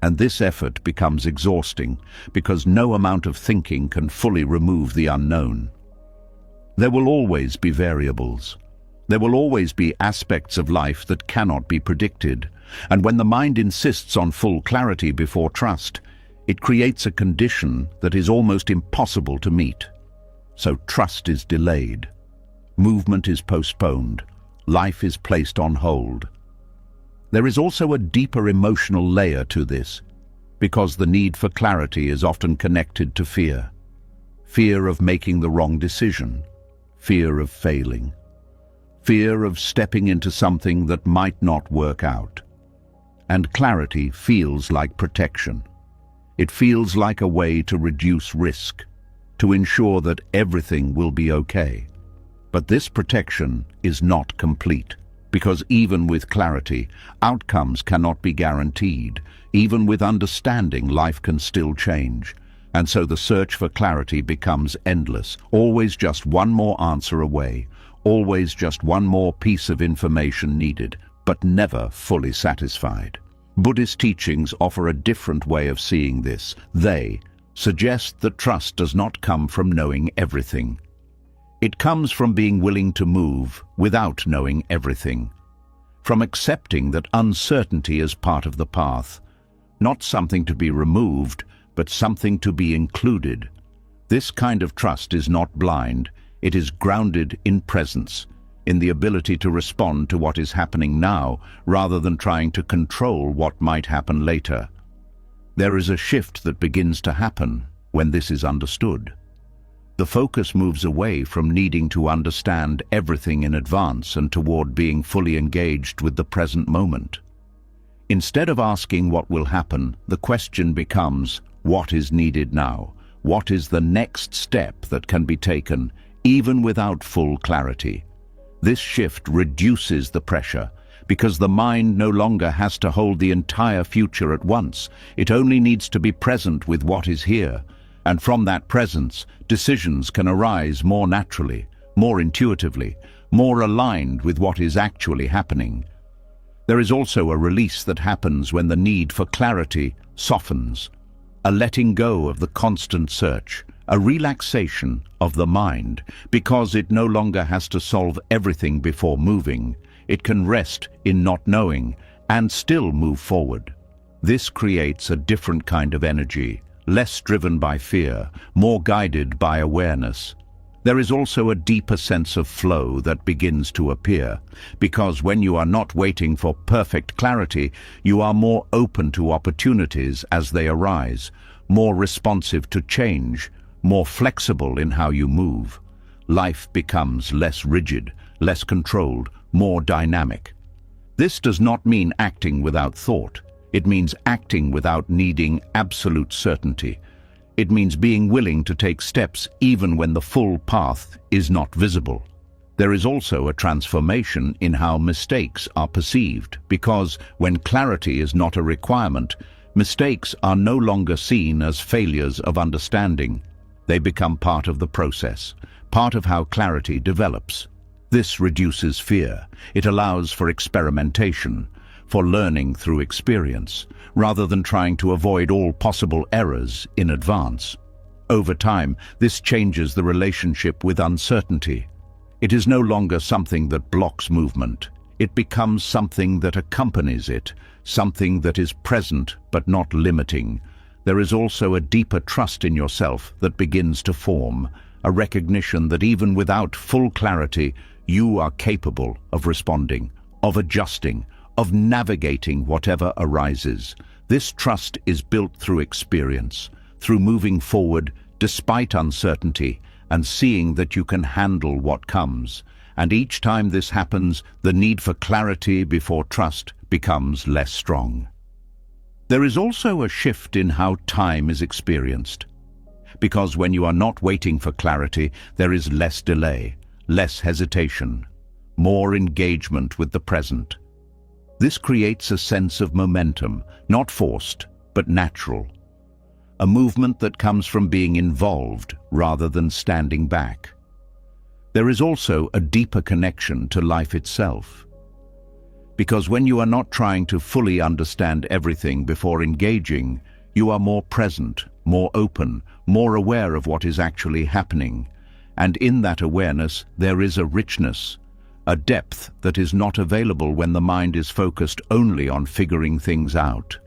And this effort becomes exhausting because no amount of thinking can fully remove the unknown. There will always be variables. There will always be aspects of life that cannot be predicted. And when the mind insists on full clarity before trust, it creates a condition that is almost impossible to meet. So trust is delayed, movement is postponed, life is placed on hold. There is also a deeper emotional layer to this, because the need for clarity is often connected to fear. Fear of making the wrong decision, fear of failing, fear of stepping into something that might not work out. And clarity feels like protection. It feels like a way to reduce risk, to ensure that everything will be okay. But this protection is not complete, because even with clarity, outcomes cannot be guaranteed. Even with understanding, life can still change. And so the search for clarity becomes endless, always just one more answer away, always just one more piece of information needed, but never fully satisfied. Buddhist teachings offer a different way of seeing this. They suggest that trust does not come from knowing everything. It comes from being willing to move without knowing everything, from accepting that uncertainty is part of the path, not something to be removed, but something to be included. This kind of trust is not blind, it is grounded in presence, in the ability to respond to what is happening now rather than trying to control what might happen later. There is a shift that begins to happen when this is understood. The focus moves away from needing to understand everything in advance and toward being fully engaged with the present moment. Instead of asking what will happen, the question becomes, what is needed now? What is the next step that can be taken, even without full clarity? This shift reduces the pressure, because the mind no longer has to hold the entire future at once. It only needs to be present with what is here. And from that presence, decisions can arise more naturally, more intuitively, more aligned with what is actually happening. There is also a release that happens when the need for clarity softens, a letting go of the constant search, a relaxation of the mind, because it no longer has to solve everything before moving. It can rest in not knowing and still move forward. This creates a different kind of energy, less driven by fear, more guided by awareness. There is also a deeper sense of flow that begins to appear, because when you are not waiting for perfect clarity, you are more open to opportunities as they arise, more responsive to change, more flexible in how you move. Life becomes less rigid, less controlled, more dynamic. This does not mean acting without thought. It means acting without needing absolute certainty. It means being willing to take steps even when the full path is not visible. There is also a transformation in how mistakes are perceived, because when clarity is not a requirement, Mistakes are no longer seen as failures of understanding. They become part of the process, part of how clarity develops. This reduces fear. It allows for experimentation, for learning through experience, rather than trying to avoid all possible errors in advance. Over time, this changes the relationship with uncertainty. It is no longer something that blocks movement. It becomes something that accompanies it, something that is present but not limiting. There is also a deeper trust in yourself that begins to form, a recognition that even without full clarity, you are capable of responding, of adjusting, of navigating whatever arises. This trust is built through experience, through moving forward despite uncertainty and seeing that you can handle what comes. And each time this happens, the need for clarity before trust becomes less strong. There is also a shift in how time is experienced. Because when you are not waiting for clarity, there is less delay, less hesitation, more engagement with the present. This creates a sense of momentum, not forced, but natural. A movement that comes from being involved rather than standing back. There is also a deeper connection to life itself. Because when you are not trying to fully understand everything before engaging, you are more present, more open, more aware of what is actually happening. And in that awareness, there is a richness, a depth that is not available when the mind is focused only on figuring things out.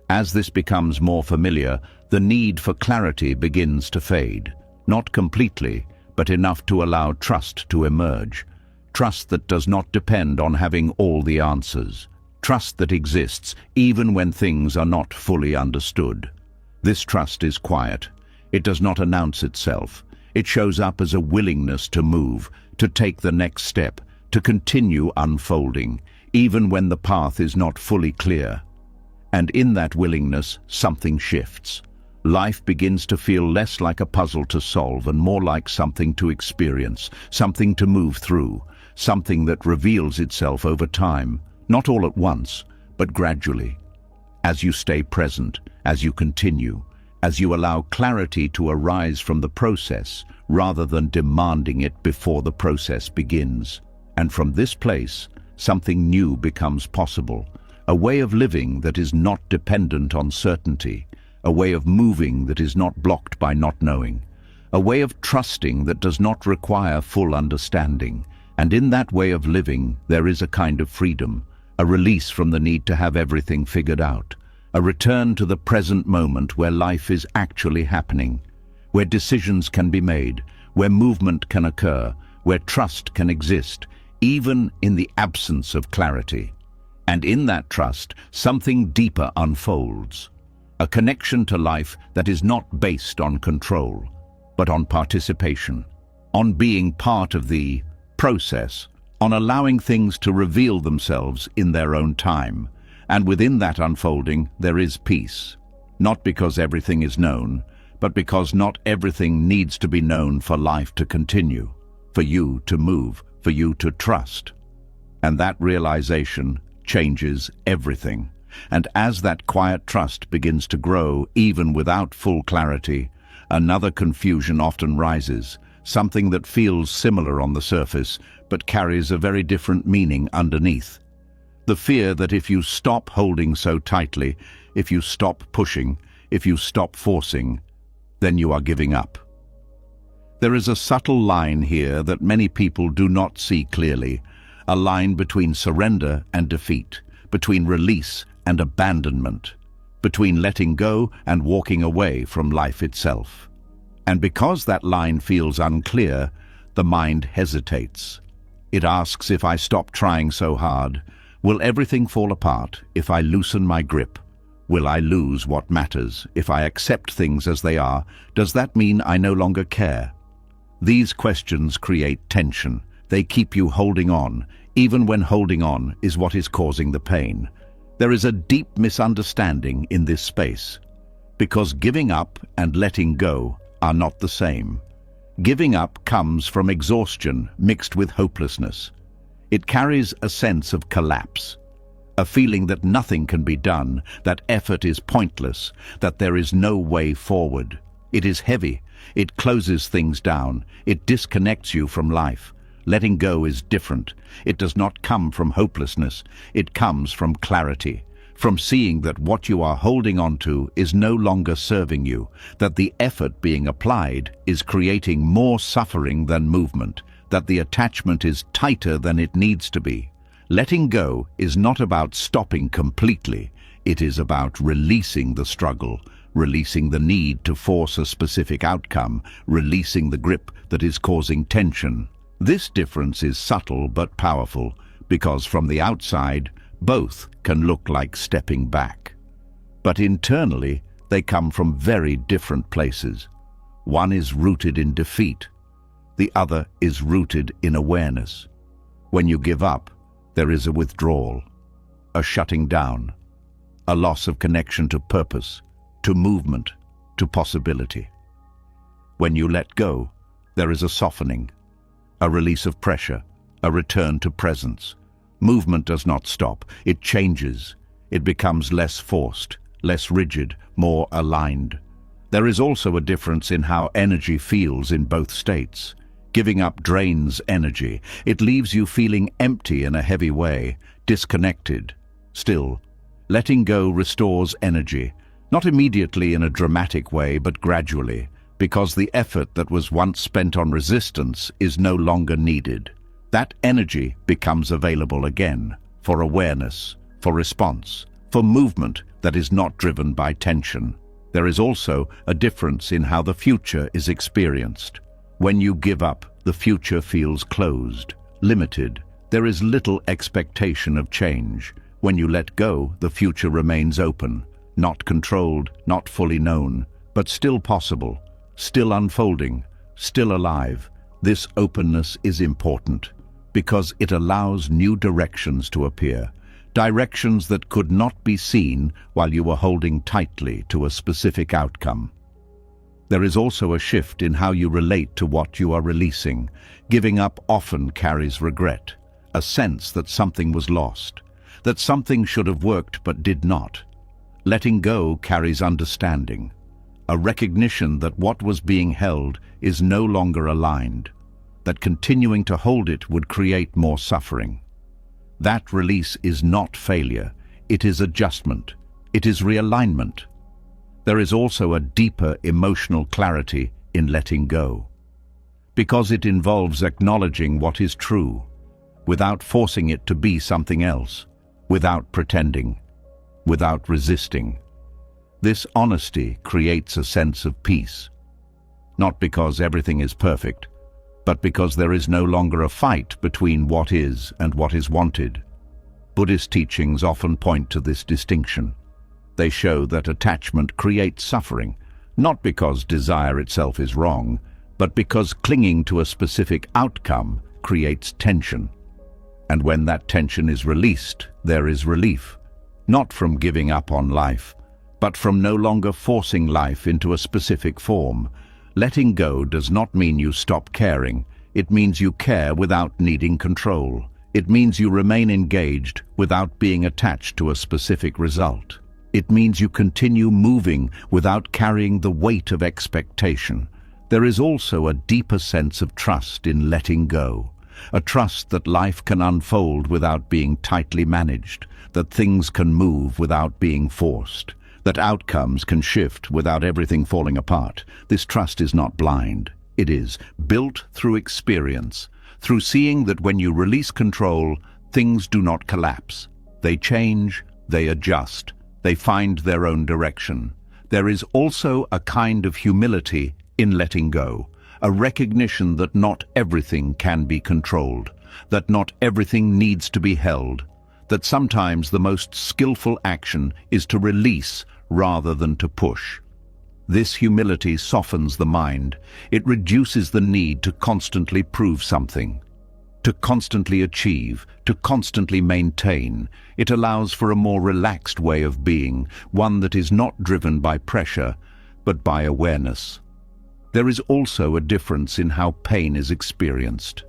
As this becomes more familiar, the need for clarity begins to fade, not completely, but enough to allow trust to emerge. Trust that does not depend on having all the answers. Trust that exists even when things are not fully understood. This trust is quiet. It does not announce itself. It shows up as a willingness to move, to take the next step, to continue unfolding, even when the path is not fully clear. And in that willingness, something shifts. Life begins to feel less like a puzzle to solve and more like something to experience, something to move through, something that reveals itself over time, not all at once, but gradually. As you stay present, as you continue, as you allow clarity to arise from the process rather than demanding it before the process begins. And from this place, something new becomes possible, a way of living that is not dependent on certainty, a way of moving that is not blocked by not knowing, a way of trusting that does not require full understanding. And in that way of living, there is a kind of freedom, a release from the need to have everything figured out, a return to the present moment where life is actually happening, where decisions can be made, where movement can occur, where trust can exist, even in the absence of clarity. And in that trust, something deeper unfolds. A connection to life that is not based on control, but on participation, on being part of the process, on allowing things to reveal themselves in their own time. And within that unfolding, there is peace. Not because everything is known, but because not everything needs to be known for life to continue, for you to move, for you to trust. And that realization changes everything. And as that quiet trust begins to grow, even without full clarity, another confusion often rises, something that feels similar on the surface, but carries a very different meaning underneath. The fear that if you stop holding so tightly, if you stop pushing, if you stop forcing, then you are giving up. There is a subtle line here that many people do not see clearly, a line between surrender and defeat, between release and abandonment, between letting go and walking away from life itself. And because that line feels unclear, the mind hesitates. It asks, if I stop trying so hard, will everything fall apart? If I loosen my grip, will I lose what matters? If I accept things as they are, does that mean I no longer care? These questions create tension. They keep you holding on, even when holding on is what is causing the pain. There is a deep misunderstanding in this space, because giving up and letting go are not the same. Giving up comes from exhaustion mixed with hopelessness. It carries a sense of collapse, A feeling that nothing can be done, that effort is pointless, that there is no way forward. It is heavy. It closes things down. It disconnects you from life. Letting go is different. It does not come from hopelessness. It comes from clarity, from seeing that what you are holding on to is no longer serving you, that the effort being applied is creating more suffering than movement, that the attachment is tighter than it needs to be. Letting go is not about stopping completely. It is about releasing the struggle, releasing the need to force a specific outcome, releasing the grip that is causing tension. This difference is subtle but powerful, because from the outside, both can look like stepping back. But internally, they come from very different places. One is rooted in defeat. The other is rooted in awareness. When you give up, there is a withdrawal, a shutting down, a loss of connection to purpose, to movement, to possibility. When you let go, there is a softening, a release of pressure, a return to presence. Movement does not stop, it changes. It becomes less forced, less rigid, more aligned. There is also a difference in how energy feels in both states. Giving up drains energy. It leaves you feeling empty in a heavy way, disconnected. Still, letting go restores energy, not immediately in a dramatic way, but gradually, because the effort that was once spent on resistance is no longer needed. That energy becomes available again, for awareness, for response, for movement that is not driven by tension. There is also a difference in how the future is experienced. When you give up, the future feels closed, limited. There is little expectation of change. When you let go, the future remains open, not controlled, not fully known, but still possible, still unfolding, still alive. This openness is important because it allows new directions to appear, directions that could not be seen while you were holding tightly to a specific outcome. There is also a shift in how you relate to what you are releasing. Giving up often carries regret, a sense that something was lost, that something should have worked but did not. Letting go carries understanding, a recognition that what was being held is no longer aligned, that continuing to hold it would create more suffering. That release is not failure, it is adjustment, it is realignment. There is also a deeper emotional clarity in letting go, because it involves acknowledging what is true, without forcing it to be something else, without pretending, without resisting. This honesty creates a sense of peace, not because everything is perfect, but because there is no longer a fight between what is and what is wanted. Buddhist teachings often point to this distinction. They show that attachment creates suffering, not because desire itself is wrong, but because clinging to a specific outcome creates tension. And when that tension is released, there is relief, not from giving up on life, but from no longer forcing life into a specific form. Letting go does not mean you stop caring. It means you care without needing control. It means you remain engaged without being attached to a specific result. It means you continue moving without carrying the weight of expectation. There is also a deeper sense of trust in letting go, a trust that life can unfold without being tightly managed, that things can move without being forced, that outcomes can shift without everything falling apart. This trust is not blind. It is built through experience, through seeing that when you release control, things do not collapse. They change, they adjust, they find their own direction. There is also a kind of humility in letting go, a recognition that not everything can be controlled, that not everything needs to be held, that sometimes the most skillful action is to release rather than to push. This humility softens the mind. It reduces the need to constantly prove something, to constantly achieve, to constantly maintain. It allows for a more relaxed way of being, one that is not driven by pressure, but by awareness. There is also a difference in how pain is experienced.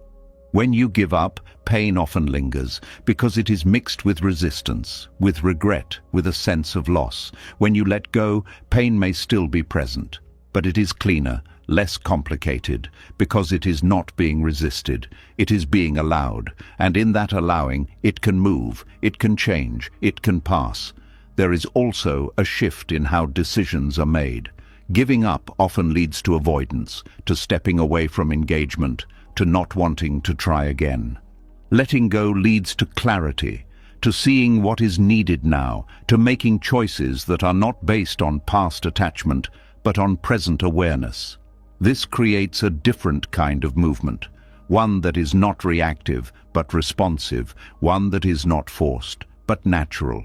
When you give up, pain often lingers because it is mixed with resistance, with regret, with a sense of loss. When you let go, pain may still be present, but it is cleaner, less complicated, because it is not being resisted, it is being allowed, and in that allowing, it can move, it can change, it can pass. There is also a shift in how decisions are made. Giving up often leads to avoidance, to stepping away from engagement, to not wanting to try again. Letting go leads to clarity, to seeing what is needed now, to making choices that are not based on past attachment, but on present awareness. This creates a different kind of movement, one that is not reactive, but responsive, one that is not forced, but natural.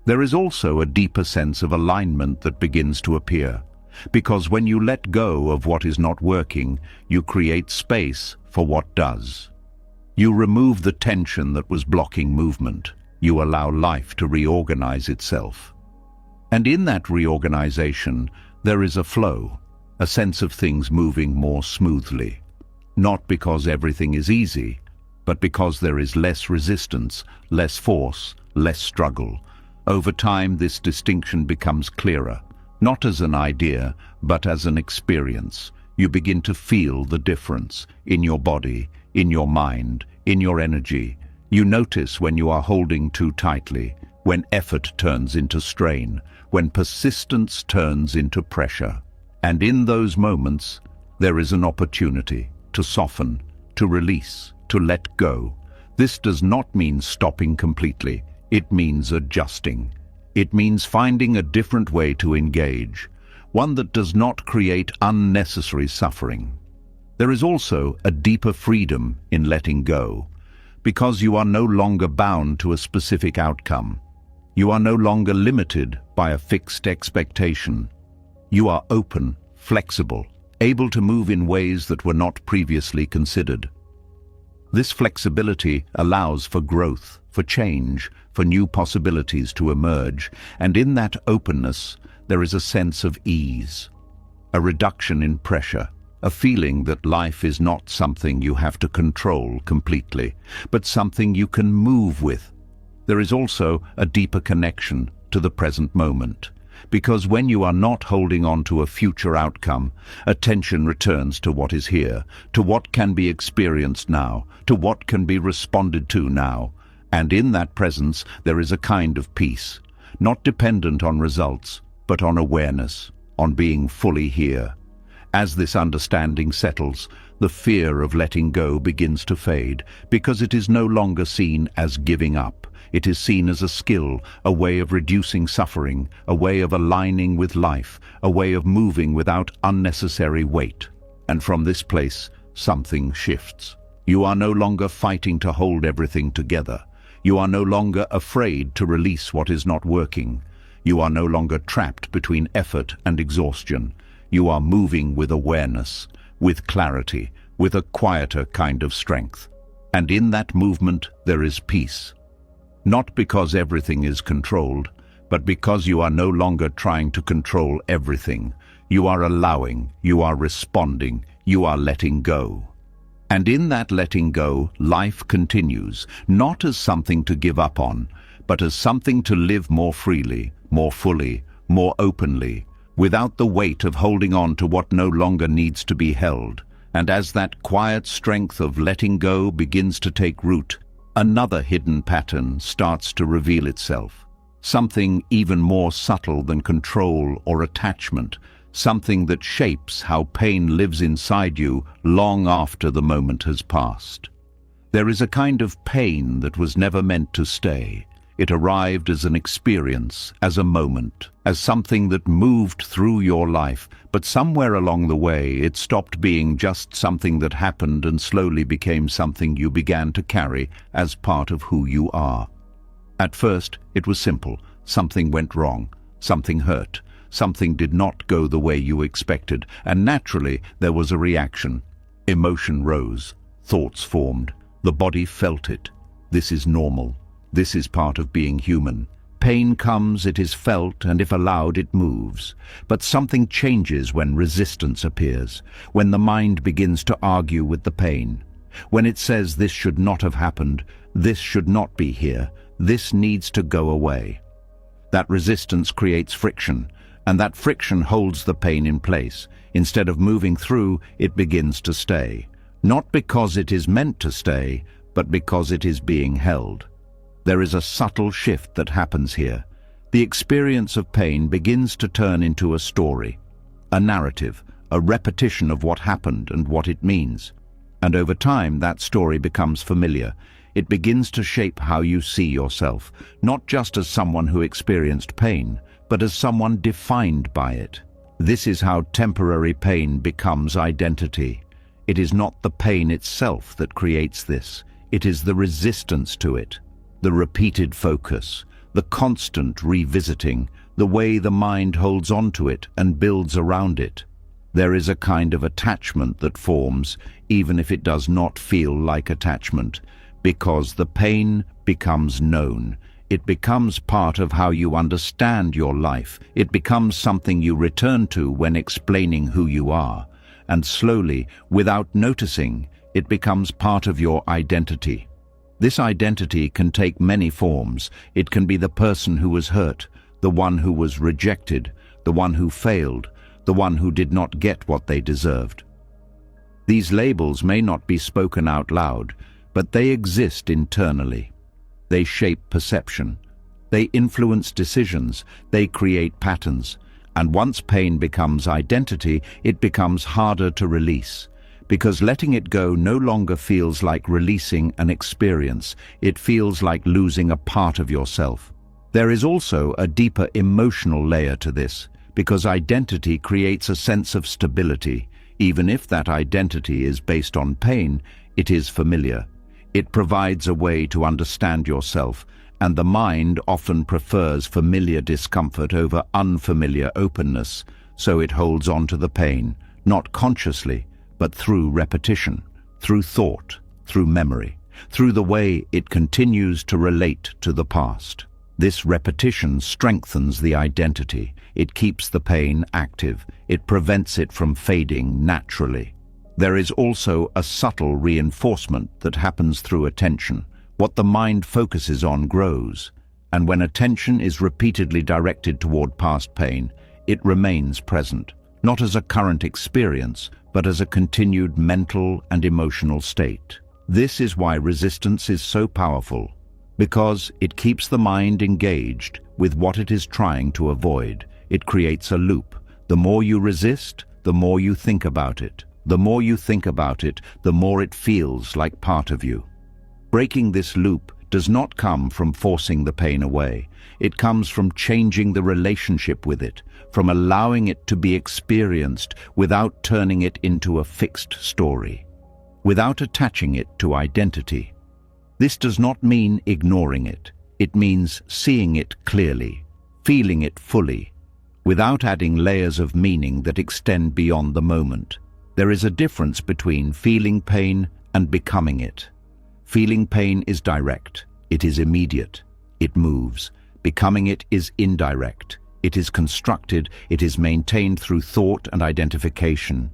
There is also a deeper sense of alignment that begins to appear, because when you let go of what is not working, you create space for what does. You remove the tension that was blocking movement. You allow life to reorganize itself. And in that reorganization, there is a flow, a sense of things moving more smoothly. Not because everything is easy, but because there is less resistance, less force, less struggle. Over time, this distinction becomes clearer. Not as an idea, but as an experience. You begin to feel the difference in your body, in your mind, in your energy. You notice when you are holding too tightly, when effort turns into strain, when persistence turns into pressure. And in those moments, there is an opportunity to soften, to release, to let go. This does not mean stopping completely. It means adjusting. It means finding a different way to engage, one that does not create unnecessary suffering. There is also a deeper freedom in letting go, because you are no longer bound to a specific outcome. You are no longer limited by a fixed expectation. You are open, flexible, able to move in ways that were not previously considered. This flexibility allows for growth, for change, for new possibilities to emerge, and in that openness there is a sense of ease, a reduction in pressure, a feeling that life is not something you have to control completely, but something you can move with. There is also a deeper connection to the present moment, because when you are not holding on to a future outcome, attention returns to what is here, to what can be experienced now, to what can be responded to now. And in that presence, there is a kind of peace, not dependent on results, but on awareness, on being fully here. As this understanding settles, the fear of letting go begins to fade, because it is no longer seen as giving up. It is seen as a skill, a way of reducing suffering, a way of aligning with life, a way of moving without unnecessary weight. And from this place, something shifts. You are no longer fighting to hold everything together. You are no longer afraid to release what is not working. You are no longer trapped between effort and exhaustion. You are moving with awareness, with clarity, with a quieter kind of strength. And in that movement, there is peace. Not because everything is controlled, but because you are no longer trying to control everything. You are allowing, you are responding, you are letting go. And in that letting go, life continues, not as something to give up on, but as something to live more freely, more fully, more openly, without the weight of holding on to what no longer needs to be held. And as that quiet strength of letting go begins to take root, another hidden pattern starts to reveal itself. Something even more subtle than control or attachment, something that shapes how pain lives inside you long after the moment has passed. There is a kind of pain that was never meant to stay. It arrived as an experience, as a moment, as something that moved through your life, but somewhere along the way it stopped being just something that happened and slowly became something you began to carry as part of who you are. At first, it was simple. Something went wrong, something hurt, something did not go the way you expected, and naturally there was a reaction. Emotion rose, thoughts formed, the body felt it. This is normal. This is part of being human. Pain comes, it is felt, and if allowed, it moves. But something changes when resistance appears, when the mind begins to argue with the pain. When it says this should not have happened, this should not be here, this needs to go away. That resistance creates friction, and that friction holds the pain in place. Instead of moving through, it begins to stay. Not because it is meant to stay, but because it is being held. There is a subtle shift that happens here. The experience of pain begins to turn into a story, a narrative, a repetition of what happened and what it means. And over time, that story becomes familiar. It begins to shape how you see yourself, not just as someone who experienced pain, but as someone defined by it. This is how temporary pain becomes identity. It is not the pain itself that creates this. It is the resistance to it, the repeated focus, the constant revisiting, the way the mind holds on to it and builds around it. There is a kind of attachment that forms, even if it does not feel like attachment, because the pain becomes known. It becomes part of how you understand your life. It becomes something you return to when explaining who you are. And slowly, without noticing, it becomes part of your identity. This identity can take many forms. It can be the person who was hurt, the one who was rejected, the one who failed, the one who did not get what they deserved. These labels may not be spoken out loud, but they exist internally. They shape perception. They influence decisions. They create patterns. And once pain becomes identity, it becomes harder to release. Because letting it go no longer feels like releasing an experience. It feels like losing a part of yourself. There is also a deeper emotional layer to this, because identity creates a sense of stability. Even if that identity is based on pain, it is familiar. It provides a way to understand yourself, and the mind often prefers familiar discomfort over unfamiliar openness, so it holds on to the pain, not consciously, but through repetition, through thought, through memory, through the way it continues to relate to the past. This repetition strengthens the identity. It keeps the pain active. It prevents it from fading naturally. There is also a subtle reinforcement that happens through attention. What the mind focuses on grows, and when attention is repeatedly directed toward past pain, it remains present, not as a current experience, but as a continued mental and emotional state. This is why resistance is so powerful, because it keeps the mind engaged with what it is trying to avoid. It creates a loop. The more you resist, the more you think about it. The more you think about it, the more it feels like part of you. Breaking this loop does not come from forcing the pain away. It comes from changing the relationship with it, from allowing it to be experienced without turning it into a fixed story, without attaching it to identity. This does not mean ignoring it. It means seeing it clearly, feeling it fully, without adding layers of meaning that extend beyond the moment. There is a difference between feeling pain and becoming it. Feeling pain is direct. It is immediate. It moves. Becoming it is indirect. It is constructed. It is maintained through thought and identification.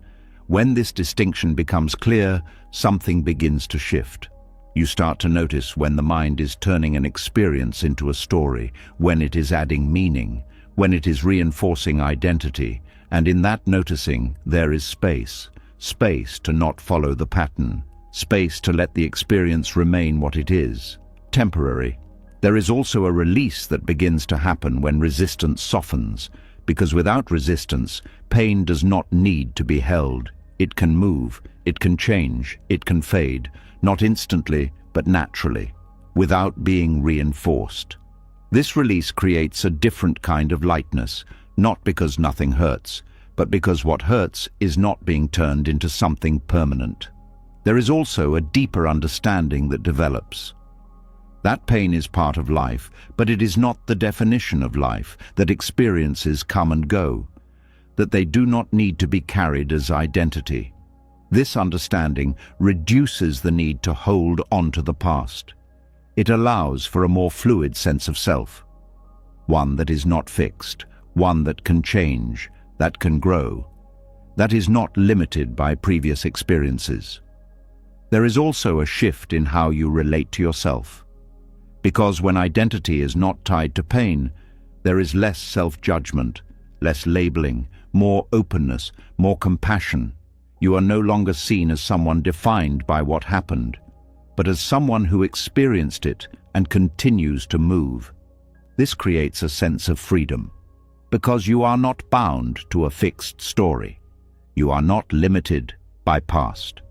When this distinction becomes clear, something begins to shift. You start to notice when the mind is turning an experience into a story, when it is adding meaning, when it is reinforcing identity, and in that noticing there is space. Space to not follow the pattern. Space to let the experience remain what it is, temporary. There is also a release that begins to happen when resistance softens, because without resistance, pain does not need to be held. It can move, it can change, it can fade, not instantly, but naturally, without being reinforced. This release creates a different kind of lightness, not because nothing hurts, but because what hurts is not being turned into something permanent. There is also a deeper understanding that develops. That pain is part of life, but it is not the definition of life, that experiences come and go, that they do not need to be carried as identity. This understanding reduces the need to hold on to the past. It allows for a more fluid sense of self, one that is not fixed, one that can change, that can grow, that is not limited by previous experiences. There is also a shift in how you relate to yourself. Because when identity is not tied to pain, there is less self-judgment, less labeling, more openness, more compassion. You are no longer seen as someone defined by what happened, but as someone who experienced it and continues to move. This creates a sense of freedom, because you are not bound to a fixed story. You are not limited by past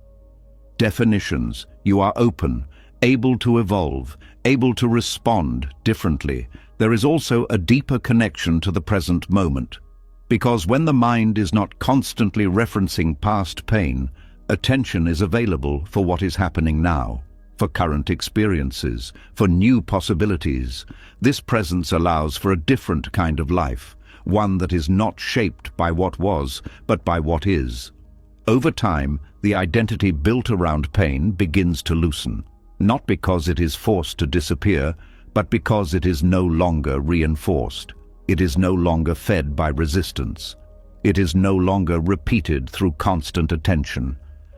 definitions. You are open, able to evolve, able to respond differently. There is also a deeper connection to the present moment, because when the mind is not constantly referencing past pain, attention is available for what is happening now, for current experiences, for new possibilities. This presence allows for a different kind of life, one that is not shaped by what was, but by what is. Over time, the identity built around pain begins to loosen, not because it is forced to disappear, but because it is no longer reinforced. It is no longer fed by resistance. It is no longer repeated through constant attention.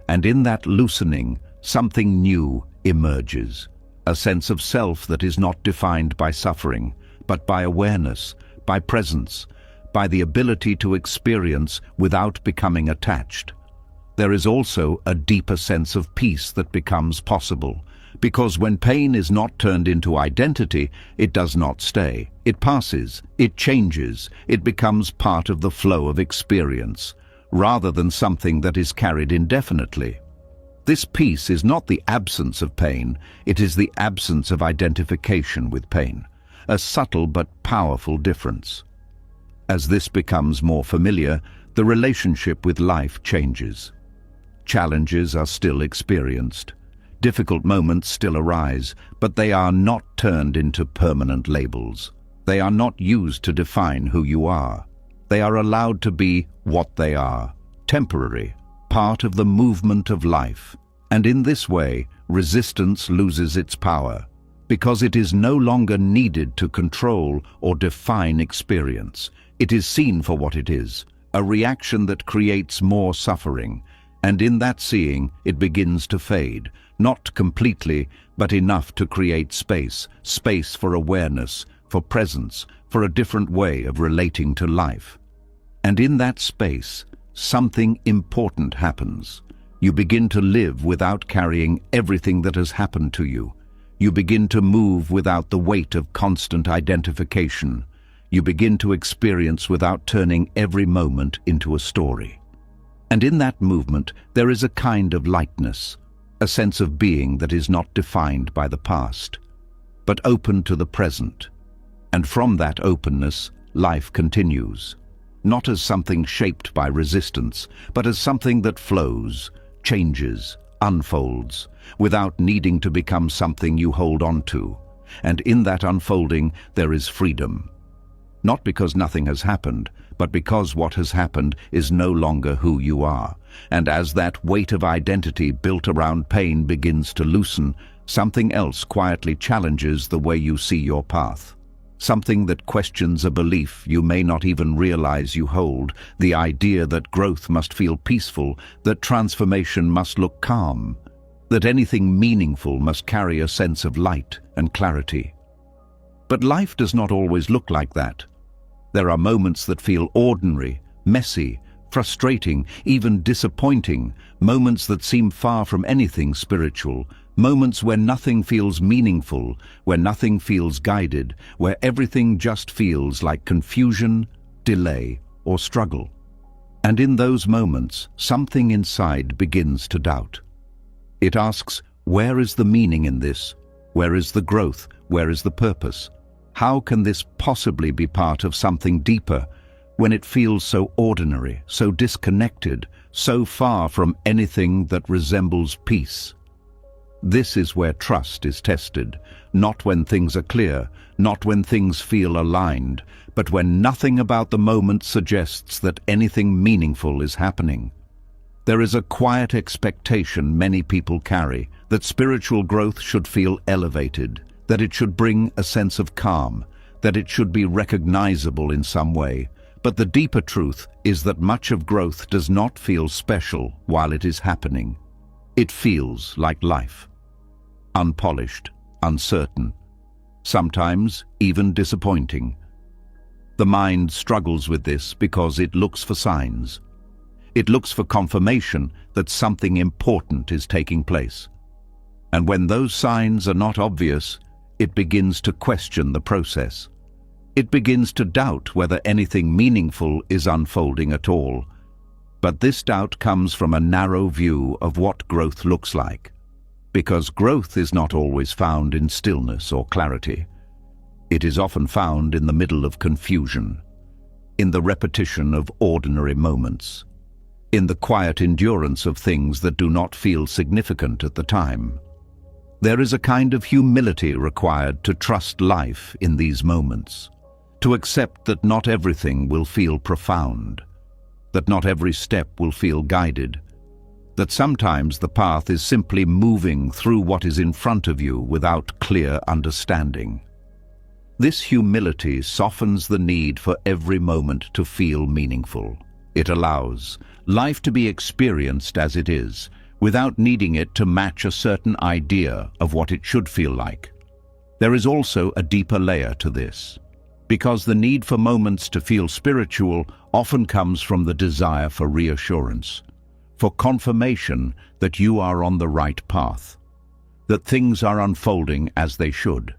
And in that loosening, something new emerges. A sense of self that is not defined by suffering, but by awareness, by presence, by the ability to experience without becoming attached. There is also a deeper sense of peace that becomes possible, because when pain is not turned into identity, it does not stay. It passes, it changes, it becomes part of the flow of experience, rather than something that is carried indefinitely. This peace is not the absence of pain, it is the absence of identification with pain, a subtle but powerful difference. As this becomes more familiar, the relationship with life changes. Challenges are still experienced. Difficult moments still arise, but they are not turned into permanent labels. They are not used to define who you are. They are allowed to be what they are, temporary, part of the movement of life. And in this way, resistance loses its power, because it is no longer needed to control or define experience. It is seen for what it is, a reaction that creates more suffering. And in that seeing, it begins to fade, not completely, but enough to create space for awareness, for presence, for a different way of relating to life. And in that space, something important happens. You begin to live without carrying everything that has happened to you. You begin to move without the weight of constant identification. You begin to experience without turning every moment into a story. And in that movement, there is a kind of lightness, a sense of being that is not defined by the past, but open to the present. And from that openness, life continues, not as something shaped by resistance, but as something that flows, changes, unfolds, without needing to become something you hold on to. And in that unfolding, there is freedom. Not because nothing has happened, but because what has happened is no longer who you are. And as that weight of identity built around pain begins to loosen, something else quietly challenges the way you see your path. Something that questions a belief you may not even realize you hold, the idea that growth must feel peaceful, that transformation must look calm, that anything meaningful must carry a sense of light and clarity. But life does not always look like that. There are moments that feel ordinary, messy, frustrating, even disappointing, moments that seem far from anything spiritual, moments where nothing feels meaningful, where nothing feels guided, where everything just feels like confusion, delay, or struggle. And in those moments, something inside begins to doubt. It asks, where is the meaning in this? Where is the growth? Where is the purpose? How can this possibly be part of something deeper when it feels so ordinary, so disconnected, so far from anything that resembles peace? This is where trust is tested, not when things are clear, not when things feel aligned, but when nothing about the moment suggests that anything meaningful is happening. There is a quiet expectation many people carry, that spiritual growth should feel elevated, that it should bring a sense of calm, that it should be recognizable in some way. But the deeper truth is that much of growth does not feel special while it is happening. It feels like life. Unpolished, uncertain, sometimes even disappointing. The mind struggles with this because it looks for signs. It looks for confirmation that something important is taking place. And when those signs are not obvious, it begins to question the process. It begins to doubt whether anything meaningful is unfolding at all. But this doubt comes from a narrow view of what growth looks like. Because growth is not always found in stillness or clarity. It is often found in the middle of confusion, in the repetition of ordinary moments, in the quiet endurance of things that do not feel significant at the time. There is a kind of humility required to trust life in these moments, to accept that not everything will feel profound, that not every step will feel guided, that sometimes the path is simply moving through what is in front of you without clear understanding. This humility softens the need for every moment to feel meaningful. It allows life to be experienced as it is, without needing it to match a certain idea of what it should feel like. There is also a deeper layer to this, because the need for moments to feel spiritual often comes from the desire for reassurance, for confirmation that you are on the right path, that things are unfolding as they should.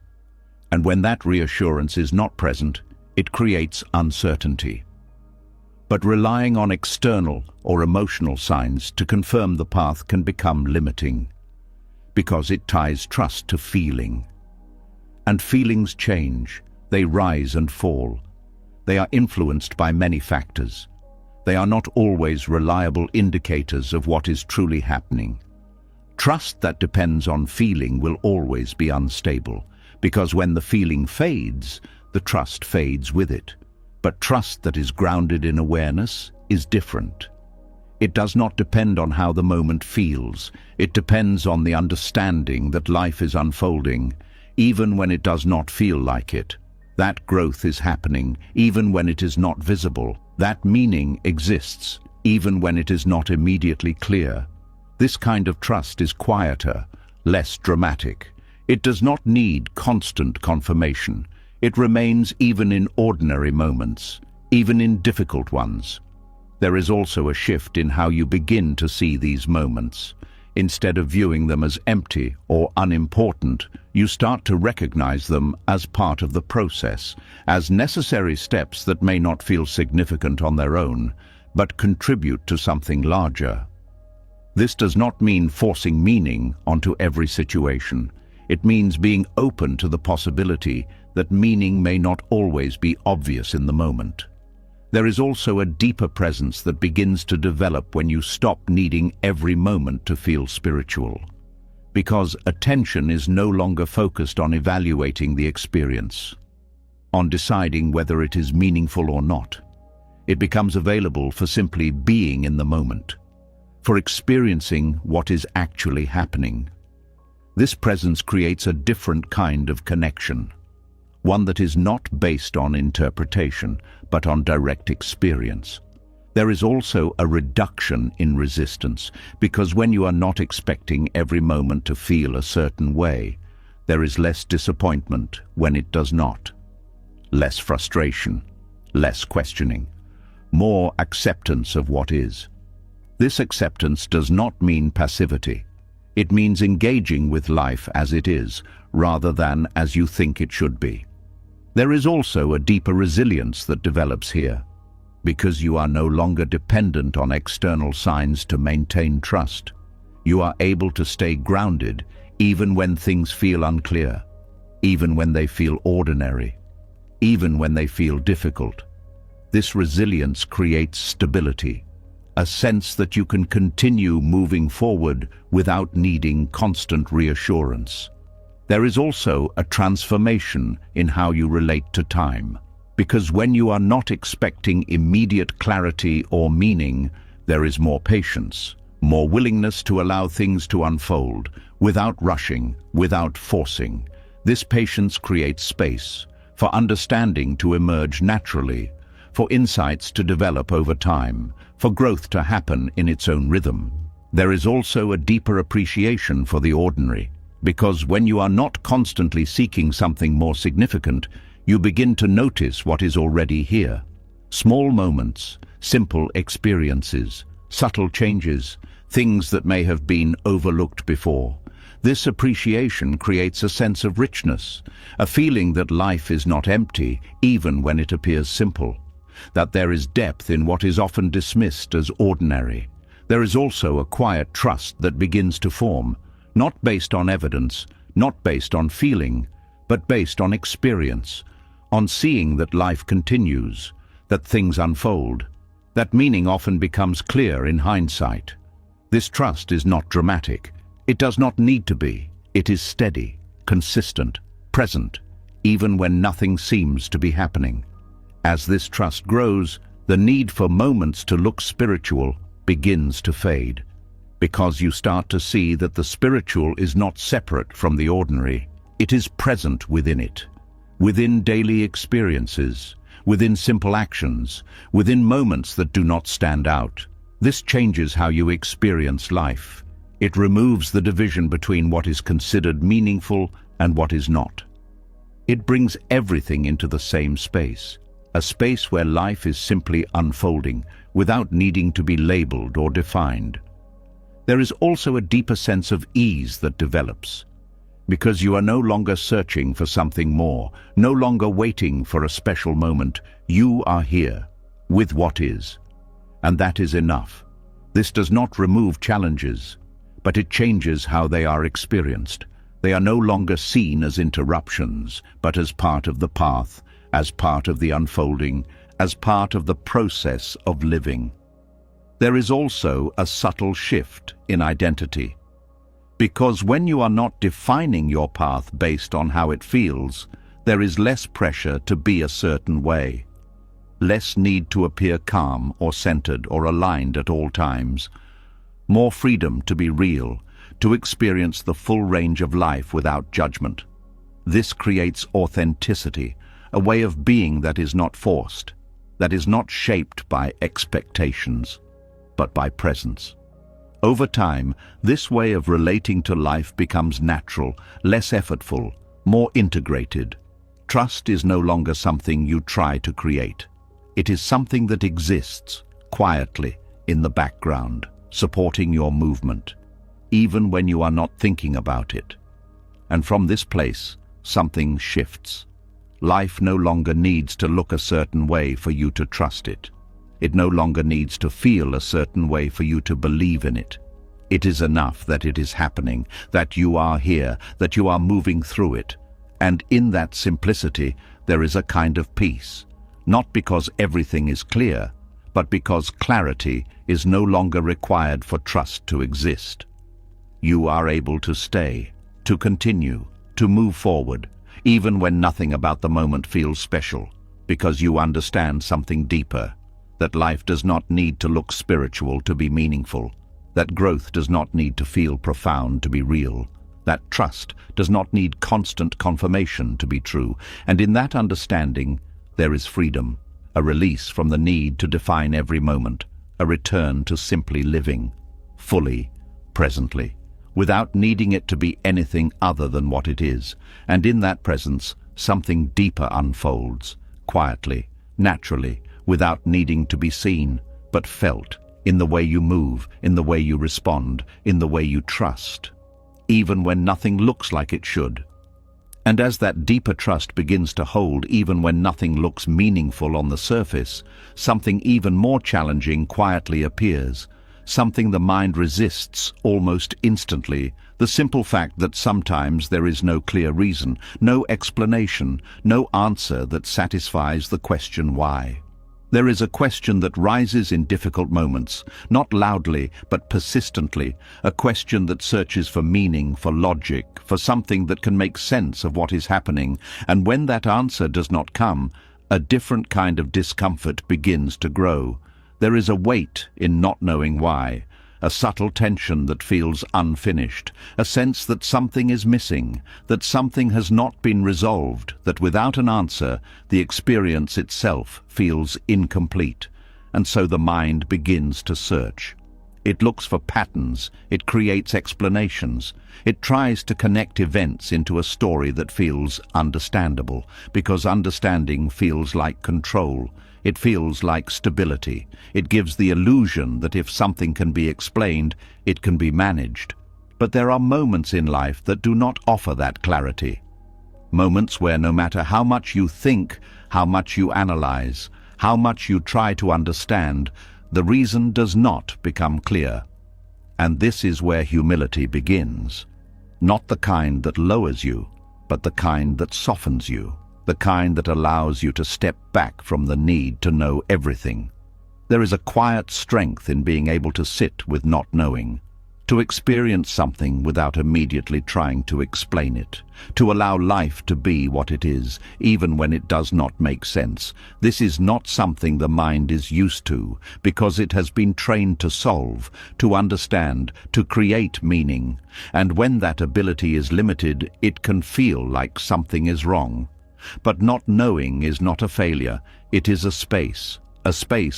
And when that reassurance is not present, it creates uncertainty. But relying on external or emotional signs to confirm the path can become limiting, because it ties trust to feeling. And feelings change, they rise and fall. They are influenced by many factors. They are not always reliable indicators of what is truly happening. Trust that depends on feeling will always be unstable, because when the feeling fades, the trust fades with it. But trust that is grounded in awareness is different. It does not depend on how the moment feels. It depends on the understanding that life is unfolding, even when it does not feel like it. That growth is happening, even when it is not visible. That meaning exists, even when it is not immediately clear. This kind of trust is quieter, less dramatic. It does not need constant confirmation. It remains even in ordinary moments, even in difficult ones. There is also a shift in how you begin to see these moments. Instead of viewing them as empty or unimportant, you start to recognize them as part of the process, as necessary steps that may not feel significant on their own, but contribute to something larger. This does not mean forcing meaning onto every situation. It means being open to the possibility that meaning may not always be obvious in the moment. There is also a deeper presence that begins to develop when you stop needing every moment to feel spiritual, because attention is no longer focused on evaluating the experience, on deciding whether it is meaningful or not. It becomes available for simply being in the moment, for experiencing what is actually happening. This presence creates a different kind of connection, one that is not based on interpretation, but on direct experience. There is also a reduction in resistance, because when you are not expecting every moment to feel a certain way, there is less disappointment when it does not, less frustration, less questioning, more acceptance of what is. This acceptance does not mean passivity. It means engaging with life as it is, rather than as you think it should be. There is also a deeper resilience that develops here, because you are no longer dependent on external signs to maintain trust. You are able to stay grounded even when things feel unclear, even when they feel ordinary, even when they feel difficult. This resilience creates stability, a sense that you can continue moving forward without needing constant reassurance. There is also a transformation in how you relate to time, because when you are not expecting immediate clarity or meaning, there is more patience, more willingness to allow things to unfold, without rushing, without forcing. This patience creates space for understanding to emerge naturally, for insights to develop over time, for growth to happen in its own rhythm. There is also a deeper appreciation for the ordinary, because when you are not constantly seeking something more significant, you begin to notice what is already here. Small moments, simple experiences, subtle changes, things that may have been overlooked before. This appreciation creates a sense of richness, a feeling that life is not empty even when it appears simple, that there is depth in what is often dismissed as ordinary. There is also a quiet trust that begins to form, not based on evidence, not based on feeling, but based on experience, on seeing that life continues, that things unfold, that meaning often becomes clear in hindsight. This trust is not dramatic. It does not need to be. It is steady, consistent, present, even when nothing seems to be happening. As this trust grows, the need for moments to look spiritual begins to fade, because you start to see that the spiritual is not separate from the ordinary. It is present within it, within daily experiences, within simple actions, within moments that do not stand out. This changes how you experience life. It removes the division between what is considered meaningful and what is not. It brings everything into the same space, a space where life is simply unfolding without needing to be labeled or defined. There is also a deeper sense of ease that develops, because you are no longer searching for something more, no longer waiting for a special moment. You are here, with what is, and that is enough. This does not remove challenges, but it changes how they are experienced. They are no longer seen as interruptions, but as part of the path, as part of the unfolding, as part of the process of living. There is also a subtle shift in identity, because when you are not defining your path based on how it feels, there is less pressure to be a certain way, less need to appear calm or centered or aligned at all times, more freedom to be real, to experience the full range of life without judgment. This creates authenticity, a way of being that is not forced, that is not shaped by expectations, but by presence. Over time, this way of relating to life becomes natural, less effortful, more integrated. Trust is no longer something you try to create. It is something that exists quietly in the background, supporting your movement, even when you are not thinking about it. And from this place, something shifts. Life no longer needs to look a certain way for you to trust it. It no longer needs to feel a certain way for you to believe in it. It is enough that it is happening, that you are here, that you are moving through it. And in that simplicity, there is a kind of peace, not because everything is clear, but because clarity is no longer required for trust to exist. You are able to stay, to continue, to move forward, even when nothing about the moment feels special, because you understand something deeper, that life does not need to look spiritual to be meaningful, that growth does not need to feel profound to be real, that trust does not need constant confirmation to be true, and in that understanding, there is freedom, a release from the need to define every moment, a return to simply living, fully, presently, without needing it to be anything other than what it is. And in that presence, something deeper unfolds, quietly, naturally, without needing to be seen, but felt, in the way you move, in the way you respond, in the way you trust, even when nothing looks like it should. And as that deeper trust begins to hold even when nothing looks meaningful on the surface, something even more challenging quietly appears, something the mind resists almost instantly, the simple fact that sometimes there is no clear reason, no explanation, no answer that satisfies the question why. There is a question that rises in difficult moments, not loudly but persistently, a question that searches for meaning, for logic, for something that can make sense of what is happening, and when that answer does not come, a different kind of discomfort begins to grow. There is a weight in not knowing why, a subtle tension that feels unfinished, a sense that something is missing, that something has not been resolved, that without an answer, the experience itself feels incomplete, and so the mind begins to search. It looks for patterns, it creates explanations. It tries to connect events into a story that feels understandable, because understanding feels like control. It feels like stability. It gives the illusion that if something can be explained, it can be managed. But there are moments in life that do not offer that clarity. Moments where no matter how much you think, how much you analyze, how much you try to understand, the reason does not become clear. And this is where humility begins. Not the kind that lowers you, but the kind that softens you. The kind that allows you to step back from the need to know everything. There is a quiet strength in being able to sit with not knowing, to experience something without immediately trying to explain it, to allow life to be what it is, even when it does not make sense. This is not something the mind is used to, because it has been trained to solve, to understand, to create meaning. And when that ability is limited, it can feel like something is wrong. But not knowing is not a failure, it is a space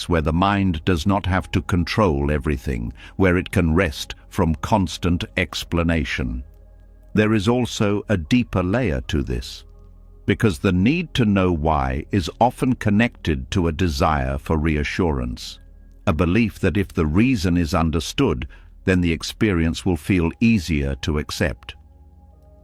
where the mind does not have to control everything, where it can rest from constant explanation. There is also a deeper layer to this, because the need to know why is often connected to a desire for reassurance, a belief that if the reason is understood, then the experience will feel easier to accept.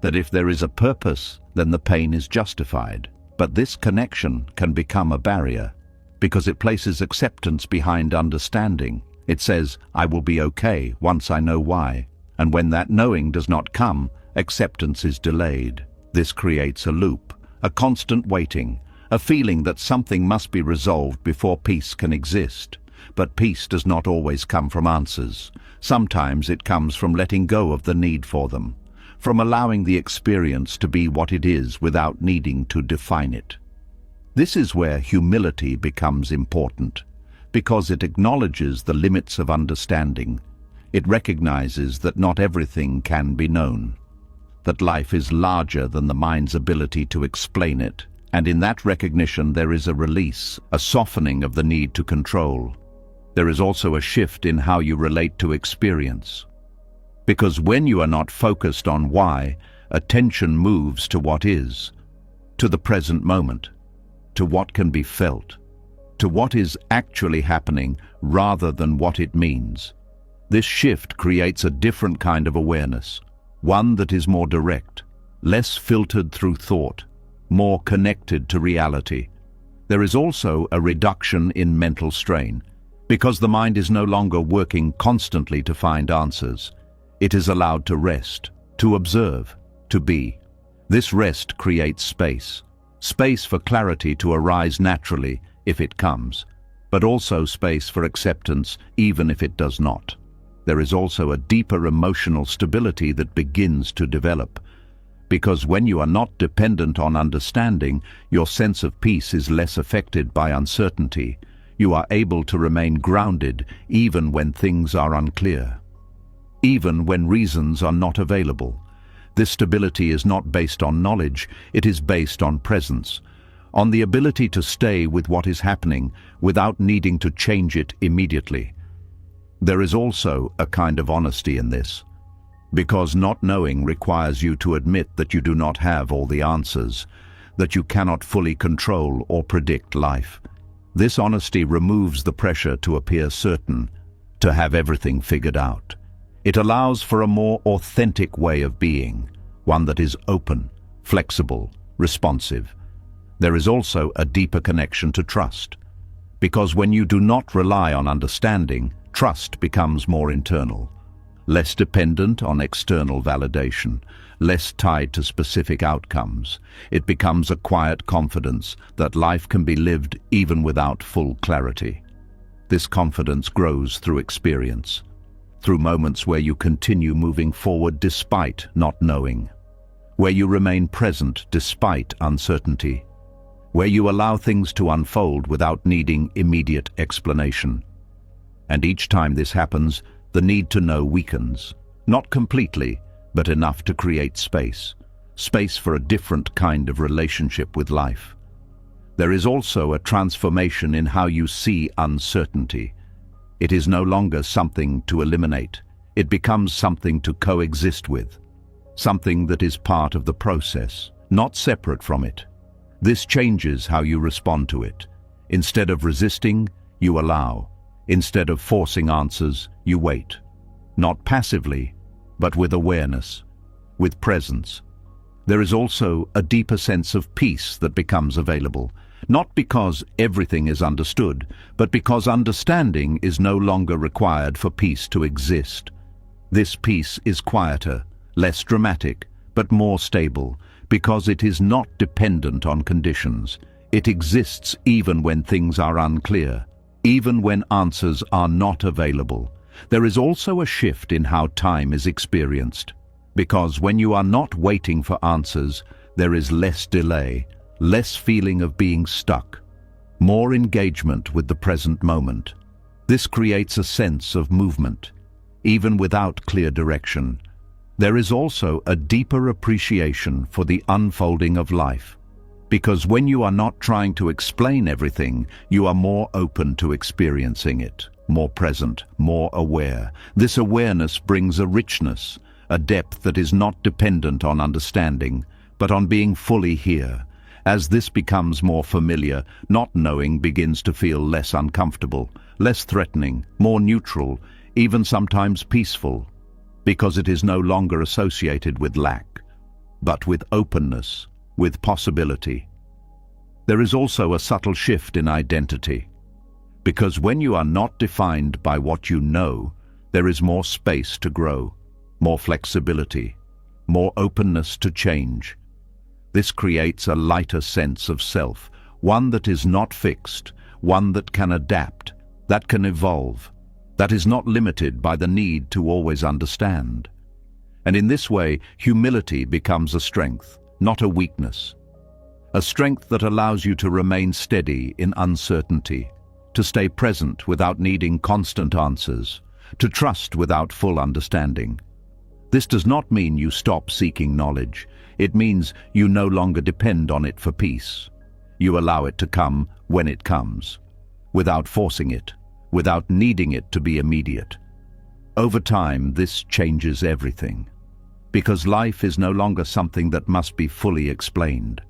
That if there is a purpose, then the pain is justified. But this connection can become a barrier, because it places acceptance behind understanding. It says, I will be okay once I know why. And when that knowing does not come, acceptance is delayed. This creates a loop, a constant waiting, a feeling that something must be resolved before peace can exist. But peace does not always come from answers. Sometimes it comes from letting go of the need for them, from allowing the experience to be what it is without needing to define it. This is where humility becomes important, because it acknowledges the limits of understanding. It recognizes that not everything can be known, that life is larger than the mind's ability to explain it, and in that recognition there is a release, a softening of the need to control. There is also a shift in how you relate to experience, because when you are not focused on why, attention moves to what is, to the present moment, to what can be felt, to what is actually happening rather than what it means. This shift creates a different kind of awareness, one that is more direct, less filtered through thought, more connected to reality. There is also a reduction in mental strain, because the mind is no longer working constantly to find answers. It is allowed to rest, to observe, to be. This rest creates space for clarity to arise naturally if it comes, but also space for acceptance even if it does not. There is also a deeper emotional stability that begins to develop, because when you are not dependent on understanding, your sense of peace is less affected by uncertainty. You are able to remain grounded even when things are unclear, even when reasons are not available. This stability is not based on knowledge, it is based on presence, on the ability to stay with what is happening without needing to change it immediately. There is also a kind of honesty in this, because not knowing requires you to admit that you do not have all the answers, that you cannot fully control or predict life. This honesty removes the pressure to appear certain, to have everything figured out. It allows for a more authentic way of being, one that is open, flexible, responsive. There is also a deeper connection to trust, because when you do not rely on understanding, trust becomes more internal, less dependent on external validation, less tied to specific outcomes. It becomes a quiet confidence that life can be lived even without full clarity. This confidence grows through experience, through moments where you continue moving forward despite not knowing, where you remain present despite uncertainty, where you allow things to unfold without needing immediate explanation. And each time this happens, the need to know weakens, not completely, but enough to create space for a different kind of relationship with life. There is also a transformation in how you see uncertainty, It is no longer something to eliminate. It becomes something to coexist with, something that is part of the process, not separate from it. This changes how you respond to it. Instead of resisting, you allow. Instead of forcing answers, you wait. Not passively, but with awareness, with presence. There is also a deeper sense of peace that becomes available, not because everything is understood, but because understanding is no longer required for peace to exist. This peace is quieter, less dramatic, but more stable, because it is not dependent on conditions. It exists even when things are unclear, even when answers are not available. There is also a shift in how time is experienced, because when you are not waiting for answers, there is less delay, less feeling of being stuck, more engagement with the present moment. This creates a sense of movement, even without clear direction. There is also a deeper appreciation for the unfolding of life, because when you are not trying to explain everything, you are more open to experiencing it, more present, more aware. This awareness brings a richness, a depth that is not dependent on understanding, but on being fully here. As this becomes more familiar, not knowing begins to feel less uncomfortable, less threatening, more neutral, even sometimes peaceful, because it is no longer associated with lack, but with openness, with possibility. There is also a subtle shift in identity, because when you are not defined by what you know, there is more space to grow, more flexibility, more openness to change. This creates a lighter sense of self, one that is not fixed, one that can adapt, that can evolve, that is not limited by the need to always understand. And in this way, humility becomes a strength, not a weakness. A strength that allows you to remain steady in uncertainty, to stay present without needing constant answers, to trust without full understanding. This does not mean you stop seeking knowledge. It means you no longer depend on it for peace. You allow it to come when it comes, without forcing it, without needing it to be immediate. Over time, this changes everything, because life is no longer something that must be fully explained.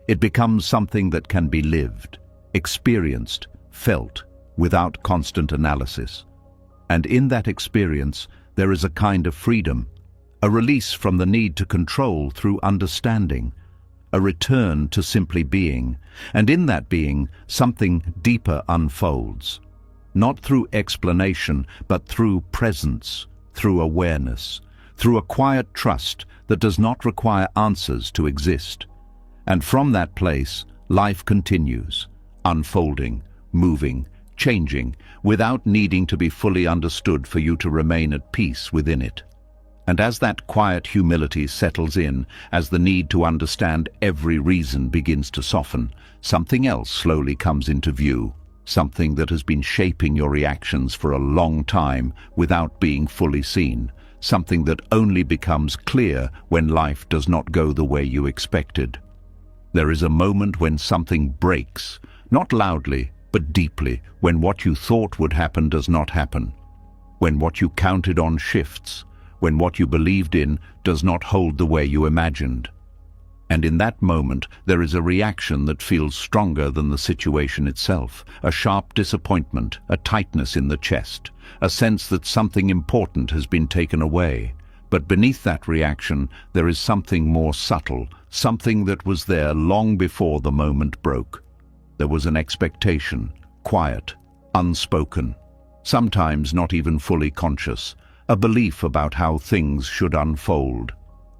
It becomes something that can be lived, experienced, felt, without constant analysis. And in that experience, there is a kind of freedom, a release from the need to control through understanding, a return to simply being, and in that being, something deeper unfolds. Not through explanation, but through presence, through awareness, through a quiet trust that does not require answers to exist. And from that place, life continues, unfolding, moving, changing, without needing to be fully understood for you to remain at peace within it. And as that quiet humility settles in, as the need to understand every reason begins to soften, something else slowly comes into view, something that has been shaping your reactions for a long time without being fully seen, something that only becomes clear when life does not go the way you expected. There is a moment when something breaks, not loudly, but deeply, when what you thought would happen does not happen, when what you counted on shifts, when what you believed in does not hold the way you imagined. And in that moment, there is a reaction that feels stronger than the situation itself, a sharp disappointment, a tightness in the chest, a sense that something important has been taken away. But beneath that reaction, there is something more subtle, something that was there long before the moment broke. There was an expectation, quiet, unspoken, sometimes not even fully conscious, a belief about how things should unfold,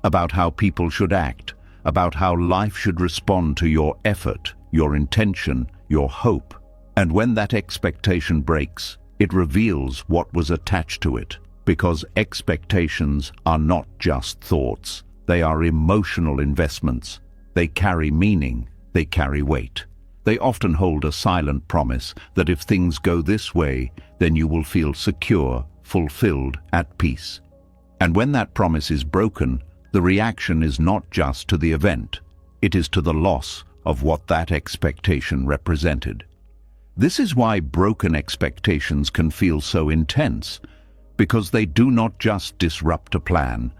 about how people should act, about how life should respond to your effort, your intention, your hope. And when that expectation breaks, it reveals what was attached to it, because expectations are not just thoughts, they are emotional investments. They carry meaning, they carry weight. They often hold a silent promise that if things go this way, then you will feel secure, fulfilled, at peace. And when that promise is broken, the reaction is not just to the event, it is to the loss of what that expectation represented. This is why broken expectations can feel so intense, because they do not just disrupt a plan.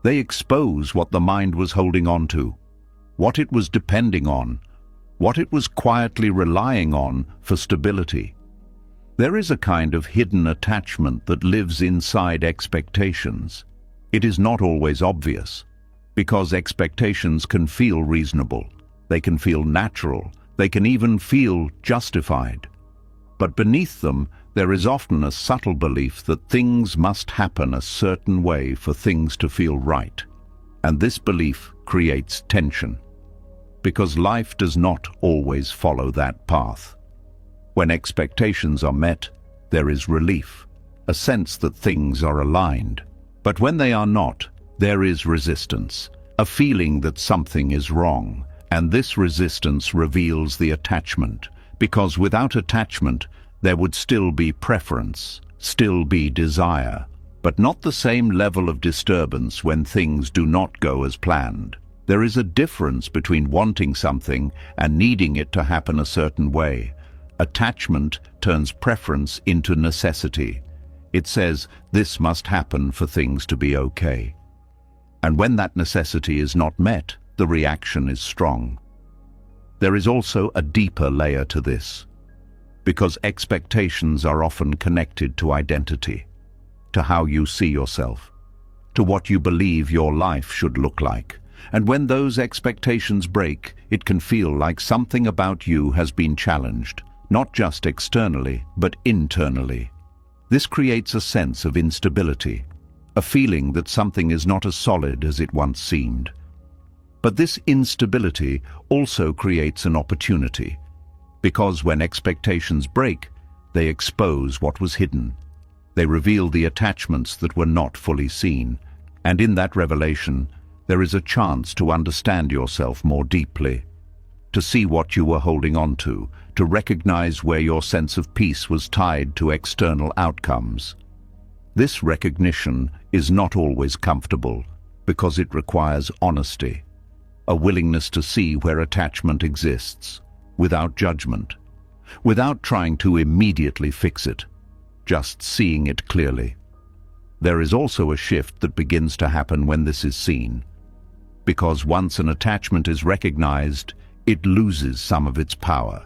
They expose what the mind was holding on to, what it was depending on, what it was quietly relying on for stability. There is a kind of hidden attachment that lives inside expectations. It is not always obvious, because expectations can feel reasonable, they can feel natural, they can even feel justified. But beneath them, there is often a subtle belief that things must happen a certain way for things to feel right. And this belief creates tension, because life does not always follow that path. When expectations are met, there is relief, a sense that things are aligned. But when they are not, there is resistance, a feeling that something is wrong. And this resistance reveals the attachment, because without attachment, there would still be preference, still be desire, but not the same level of disturbance when things do not go as planned. There is a difference between wanting something and needing it to happen a certain way. Attachment turns preference into necessity. It says, this must happen for things to be okay. And when that necessity is not met, the reaction is strong. There is also a deeper layer to this, because expectations are often connected to identity, to how you see yourself, to what you believe your life should look like. And when those expectations break, it can feel like something about you has been challenged, not just externally, but internally. This creates a sense of instability, a feeling that something is not as solid as it once seemed. But this instability also creates an opportunity, because when expectations break, they expose what was hidden. They reveal the attachments that were not fully seen, and in that revelation, there is a chance to understand yourself more deeply, to see what you were holding on to recognize where your sense of peace was tied to external outcomes. This recognition is not always comfortable, because it requires honesty, a willingness to see where attachment exists, without judgment, without trying to immediately fix it, just seeing it clearly. There is also a shift that begins to happen when this is seen, because once an attachment is recognized, it loses some of its power.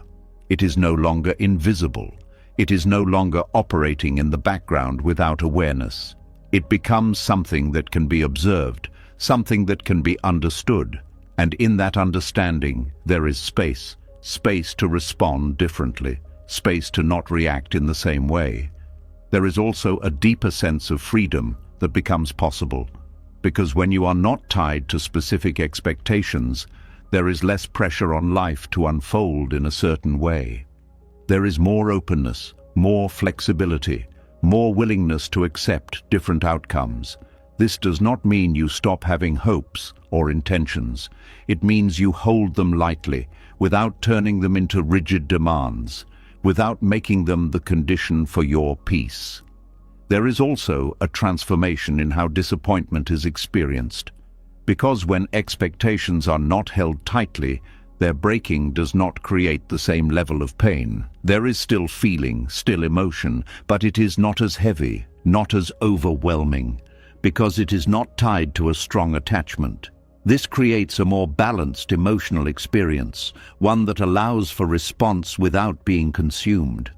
It is no longer invisible. It is no longer operating in the background without awareness. It becomes something that can be observed, something that can be understood. And in that understanding, there is space to respond differently, space to not react in the same way. There is also a deeper sense of freedom that becomes possible, because when you are not tied to specific expectations, there is less pressure on life to unfold in a certain way. There is more openness, more flexibility, more willingness to accept different outcomes. This does not mean you stop having hopes or intentions. It means you hold them lightly, without turning them into rigid demands, without making them the condition for your peace. There is also a transformation in how disappointment is experienced, because when expectations are not held tightly, their breaking does not create the same level of pain. There is still feeling, still emotion, but it is not as heavy, not as overwhelming, because it is not tied to a strong attachment. This creates a more balanced emotional experience, one that allows for response without being consumed.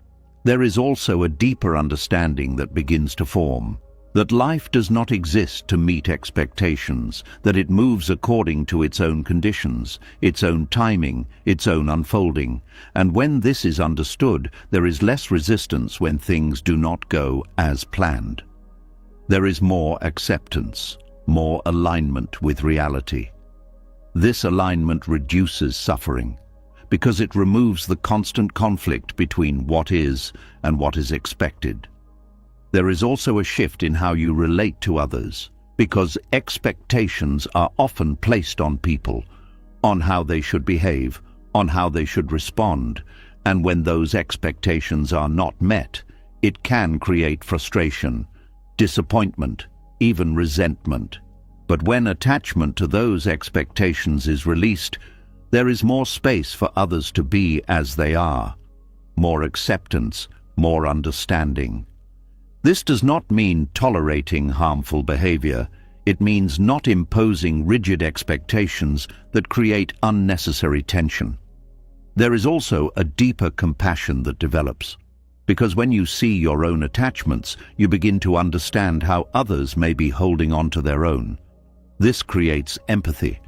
There is also a deeper understanding that begins to form, that life does not exist to meet expectations, that it moves according to its own conditions, its own timing, its own unfolding. And when this is understood, there is less resistance when things do not go as planned. There is more acceptance, more alignment with reality. This alignment reduces suffering, because it removes the constant conflict between what is and what is expected. There is also a shift in how you relate to others, because expectations are often placed on people, on how they should behave, on how they should respond, and when those expectations are not met, it can create frustration, disappointment, even resentment. But when attachment to those expectations is released, there is more space for others to be as they are. more acceptance, more understanding. This does not mean tolerating harmful behavior. It means not imposing rigid expectations that create unnecessary tension. There is also a deeper compassion that develops, because when you see your own attachments, you begin to understand how others may be holding on to their own. This creates empathy,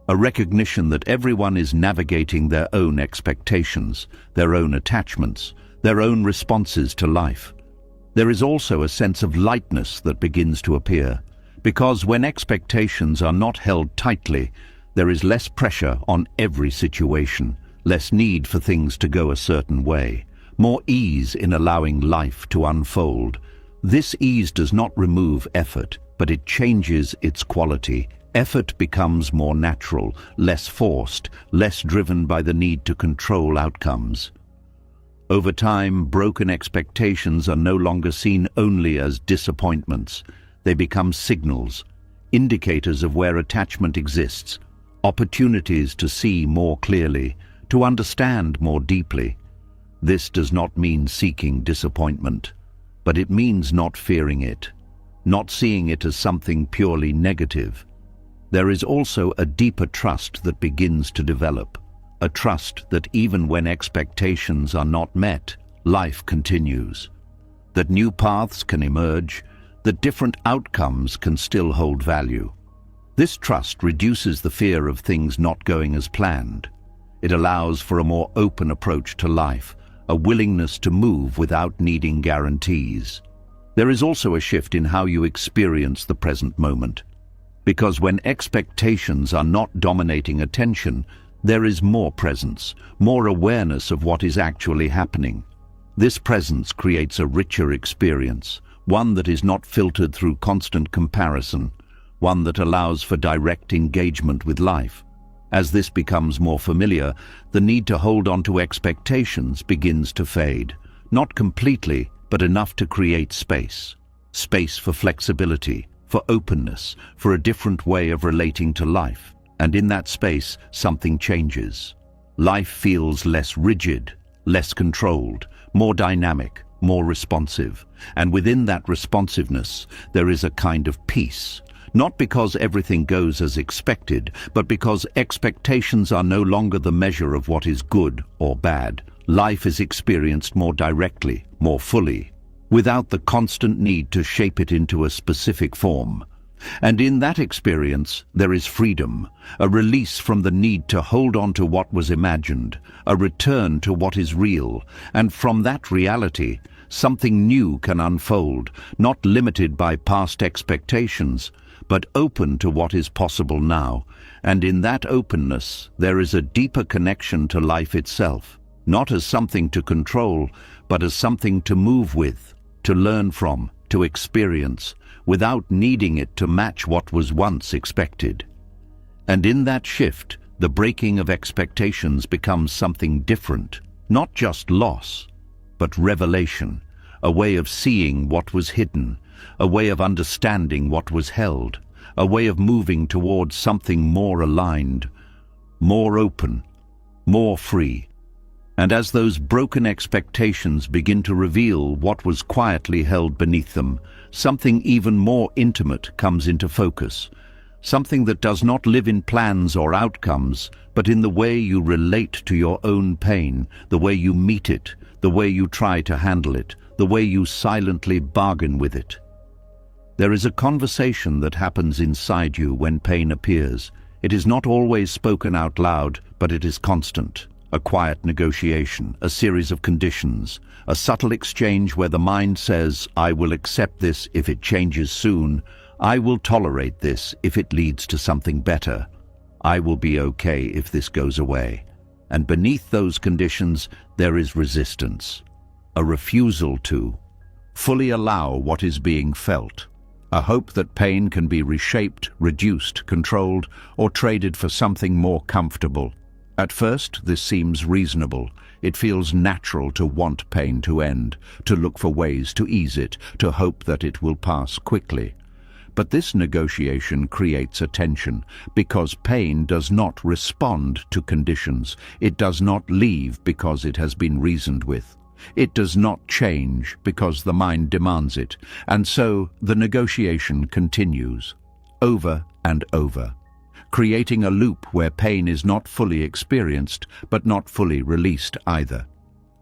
a recognition that everyone is navigating their own expectations, their own attachments, their own responses to life. There is also a sense of lightness that begins to appear, because when expectations are not held tightly, there is less pressure on every situation, less need for things to go a certain way, more ease in allowing life to unfold. This ease does not remove effort, but it changes its quality. Effort becomes more natural, less forced, less driven by the need to control outcomes. Over time, broken expectations are no longer seen only as disappointments. They become signals, indicators of where attachment exists, opportunities to see more clearly, to understand more deeply. This does not mean seeking disappointment, but it means not fearing it, not seeing it as something purely negative. There is also a deeper trust that begins to develop, a trust that even when expectations are not met, life continues, that new paths can emerge, that different outcomes can still hold value. This trust reduces the fear of things not going as planned. It allows for a more open approach to life, a willingness to move without needing guarantees. There is also a shift in how you experience the present moment, because when expectations are not dominating attention, there is more presence, more awareness of what is actually happening. This presence creates a richer experience, one that is not filtered through constant comparison, one that allows for direct engagement with life. As this becomes more familiar, the need to hold on to expectations begins to fade, not completely, but enough to create space. Space for flexibility, for openness, for a different way of relating to life. And in that space, something changes. Life feels less rigid, less controlled, more dynamic, more responsive. And within that responsiveness, there is a kind of peace. Not because everything goes as expected, but because expectations are no longer the measure of what is good or bad. Life is experienced more directly, more fully, without the constant need to shape it into a specific form. And in that experience, there is freedom, a release from the need to hold on to what was imagined, a return to what is real, and from that reality, something new can unfold, not limited by past expectations, but open to what is possible now. And in that openness, there is a deeper connection to life itself, not as something to control, but as something to move with, to learn from, to experience, without needing it to match what was once expected. And in that shift, the breaking of expectations becomes something different, not just loss, but revelation, a way of seeing what was hidden, a way of understanding what was held, a way of moving towards something more aligned, more open, more free. And as those broken expectations begin to reveal what was quietly held beneath them, something even more intimate comes into focus, something that does not live in plans or outcomes, but in the way you relate to your own pain, the way you meet it, the way you try to handle it, the way you silently bargain with it. There is a conversation that happens inside you when pain appears. It is not always spoken out loud, but it is constant. A quiet negotiation, a series of conditions, a subtle exchange where the mind says, I will accept this if it changes soon, I will tolerate this if it leads to something better, I will be okay if this goes away. And beneath those conditions, there is resistance, a refusal to fully allow what is being felt, a hope that pain can be reshaped, reduced, controlled, or traded for something more comfortable. At first, this seems reasonable. It feels natural to want pain to end, to look for ways to ease it, to hope that it will pass quickly. But this negotiation creates a tension, because pain does not respond to conditions. It does not leave because it has been reasoned with. It does not change because the mind demands it, and so the negotiation continues, over and over, creating a loop where pain is not fully experienced, but not fully released either.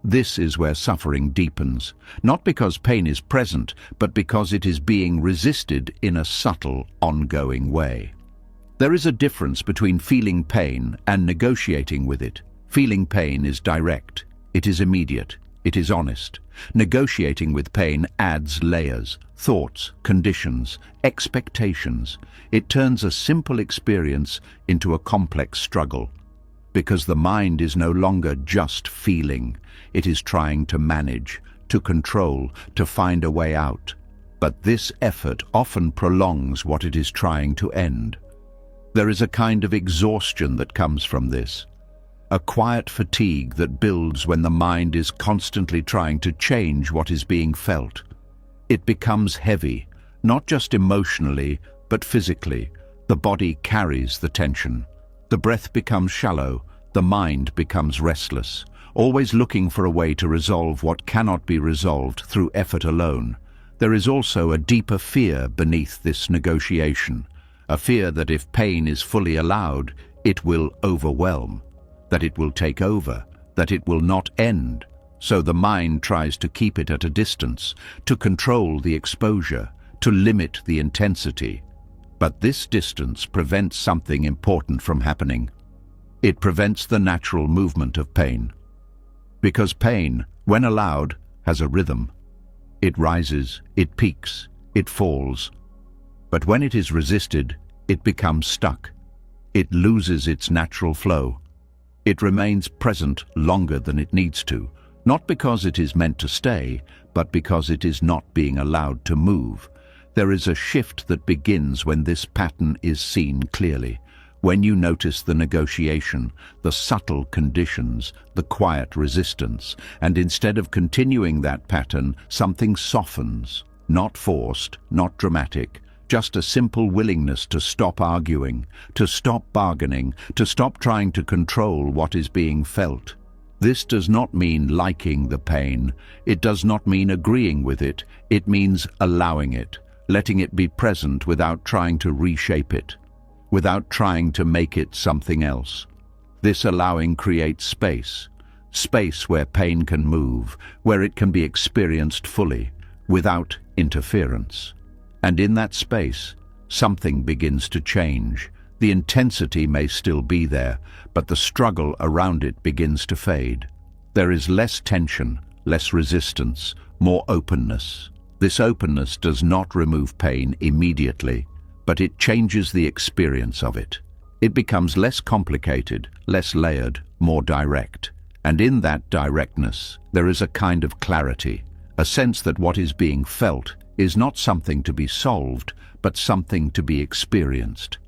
This is where suffering deepens, not because pain is present, but because it is being resisted in a subtle, ongoing way. There is a difference between feeling pain and negotiating with it. Feeling pain is direct, it is immediate, it is honest. Negotiating with pain adds layers, thoughts, conditions, expectations. It turns a simple experience into a complex struggle, because the mind is no longer just feeling. It is trying to manage, to control, to find a way out. But this effort often prolongs what it is trying to end. There is a kind of exhaustion that comes from this, a quiet fatigue that builds when the mind is constantly trying to change what is being felt. It becomes heavy, not just emotionally, but physically. The body carries the tension. The breath becomes shallow, the mind becomes restless, always looking for a way to resolve what cannot be resolved through effort alone. There is also a deeper fear beneath this negotiation, a fear that if pain is fully allowed, it will overwhelm, that it will take over, that it will not end. So the mind tries to keep it at a distance, to control the exposure, to limit the intensity. But this distance prevents something important from happening. It prevents the natural movement of pain. Because pain, when allowed, has a rhythm. It rises, it peaks, it falls. But when it is resisted, it becomes stuck. It loses its natural flow. It remains present longer than it needs to, not because it is meant to stay, but because it is not being allowed to move. There is a shift that begins when this pattern is seen clearly, when you notice the negotiation, the subtle conditions, the quiet resistance, and instead of continuing that pattern, something softens, not forced, not dramatic, just a simple willingness to stop arguing, to stop bargaining, to stop trying to control what is being felt. This does not mean liking the pain. It does not mean agreeing with it. It means allowing it, letting it be present without trying to reshape it, without trying to make it something else. This allowing creates space, space where pain can move, where it can be experienced fully, without interference. And in that space, something begins to change. The intensity may still be there, but the struggle around it begins to fade. There is less tension, less resistance, more openness. This openness does not remove pain immediately, but it changes the experience of it. It becomes less complicated, less layered, more direct. And in that directness, there is a kind of clarity, a sense that what is being felt is not something to be solved, but something to be experienced.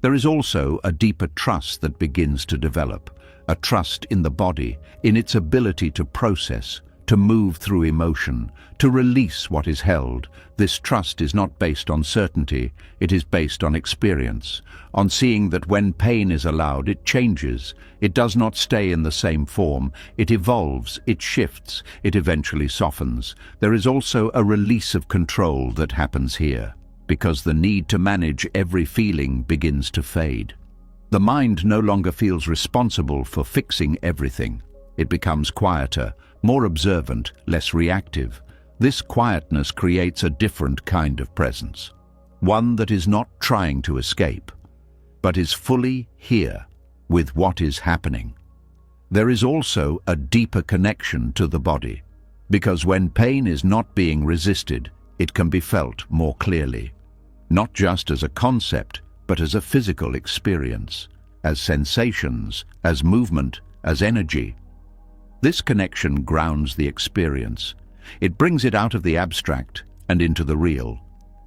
There is also a deeper trust that begins to develop, a trust in the body, in its ability to process, to move through emotion, to release what is held. This trust is not based on certainty, it is based on experience, on seeing that when pain is allowed, it changes. It does not stay in the same form. It evolves, it shifts, it eventually softens. There is also a release of control that happens here, because the need to manage every feeling begins to fade. The mind no longer feels responsible for fixing everything. It becomes quieter, more observant, less reactive. This quietness creates a different kind of presence, one that is not trying to escape, but is fully here with what is happening. There is also a deeper connection to the body, because when pain is not being resisted, it can be felt more clearly, not just as a concept, but as a physical experience, as sensations, as movement, as energy. This connection grounds the experience. It brings it out of the abstract and into the real.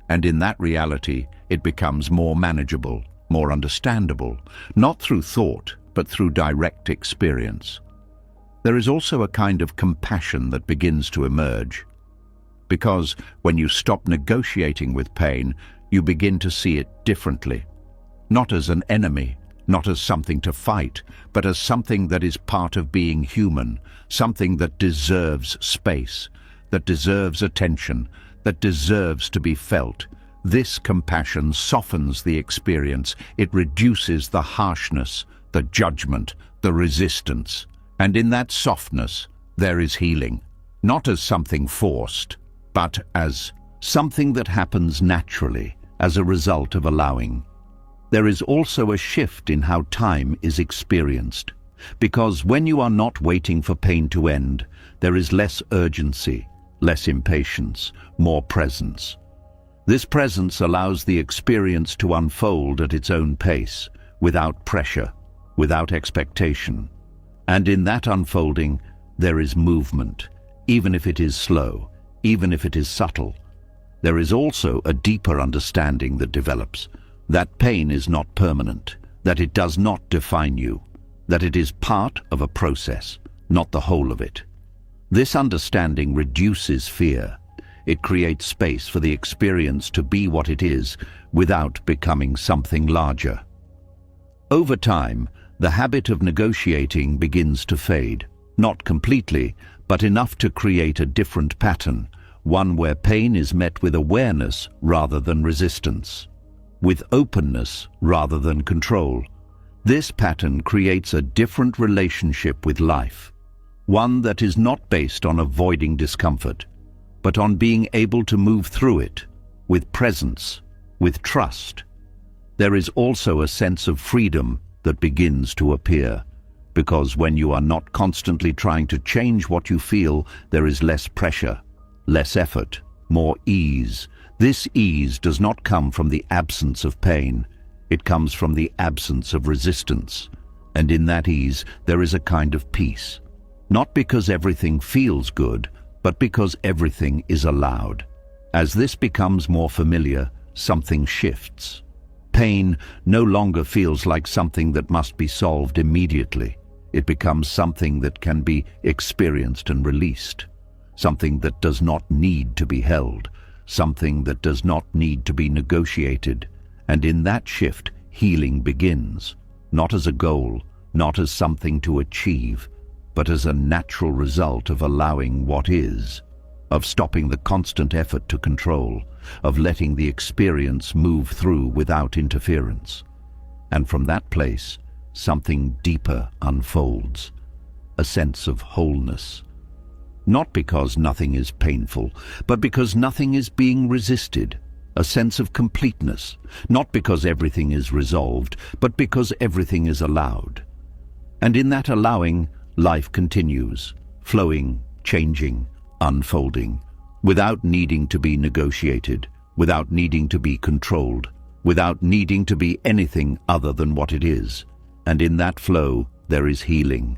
And in that reality, it becomes more manageable, more understandable, not through thought, but through direct experience. There is also a kind of compassion that begins to emerge. Because when you stop negotiating with pain, you begin to see it differently. Not as an enemy, not as something to fight, but as something that is part of being human, something that deserves space, that deserves attention, that deserves to be felt. This compassion softens the experience. It reduces the harshness, the judgment, the resistance. And in that softness, there is healing, not as something forced, but as something that happens naturally as a result of allowing. There is also a shift in how time is experienced, because when you are not waiting for pain to end, there is less urgency, less impatience, more presence. This presence allows the experience to unfold at its own pace, without pressure, without expectation. And in that unfolding, there is movement, even if it is slow, even if it is subtle. There is also a deeper understanding that develops, that pain is not permanent, that it does not define you, that it is part of a process, not the whole of it. This understanding reduces fear. It creates space for the experience to be what it is without becoming something larger. Over time, the habit of negotiating begins to fade, not completely, but enough to create a different pattern, one where pain is met with awareness rather than resistance, with openness rather than control. This pattern creates a different relationship with life, one that is not based on avoiding discomfort, but on being able to move through it, with presence, with trust. There is also a sense of freedom that begins to appear, because when you are not constantly trying to change what you feel, there is less pressure, less effort, more ease. This ease does not come from the absence of pain. It comes from the absence of resistance. And in that ease, there is a kind of peace. Not because everything feels good, but because everything is allowed. As this becomes more familiar, something shifts. Pain no longer feels like something that must be solved immediately. It becomes something that can be experienced and released. Something that does not need to be held. Something that does not need to be negotiated. And in that shift, healing begins, not as a goal, not as something to achieve, but as a natural result of allowing what is, of stopping the constant effort to control, of letting the experience move through without interference. And from that place, something deeper unfolds, a sense of wholeness. Not because nothing is painful, but because nothing is being resisted. A sense of completeness, not because everything is resolved, but because everything is allowed. And in that allowing, life continues, flowing, changing, unfolding, without needing to be negotiated, without needing to be controlled, without needing to be anything other than what it is. And in that flow, there is healing,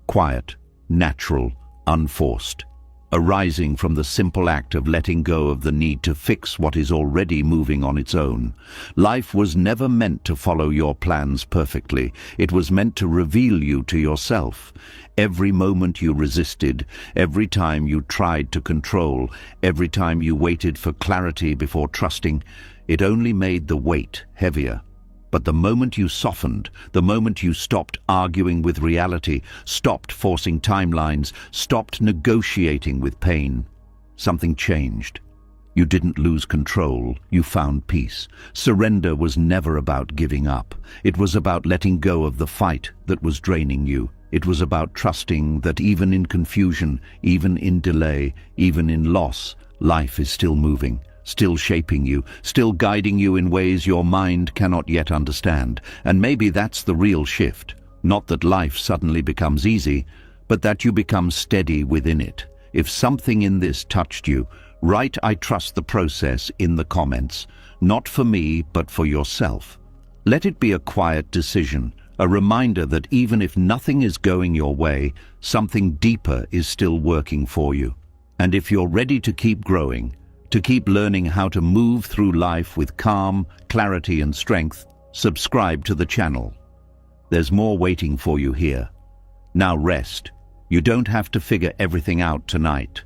quiet, natural, unforced, arising from the simple act of letting go of the need to fix what is already moving on its own. Life was never meant to follow your plans perfectly. It was meant to reveal you to yourself. Every moment you resisted, every time you tried to control, every time you waited for clarity before trusting, it only made the weight heavier. But the moment you softened, the moment you stopped arguing with reality, stopped forcing timelines, stopped negotiating with pain, something changed. You didn't lose control, you found peace. Surrender was never about giving up. It was about letting go of the fight that was draining you. It was about trusting that even in confusion, even in delay, even in loss, life is still moving, still shaping you, still guiding you in ways your mind cannot yet understand. And maybe that's the real shift. Not that life suddenly becomes easy, but that you become steady within it. If something in this touched you, write "I trust the process" in the comments. Not for me, but for yourself. Let it be a quiet decision, a reminder that even if nothing is going your way, something deeper is still working for you. And if you're ready to keep growing, to keep learning how to move through life with calm, clarity and strength, subscribe to the channel. There's more waiting for you here. Now rest. You don't have to figure everything out tonight.